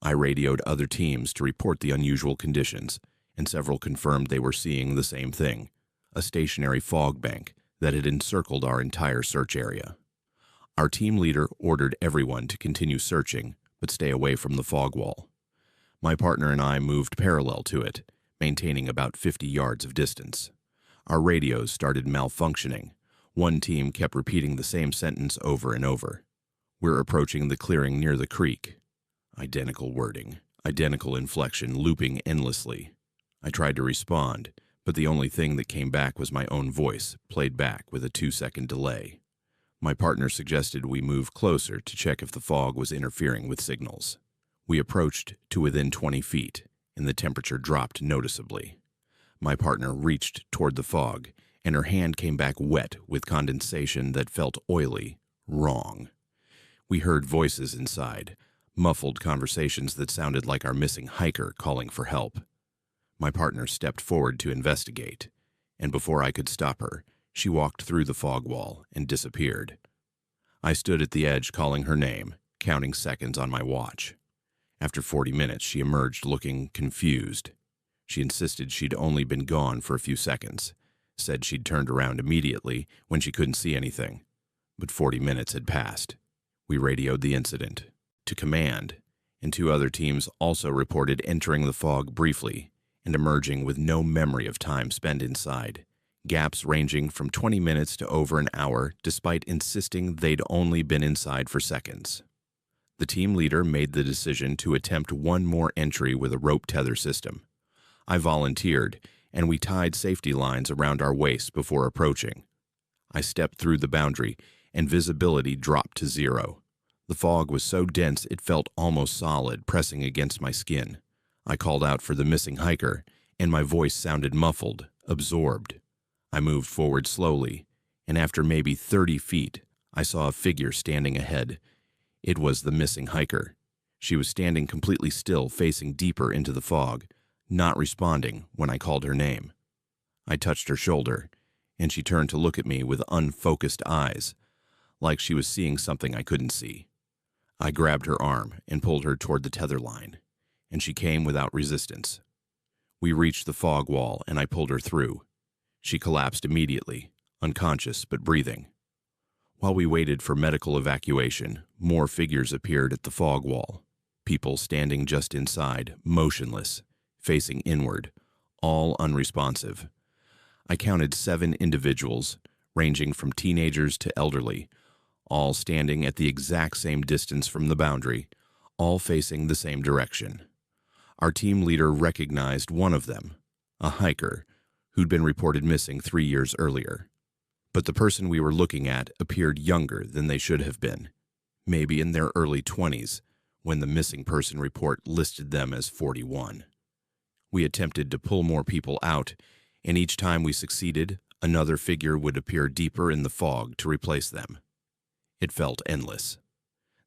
S1: I radioed other teams to report the unusual conditions, and several confirmed they were seeing the same thing, a stationary fog bank that had encircled our entire search area. Our team leader ordered everyone to continue searching, but stay away from the fog wall. My partner and I moved parallel to it, maintaining about 50 yards of distance. Our radios started malfunctioning. One team kept repeating the same sentence over and over. We're approaching the clearing near the creek. Identical wording, identical inflection, looping endlessly. I tried to respond, but the only thing that came back was my own voice, played back with a 2-second delay. My partner suggested we move closer to check if the fog was interfering with signals. We approached to within 20 feet, and the temperature dropped noticeably. My partner reached toward the fog, and her hand came back wet with condensation that felt oily, wrong. We heard voices inside, muffled conversations that sounded like our missing hiker calling for help. My partner stepped forward to investigate, and before I could stop her, she walked through the fog wall and disappeared. I stood at the edge calling her name, counting seconds on my watch. After 40 minutes, she emerged looking confused. She insisted she'd only been gone for a few seconds, said she'd turned around immediately when she couldn't see anything. But 40 minutes had passed. We radioed the incident to command, and 2 other teams also reported entering the fog briefly and emerging with no memory of time spent inside, gaps ranging from 20 minutes to over an hour despite insisting they'd only been inside for seconds. The team leader made the decision to attempt one more entry with a rope tether system. I volunteered, and we tied safety lines around our waists before approaching. I stepped through the boundary, and visibility dropped to 0. The fog was so dense it felt almost solid, pressing against my skin. I called out for the missing hiker, and my voice sounded muffled, absorbed. I moved forward slowly, and after maybe 30 feet, I saw a figure standing ahead. It was the missing hiker. She was standing completely still, facing deeper into the fog, not responding when I called her name. I touched her shoulder, and she turned to look at me with unfocused eyes, like she was seeing something I couldn't see. I grabbed her arm and pulled her toward the tether line, and she came without resistance. We reached the fog wall, and I pulled her through. She collapsed immediately, unconscious but breathing. While we waited for medical evacuation, more figures appeared at the fog wall. People standing just inside, motionless, facing inward, all unresponsive. I counted 7 individuals, ranging from teenagers to elderly, all standing at the exact same distance from the boundary, all facing the same direction. Our team leader recognized one of them, a hiker, who'd been reported missing 3 years earlier. But the person we were looking at appeared younger than they should have been, maybe in their early 20s, when the missing person report listed them as 41. We attempted to pull more people out, and each time we succeeded, another figure would appear deeper in the fog to replace them. It felt endless.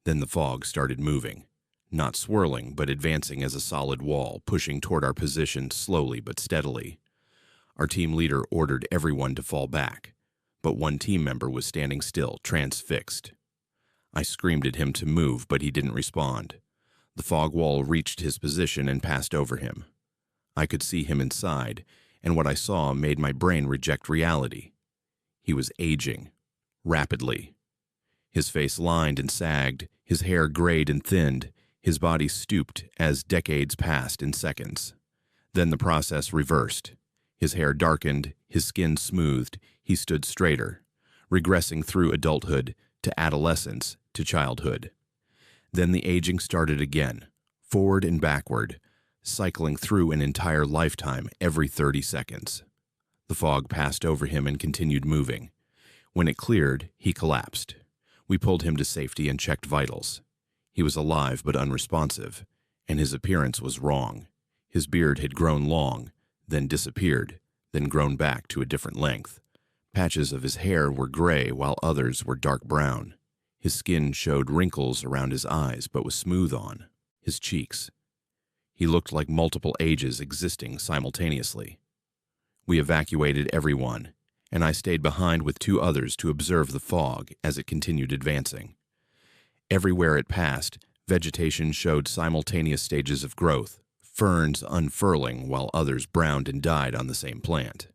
S1: Then the fog started moving, not swirling but advancing as a solid wall, pushing toward our position slowly but steadily. Our team leader ordered everyone to fall back, but one team member was standing still, transfixed. I screamed at him to move, but he didn't respond. The fog wall reached his position and passed over him. I could see him inside, and what I saw made my brain reject reality. He was aging, rapidly. His face lined and sagged, his hair grayed and thinned, his body stooped as decades passed in seconds. Then the process reversed. His hair darkened, his skin smoothed, he stood straighter, regressing through adulthood to adolescence to childhood. Then the aging started again, forward and backward, cycling through an entire lifetime every 30 seconds. The fog passed over him and continued moving. When it cleared, he collapsed. We pulled him to safety and checked vitals. He was alive but unresponsive, and his appearance was wrong. His beard had grown long, then disappeared, then grown back to a different length. Patches of his hair were gray while others were dark brown. His skin showed wrinkles around his eyes but was smooth on his cheeks. He looked like multiple ages existing simultaneously. We evacuated everyone, and I stayed behind with 2 others to observe the fog as it continued advancing. Everywhere it passed, vegetation showed simultaneous stages of growth, ferns unfurling while others browned and died on the same plant.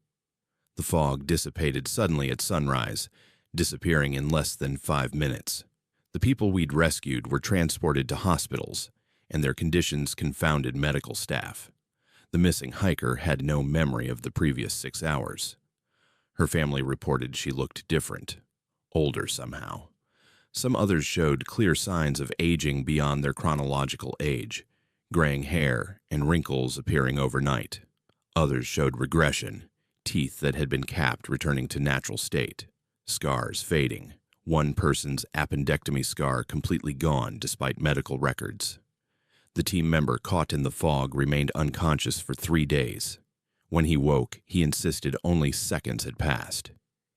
S1: The fog dissipated suddenly at sunrise, disappearing in less than 5 minutes. The people we'd rescued were transported to hospitals, and their conditions confounded medical staff. The missing hiker had no memory of the previous 6 hours. Her family reported she looked different, older somehow. Some others showed clear signs of aging beyond their chronological age, graying hair and wrinkles appearing overnight. Others showed regression, teeth that had been capped returning to natural state, scars fading, one person's appendectomy scar completely gone despite medical records. The team member caught in the fog remained unconscious for 3 days. When he woke, he insisted only seconds had passed.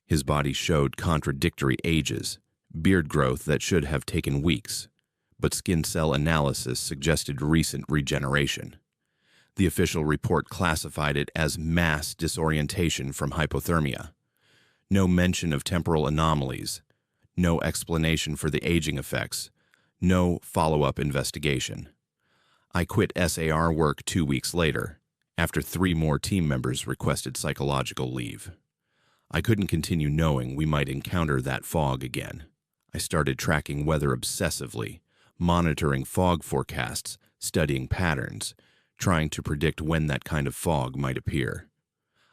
S1: His body showed contradictory ages, beard growth that should have taken weeks, but skin cell analysis suggested recent regeneration. The official report classified it as mass disorientation from hypothermia. No mention of temporal anomalies, no explanation for the aging effects, no follow-up investigation. I quit SAR work 2 weeks later, after 3 more team members requested psychological leave. I couldn't continue knowing we might encounter that fog again. I started tracking weather obsessively, monitoring fog forecasts, studying patterns, trying to predict when that kind of fog might appear.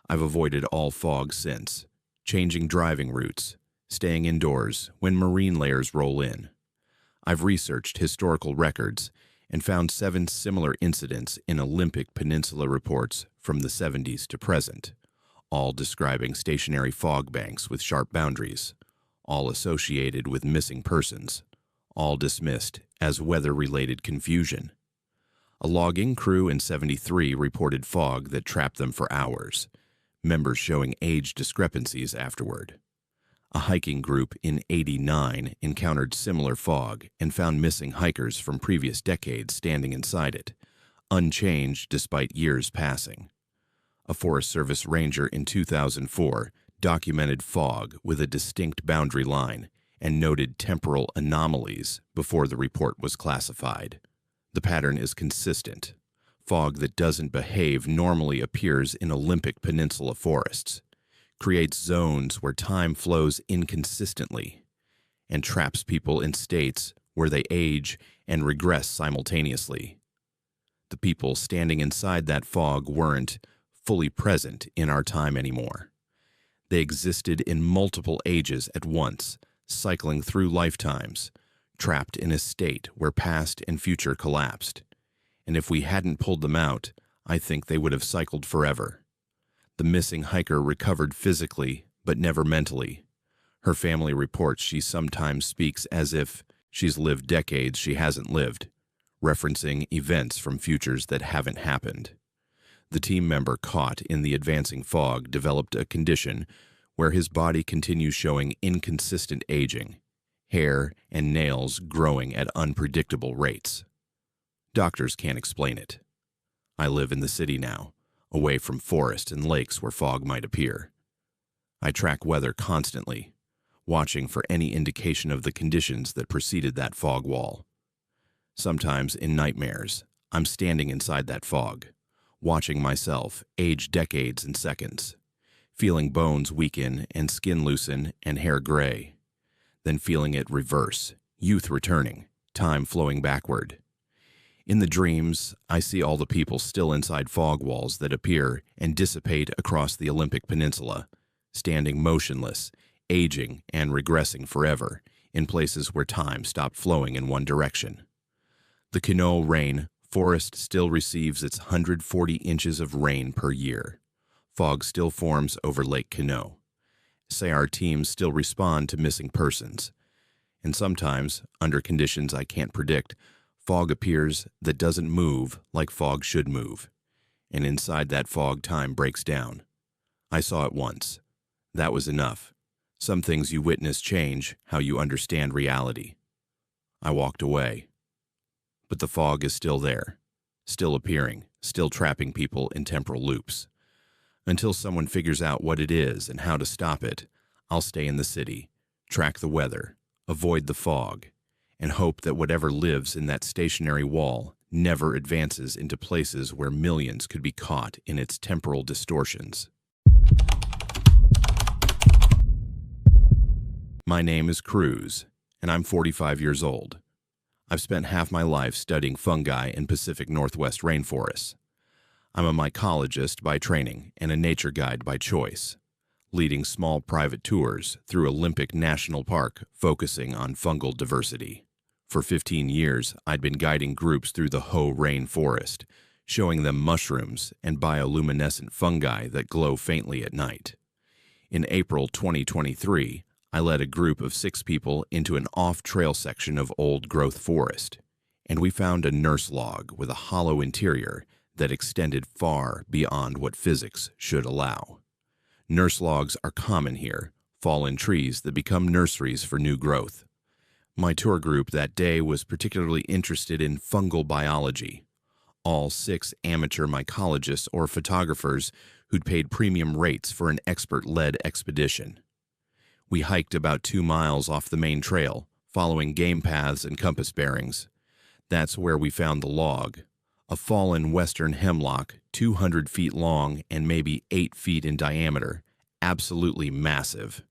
S1: I've avoided all fog since, changing driving routes, staying indoors when marine layers roll in. I've researched historical records and found 7 similar incidents in Olympic Peninsula reports from the 70s to present, all describing stationary fog banks with sharp boundaries, all associated with missing persons, all dismissed as weather-related confusion. A logging crew in 73 reported fog that trapped them for hours, members showing age discrepancies afterward. A hiking group in 89 encountered similar fog and found missing hikers from previous decades standing inside it, unchanged despite years passing. A Forest Service ranger in 2004 documented fog with a distinct boundary line and noted temporal anomalies before the report was classified. The pattern is consistent. Fog that doesn't behave normally appears in Olympic Peninsula forests, creates zones where time flows inconsistently, and traps people in states where they age and regress simultaneously. The people standing inside that fog weren't fully present in our time anymore. They existed in multiple ages at once, cycling through lifetimes, trapped in a state where past and future collapsed. And if we hadn't pulled them out, I think they would have cycled forever. The missing hiker recovered physically, but never mentally. Her family reports she sometimes speaks as if she's lived decades she hasn't lived, referencing events from futures that haven't happened. The team member caught in the advancing fog developed a condition where his body continues showing inconsistent aging, hair and nails growing at unpredictable rates. Doctors can't explain it. I live in the city now, away from forests and lakes where fog might appear. I track weather constantly, watching for any indication of the conditions that preceded that fog wall. Sometimes in nightmares, I'm standing inside that fog, watching myself age decades in seconds, feeling bones weaken and skin loosen and hair gray, then feeling it reverse, youth returning, time flowing backward. In the dreams, I see all the people still inside fog walls that appear and dissipate across the Olympic Peninsula, standing motionless, aging and regressing forever in places where time stopped flowing in one direction. The Kino rainforest still receives its 140 inches of rain per year. Fog still forms over Lake Kino. SAR teams still respond to missing persons. And sometimes, under conditions I can't predict, fog appears that doesn't move like fog should move. And inside that fog, time breaks down. I saw it once. That was enough. Some things you witness change how you understand reality. I walked away. But the fog is still there, still appearing, still trapping people in temporal loops. Until someone figures out what it is and how to stop it, I'll stay in the city, track the weather, avoid the fog, and hope that whatever lives in that stationary wall never advances into places where millions could be caught in its temporal distortions. My name is Cruz, and I'm 45 years old. I've spent half my life studying fungi in Pacific Northwest rainforests. I'm a mycologist by training and a nature guide by choice. leading small private tours through Olympic National Park focusing on fungal diversity. For 15 years, I'd been guiding groups through the Rainforest, showing them mushrooms and bioluminescent fungi that glow faintly at night. In April 2023, I led a group of 6 people into an off-trail section of old-growth forest, and we found a nurse log with a hollow interior that extended far beyond what physics should allow. Nurse logs are common here, fallen trees that become nurseries for new growth. My tour group that day was particularly interested in fungal biology. All 6 amateur mycologists or photographers who'd paid premium rates for an expert-led expedition. We hiked about 2 miles off the main trail, following game paths and compass bearings. That's where we found the log, a fallen western hemlock 200 feet long and maybe 8 feet in diameter, absolutely massive.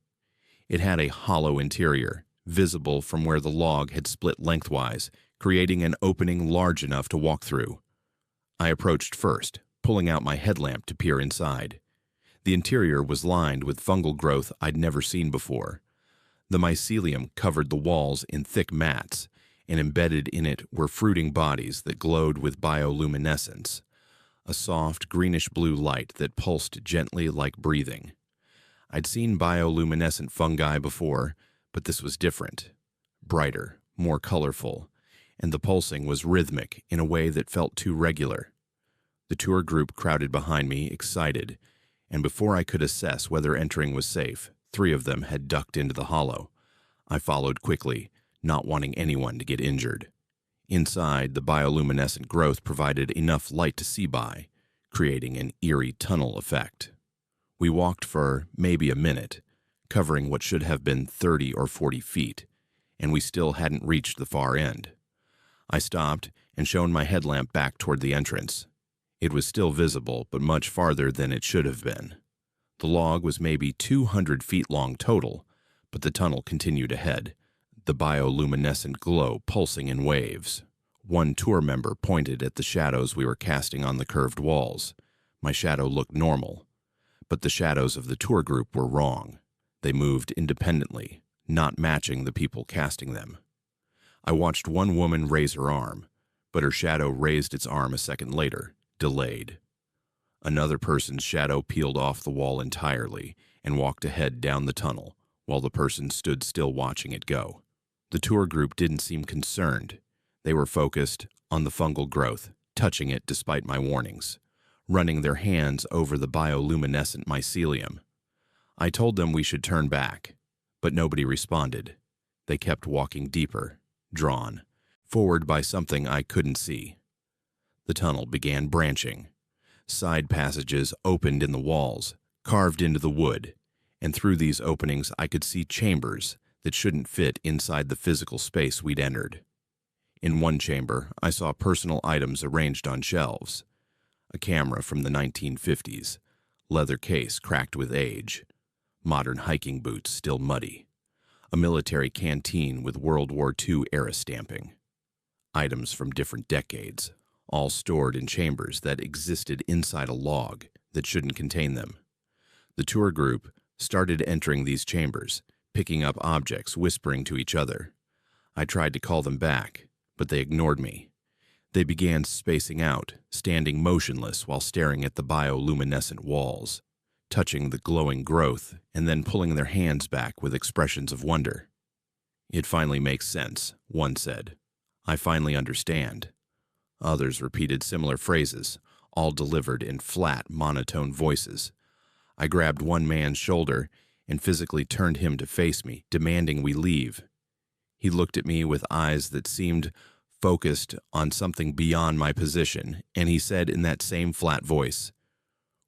S1: It had a hollow interior, visible from where the log had split lengthwise, creating an opening large enough to walk through. I approached first, pulling out my headlamp to peer inside. The interior was lined with fungal growth I'd never seen before. The mycelium covered the walls in thick mats, and embedded in it were fruiting bodies that glowed with bioluminescence, a soft greenish-blue light that pulsed gently like breathing. I'd seen bioluminescent fungi before, but this was different, brighter, more colorful, and the pulsing was rhythmic in a way that felt too regular. The tour group crowded behind me, excited, and before I could assess whether entering was safe, 3 of them had ducked into the hollow. I followed quickly, not wanting anyone to get injured. Inside, the bioluminescent growth provided enough light to see by, creating an eerie tunnel effect. We walked for maybe a minute, covering what should have been 30 or 40 feet, and we still hadn't reached the far end. I stopped and shone my headlamp back toward the entrance. It was still visible, but much farther than it should have been. The log was maybe 200 feet long total, but the tunnel continued ahead, the bioluminescent glow pulsing in waves. One tour member pointed at the shadows we were casting on the curved walls. My shadow looked normal, but the shadows of the tour group were wrong. They moved independently, not matching the people casting them. I watched one woman raise her arm, but her shadow raised its arm a second later, delayed. Another person's shadow peeled off the wall entirely and walked ahead down the tunnel, while the person stood still watching it go. The tour group didn't seem concerned. They were focused on the fungal growth, touching it despite my warnings, running their hands over the bioluminescent mycelium. I told them we should turn back, but nobody responded. They kept walking deeper, drawn, forward by something I couldn't see. The tunnel began branching. Side passages opened in the walls, carved into the wood, and through these openings I could see chambers that shouldn't fit inside the physical space we'd entered. In one chamber, I saw personal items arranged on shelves. A camera from the 1950s, leather case cracked with age, modern hiking boots still muddy, a military canteen with World War II era stamping, items from different decades, all stored in chambers that existed inside a log that shouldn't contain them. The tour group started entering these chambers, picking up objects, whispering to each other. I tried to call them back, but they ignored me. They began spacing out, standing motionless while staring at the bioluminescent walls, touching the glowing growth, and then pulling their hands back with expressions of wonder. "It finally makes sense," one said. "I finally understand." Others repeated similar phrases, all delivered in flat, monotone voices. I grabbed one man's shoulder and physically turned him to face me, demanding we leave. He looked at me with eyes that seemed focused on something beyond my position, and he said in that same flat voice,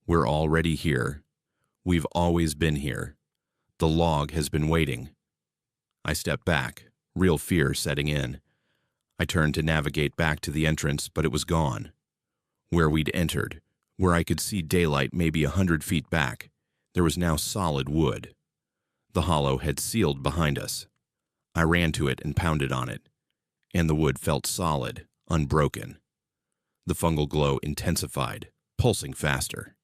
S1: "We're already here. We've always been here. The log has been waiting." I stepped back, real fear setting in. I turned to navigate back to the entrance, but it was gone. Where we'd entered, where I could see daylight maybe 100 feet back, there was now solid wood. The hollow had sealed behind us. I ran to it and pounded on it, and the wood felt solid, unbroken. The fungal glow intensified, pulsing faster,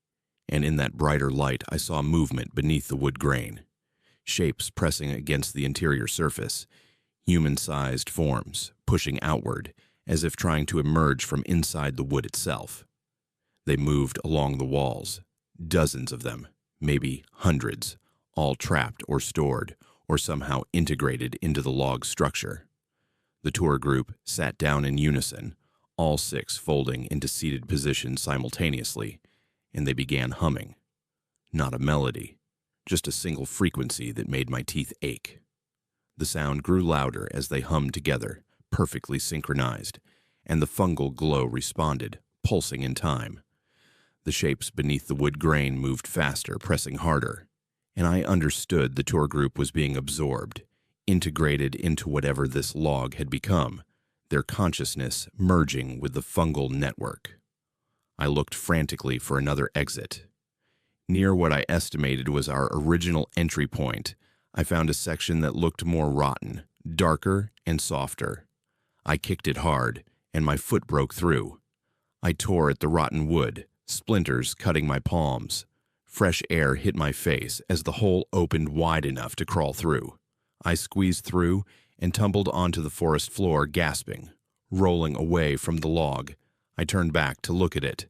S1: and in that brighter light I saw movement beneath the wood grain. Shapes pressing against the interior surface, human-sized forms pushing outward as if trying to emerge from inside the wood itself. They moved along the walls, dozens of them, maybe hundreds, all trapped or stored or somehow integrated into the log structure. The tour group sat down in unison, all 6 folding into seated positions simultaneously, and they began humming. Not a melody, just a single frequency that made my teeth ache. The sound grew louder as they hummed together, perfectly synchronized, and the fungal glow responded, pulsing in time. The shapes beneath the wood grain moved faster, pressing harder, and I understood the tour group was being absorbed, integrated into whatever this log had become, their consciousness merging with the fungal network. I looked frantically for another exit. Near what I estimated was our original entry point, I found a section that looked more rotten, darker and softer. I kicked it hard, and my foot broke through. I tore at the rotten wood, splinters cutting my palms. Fresh air hit my face as the hole opened wide enough to crawl through. I squeezed through and tumbled onto the forest floor, gasping, rolling away from the log. I turned back to look at it.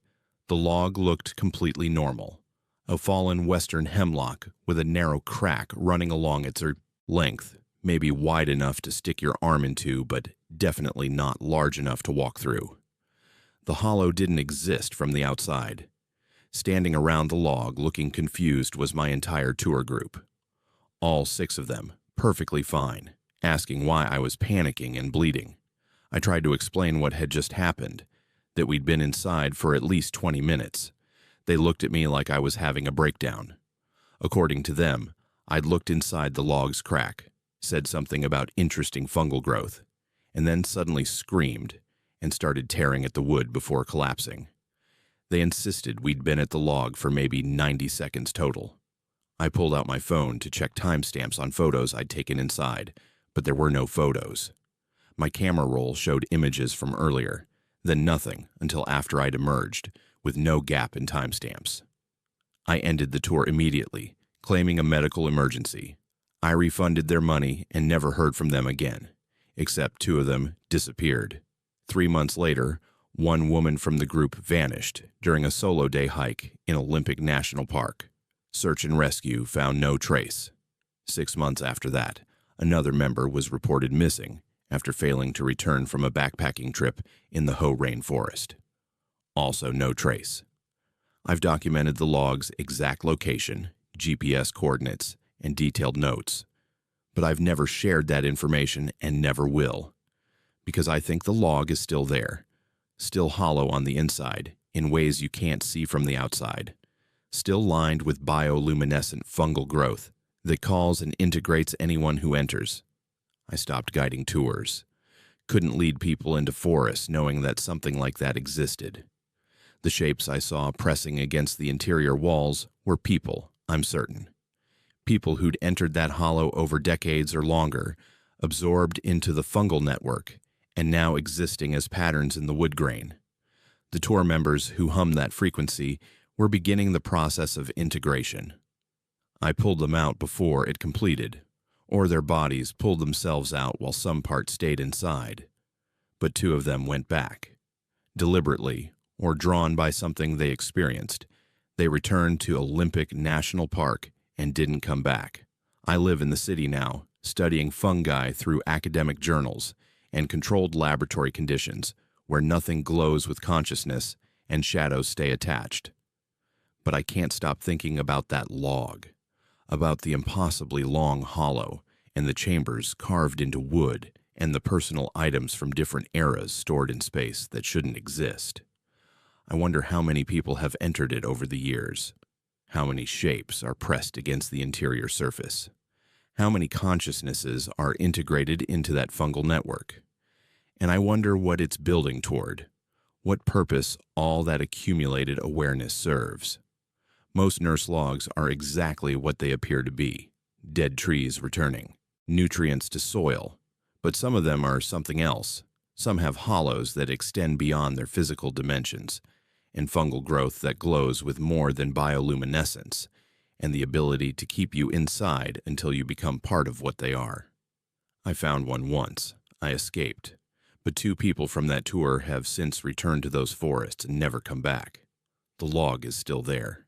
S1: The log looked completely normal. A fallen western hemlock with a narrow crack running along its length, maybe wide enough to stick your arm into, but definitely not large enough to walk through. The hollow didn't exist from the outside. Standing around the log, looking confused, was my entire tour group. All 6 of them, perfectly fine, asking why I was panicking and bleeding. I tried to explain what had just happened, that we'd been inside for at least 20 minutes. They looked at me like I was having a breakdown. According to them, I'd looked inside the log's crack, said something about interesting fungal growth, and then suddenly screamed and started tearing at the wood before collapsing. They insisted we'd been at the log for maybe 90 seconds total. I pulled out my phone to check timestamps on photos I'd taken inside, but there were no photos. My camera roll showed images from earlier, then nothing until after I'd emerged, with no gap in timestamps. I ended the tour immediately, claiming a medical emergency. I refunded their money and never heard from them again, except 2 of them disappeared. 3 months later, one woman from the group vanished during a solo day hike in Olympic National Park. Search and rescue found no trace. 6 months after that, another member was reported missing after failing to return from a backpacking trip in the Rainforest. Also no trace. I've documented the log's exact location, GPS coordinates, and detailed notes, but I've never shared that information and never will, because I think the log is still there, still hollow on the inside in ways you can't see from the outside, still lined with bioluminescent fungal growth that calls and integrates anyone who enters. I stopped guiding tours. Couldn't lead people into forests knowing that something like that existed. The shapes I saw pressing against the interior walls were people, I'm certain. People who'd entered that hollow over decades or longer, absorbed into the fungal network, and now existing as patterns in the wood grain. The tour members who hummed that frequency were beginning the process of integration. I pulled them out before it completed, or their bodies pulled themselves out while some part stayed inside. But 2 of them went back. Deliberately, or drawn by something they experienced, they returned to Olympic National Park and didn't come back. I live in the city now, studying fungi through academic journals and controlled laboratory conditions where nothing glows with consciousness and shadows stay attached. But I can't stop thinking about that log, about the impossibly long hollow and the chambers carved into wood and the personal items from different eras stored in space that shouldn't exist. I wonder how many people have entered it over the years. How many shapes are pressed against the interior surface? How many consciousnesses are integrated into that fungal network? And I wonder what it's building toward, what purpose all that accumulated awareness serves. Most nurse logs are exactly what they appear to be: dead trees returning, nutrients to soil, but some of them are something else. Some have hollows that extend beyond their physical dimensions, and fungal growth that glows with more than bioluminescence, and the ability to keep you inside until you become part of what they are. I found one once. I escaped. But 2 people from that tour have since returned to those forests and never come back. The log is still there.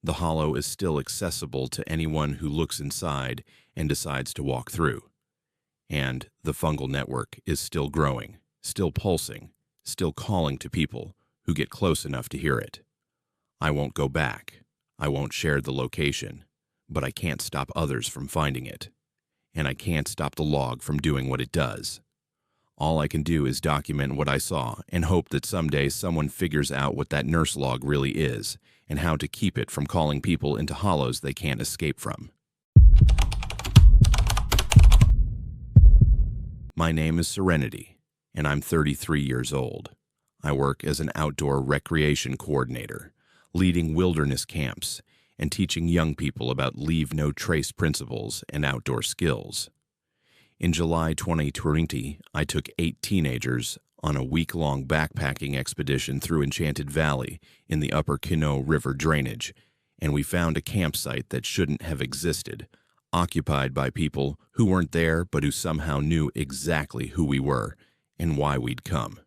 S1: The hollow is still accessible to anyone who looks inside and decides to walk through. And the fungal network is still growing, still pulsing, still calling to people who get close enough to hear it. I won't go back. I won't share the location, but I can't stop others from finding it. And I can't stop the log from doing what it does. All I can do is document what I saw and hope that someday someone figures out what that nurse log really is and how to keep it from calling people into hollows they can't escape from. My name is Serenity, and I'm 33 years old. I work as an outdoor recreation coordinator, leading wilderness camps and teaching young people about leave-no-trace principles and outdoor skills. In July 2020, I took 8 teenagers on a week-long backpacking expedition through Enchanted Valley in the upper Kino River drainage, and we found a campsite that shouldn't have existed, occupied by people who weren't there but who somehow knew exactly who we were and why we'd come.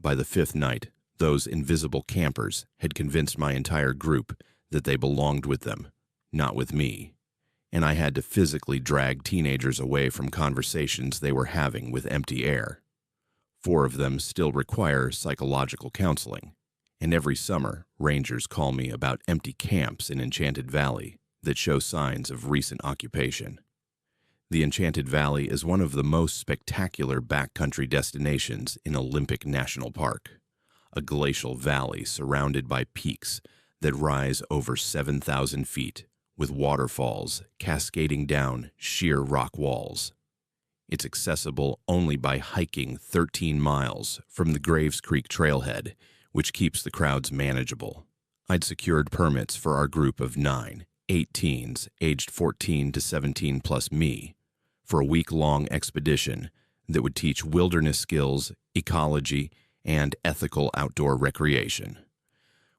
S1: By the 5th night, those invisible campers had convinced my entire group that they belonged with them, not with me. And I had to physically drag teenagers away from conversations they were having with empty air. 4 of them still require psychological counseling, and every summer, rangers call me about empty camps in Enchanted Valley that show signs of recent occupation. The Enchanted Valley is one of the most spectacular backcountry destinations in Olympic National Park, a glacial valley surrounded by peaks that rise over 7,000 feet, with waterfalls cascading down sheer rock walls. It's accessible only by hiking 13 miles from the Graves Creek trailhead, which keeps the crowds manageable. I'd secured permits for our group of 8 teens, aged 14 to 17 plus me, for a week-long expedition that would teach wilderness skills, ecology, and ethical outdoor recreation.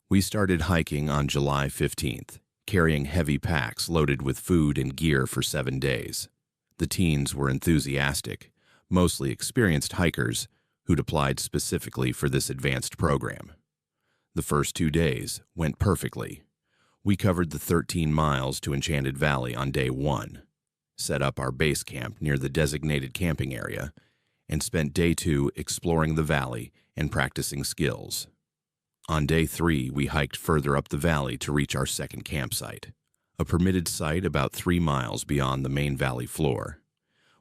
S1: We started hiking on July 15th, carrying heavy packs loaded with food and gear for 7 days. The teens were enthusiastic, mostly experienced hikers who'd applied specifically for this advanced program. The first 2 days went perfectly. We covered the 13 miles to Enchanted Valley on day 1, set up our base camp near the designated camping area, and spent day 2 exploring the valley and practicing skills. On day 3, we hiked further up the valley to reach our second campsite, a permitted site about 3 miles beyond the main valley floor.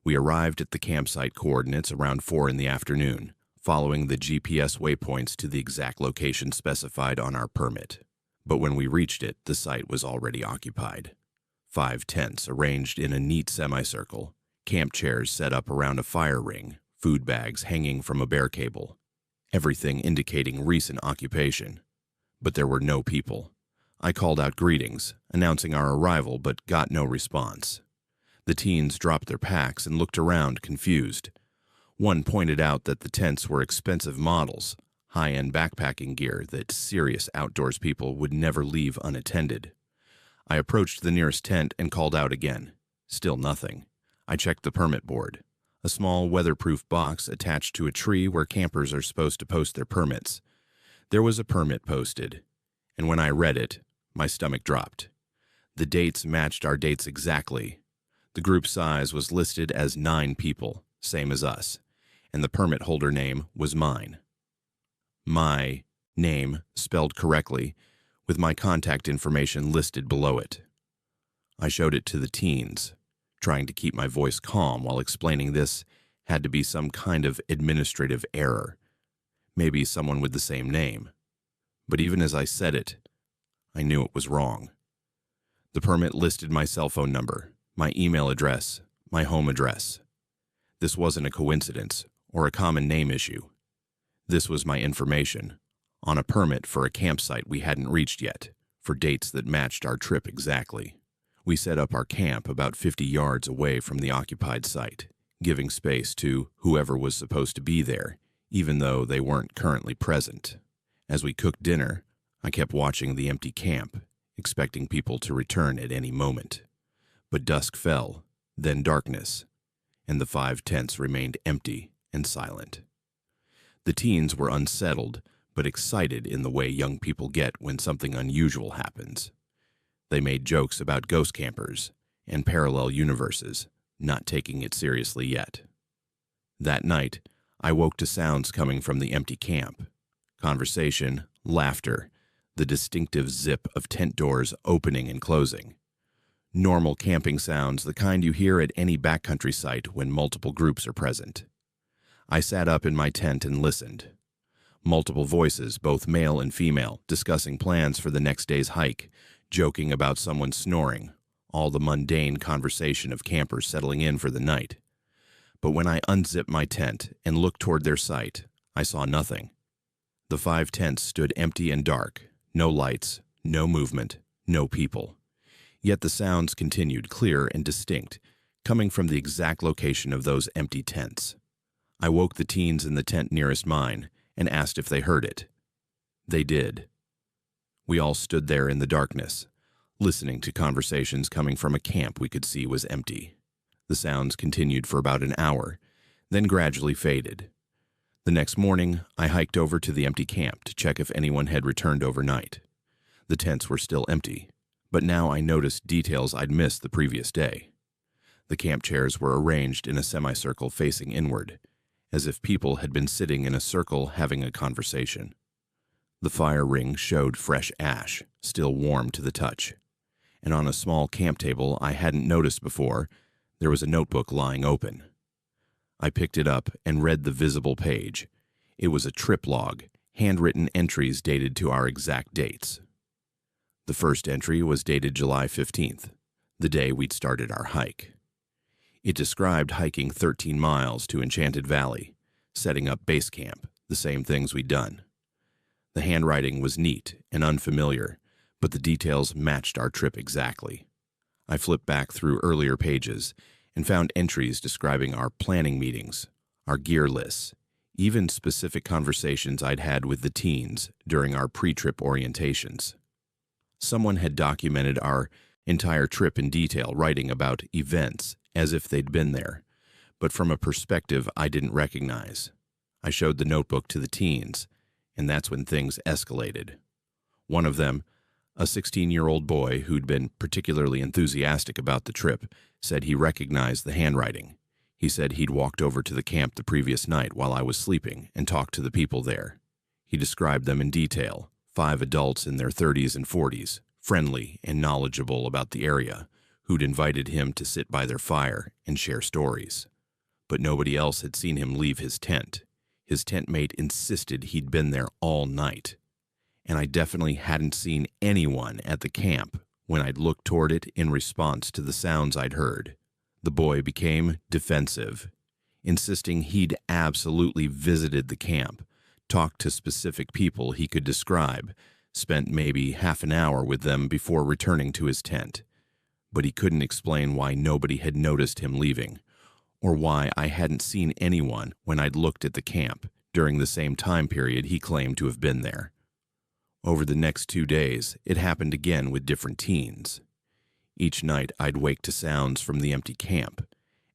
S1: We arrived at the campsite coordinates around 4 in the afternoon, following the GPS waypoints to the exact location specified on our permit. But when we reached it, the site was already occupied. 5 tents arranged in a neat semicircle, camp chairs set up around a fire ring, food bags hanging from a bear cable, everything indicating recent occupation. But there were no people. I called out greetings, announcing our arrival, but got no response. The teens dropped their packs and looked around, confused. One pointed out that the tents were expensive models, high-end backpacking gear that serious outdoors people would never leave unattended. I approached the nearest tent and called out again. Still nothing. I checked the permit board, a small weatherproof box attached to a tree where campers are supposed to post their permits. There was a permit posted, and when I read it, my stomach dropped. The dates matched our dates exactly. The group size was listed as 9 people, same as us, and the permit holder name was mine. My name, spelled correctly, with my contact information listed below it. I showed it to the teens, trying to keep my voice calm while explaining this had to be some kind of administrative error, maybe someone with the same name. But even as I said it, I knew it was wrong. The permit listed my cell phone number, my email address, my home address. This wasn't a coincidence or a common name issue. This was my information, on a permit for a campsite we hadn't reached yet, for dates that matched our trip exactly. We set up our camp about 50 yards away from the occupied site, giving space to whoever was supposed to be there, even though they weren't currently present. As we cooked dinner, I kept watching the empty camp, expecting people to return at any moment. But dusk fell, then darkness, and the 5 tents remained empty and silent. The teens were unsettled, but excited in the way young people get when something unusual happens. They made jokes about ghost campers and parallel universes, not taking it seriously yet. That night, I woke to sounds coming from the empty camp. Conversation, laughter, the distinctive zip of tent doors opening and closing. Normal camping sounds, the kind you hear at any backcountry site when multiple groups are present. I sat up in my tent and listened. Multiple voices, both male and female, discussing plans for the next day's hike, joking about someone snoring, all the mundane conversation of campers settling in for the night. But when I unzipped my tent and looked toward their site, I saw nothing. The 5 tents stood empty and dark, no lights, no movement, no people. Yet the sounds continued clear and distinct, coming from the exact location of those empty tents. I woke the teens in the tent nearest mine and asked if they heard it. They did. We all stood there in the darkness, listening to conversations coming from a camp we could see was empty. The sounds continued for about an hour, then gradually faded. The next morning, I hiked over to the empty camp to check if anyone had returned overnight. The tents were still empty, but now I noticed details I'd missed the previous day. The camp chairs were arranged in a semicircle facing inward, as if people had been sitting in a circle having a conversation. The fire ring showed fresh ash, still warm to the touch. And on a small camp table I hadn't noticed before, there was a notebook lying open. I picked it up and read the visible page. It was a trip log, handwritten entries dated to our exact dates. The first entry was dated July 15th, the day we'd started our hike. It described hiking 13 miles to Enchanted Valley, setting up base camp, the same things we'd done. The handwriting was neat and unfamiliar, but the details matched our trip exactly. I flipped back through earlier pages and found entries describing our planning meetings, our gear lists, even specific conversations I'd had with the teens during our pre-trip orientations. Someone had documented our entire trip in detail, writing about events as if they'd been there, but from a perspective I didn't recognize. I showed the notebook to the teens, and that's when things escalated. One of them, a 16-year-old boy who'd been particularly enthusiastic about the trip, said he recognized the handwriting. He said he'd walked over to the camp the previous night while I was sleeping and talked to the people there. He described them in detail, 5 adults in their 30s and 40s, friendly and knowledgeable about the area, who'd invited him to sit by their fire and share stories. But nobody else had seen him leave his tent. His tent mate insisted he'd been there all night. And I definitely hadn't seen anyone at the camp when I'd looked toward it in response to the sounds I'd heard. The boy became defensive, insisting he'd absolutely visited the camp, talked to specific people he could describe, spent maybe half an hour with them before returning to his tent. But he couldn't explain why nobody had noticed him leaving, or why I hadn't seen anyone when I'd looked at the camp during the same time period he claimed to have been there. Over the next 2 days, it happened again with different teens. Each night, I'd wake to sounds from the empty camp,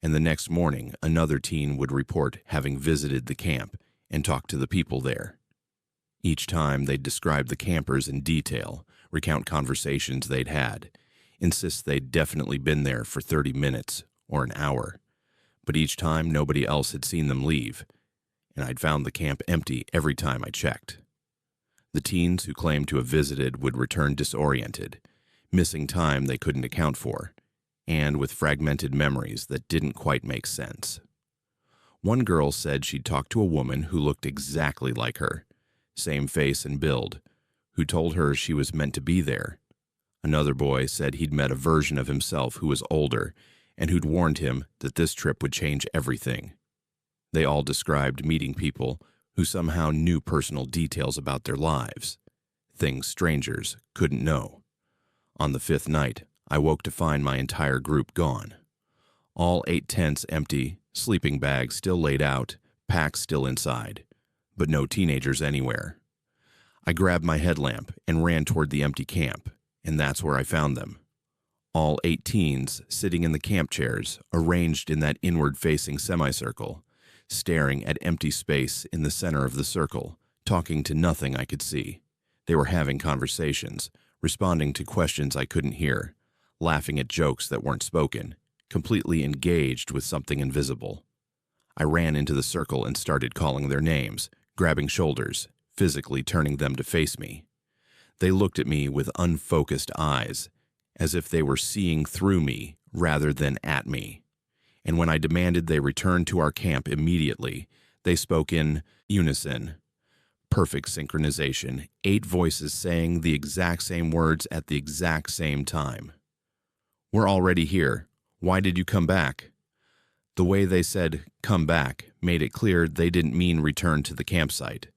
S1: and the next morning, another teen would report having visited the camp and talked to the people there. Each time, they'd describe the campers in detail, recount conversations they'd had, insist they'd definitely been there for 30 minutes or an hour. But each time, nobody else had seen them leave, and I'd found the camp empty every time I checked. The teens who claimed to have visited would return disoriented, missing time they couldn't account for, and with fragmented memories that didn't quite make sense. One girl said she'd talked to a woman who looked exactly like her, same face and build, who told her she was meant to be there. Another boy said he'd met a version of himself who was older and who'd warned him that this trip would change everything. They all described meeting people who somehow knew personal details about their lives, things strangers couldn't know. On the 5th night, I woke to find my entire group gone. All 8 tents empty, sleeping bags still laid out, packs still inside, but no teenagers anywhere. I grabbed my headlamp and ran toward the empty camp, and that's where I found them. All 8 teens sitting in the camp chairs, arranged in that inward-facing semicircle, staring at empty space in the center of the circle, talking to nothing I could see. They were having conversations, responding to questions I couldn't hear, laughing at jokes that weren't spoken, completely engaged with something invisible. I ran into the circle and started calling their names, grabbing shoulders, physically turning them to face me. They looked at me with unfocused eyes, as if they were seeing through me rather than at me. And when I demanded they return to our camp immediately, they spoke in unison. Perfect synchronization, 8 voices saying the exact same words at the exact same time. "We're already here. Why did you come back?" The way they said, "come back," made it clear they didn't mean return to the campsite.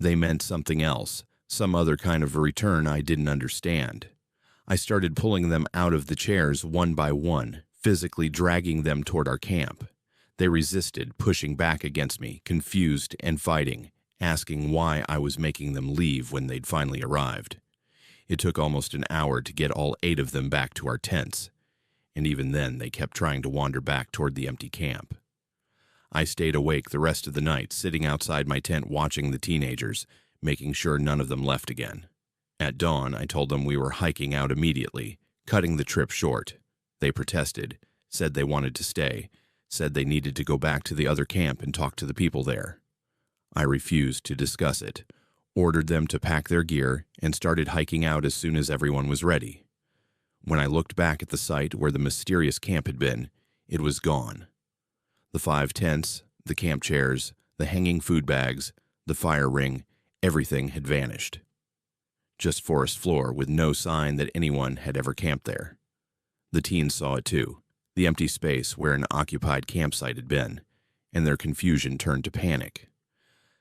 S1: They meant something else, some other kind of a return I didn't understand. I started pulling them out of the chairs one by one, physically dragging them toward our camp. They resisted, pushing back against me, confused and fighting, asking why I was making them leave when they'd finally arrived. It took almost an hour to get all 8 of them back to our tents, and even then they kept trying to wander back toward the empty camp. I stayed awake the rest of the night, sitting outside my tent watching the teenagers, making sure none of them left again. At dawn, I told them we were hiking out immediately, cutting the trip short. They protested, said they wanted to stay, said they needed to go back to the other camp and talk to the people there. I refused to discuss it, ordered them to pack their gear, and started hiking out as soon as everyone was ready. When I looked back at the site where the mysterious camp had been, it was gone. The 5 tents, the camp chairs, the hanging food bags, the fire ring, everything had vanished. Just forest floor with no sign that anyone had ever camped there. The teens saw it too, the empty space where an occupied campsite had been, and their confusion turned to panic.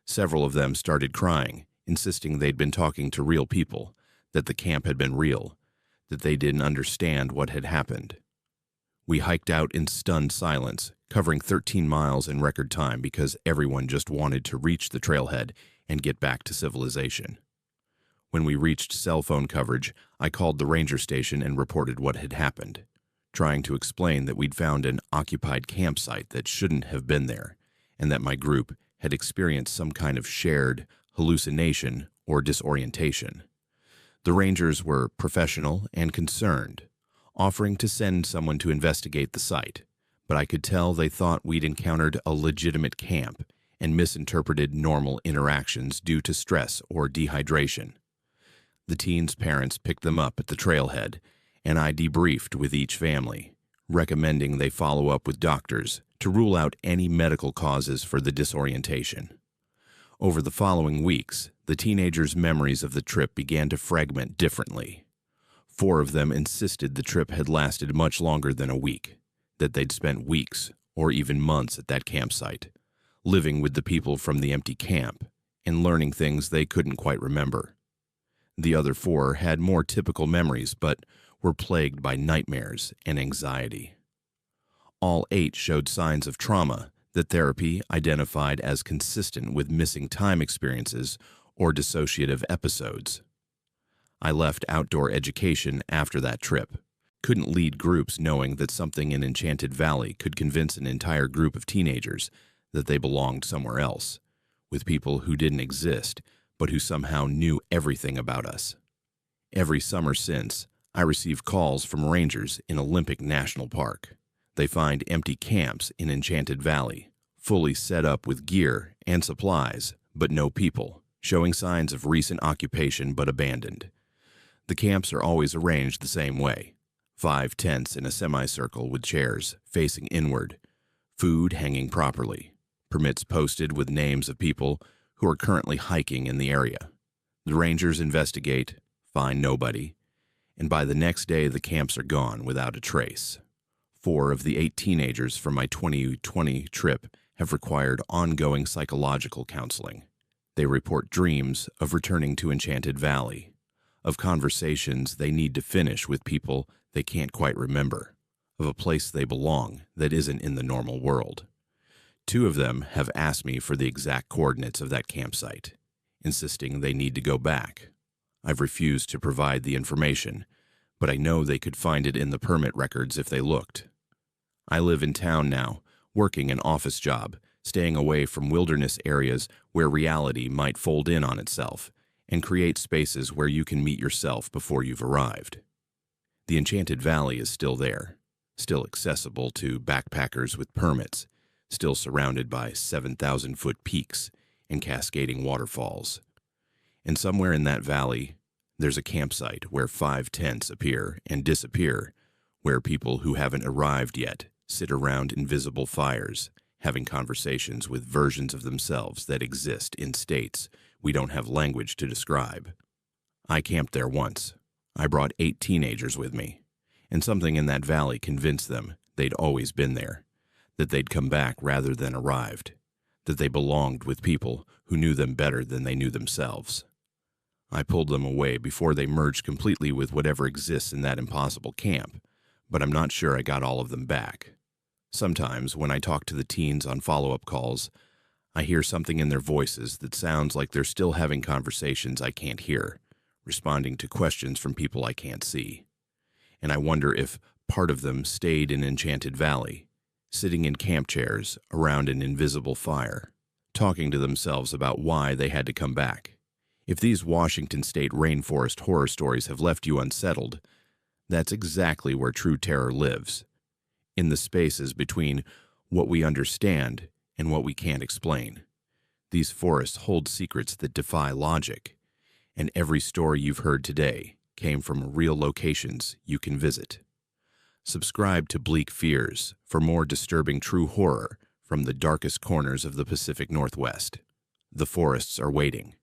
S1: Several of them started crying, insisting they'd been talking to real people, that the camp had been real, that they didn't understand what had happened. We hiked out in stunned silence, covering 13 miles in record time because everyone just wanted to reach the trailhead and get back to civilization. When we reached cell phone coverage, I called the ranger station and reported what had happened, trying to explain that we'd found an occupied campsite that shouldn't have been there, and that my group had experienced some kind of shared hallucination or disorientation. The rangers were professional and concerned, offering to send someone to investigate the site, but I could tell they thought we'd encountered a legitimate camp and misinterpreted normal interactions due to stress or dehydration. The teens' parents picked them up at the trailhead, and I debriefed with each family, recommending they follow up with doctors to rule out any medical causes for the disorientation. Over the following weeks, the teenagers' memories of the trip began to fragment differently. 4 of them insisted the trip had lasted much longer than a week, that they'd spent weeks or even months at that campsite, living with the people from the empty camp and learning things they couldn't quite remember. The other 4 had more typical memories but were plagued by nightmares and anxiety. All 8 showed signs of trauma that therapy identified as consistent with missing time experiences or dissociative episodes. I left outdoor education after that trip. Couldn't lead groups knowing that something in Enchanted Valley could convince an entire group of teenagers that they belonged somewhere else, with people who didn't exist but who somehow knew everything about us. Every summer since, I received calls from rangers in Olympic National Park. They find empty camps in Enchanted Valley, fully set up with gear and supplies, but no people, showing signs of recent occupation but abandoned. The camps are always arranged the same way. 5 tents in a semicircle with chairs facing inward, food hanging properly, permits posted with names of people who are currently hiking in the area. The rangers investigate, find nobody, and by the next day the camps are gone without a trace. 4 of the 8 teenagers from my 2020 trip have required ongoing psychological counseling. They report dreams of returning to Enchanted Valley, of conversations they need to finish with people they can't quite remember, of a place they belong that isn't in the normal world. 2 of them have asked me for the exact coordinates of that campsite, insisting they need to go back. I've refused to provide the information, but I know they could find it in the permit records if they looked. I live in town now, working an office job, staying away from wilderness areas where reality might fold in on itself and create spaces where you can meet yourself before you've arrived. The Enchanted Valley is still there, still accessible to backpackers with permits, still surrounded by 7,000-foot peaks and cascading waterfalls. And somewhere in that valley, there's a campsite where 5 tents appear and disappear, where people who haven't arrived yet sit around invisible fires, having conversations with versions of themselves that exist in states we don't have language to describe. I camped there once. I brought 8 teenagers with me, and something in that valley convinced them they'd always been there, that they'd come back rather than arrived, that they belonged with people who knew them better than they knew themselves. I pulled them away before they merged completely with whatever exists in that impossible camp, but I'm not sure I got all of them back. Sometimes, when I talk to the teens on follow-up calls, I hear something in their voices that sounds like they're still having conversations I can't hear, responding to questions from people I can't see. And I wonder if part of them stayed in Enchanted Valley, sitting in camp chairs around an invisible fire, talking to themselves about why they had to come back. If these Washington State rainforest horror stories have left you unsettled, that's exactly where true terror lives, in the spaces between what we understand and what we can't explain. These forests hold secrets that defy logic, and every story you've heard today came from real locations you can visit. Subscribe to Bleak Fears for more disturbing true horror from the darkest corners of the Pacific Northwest. The forests are waiting.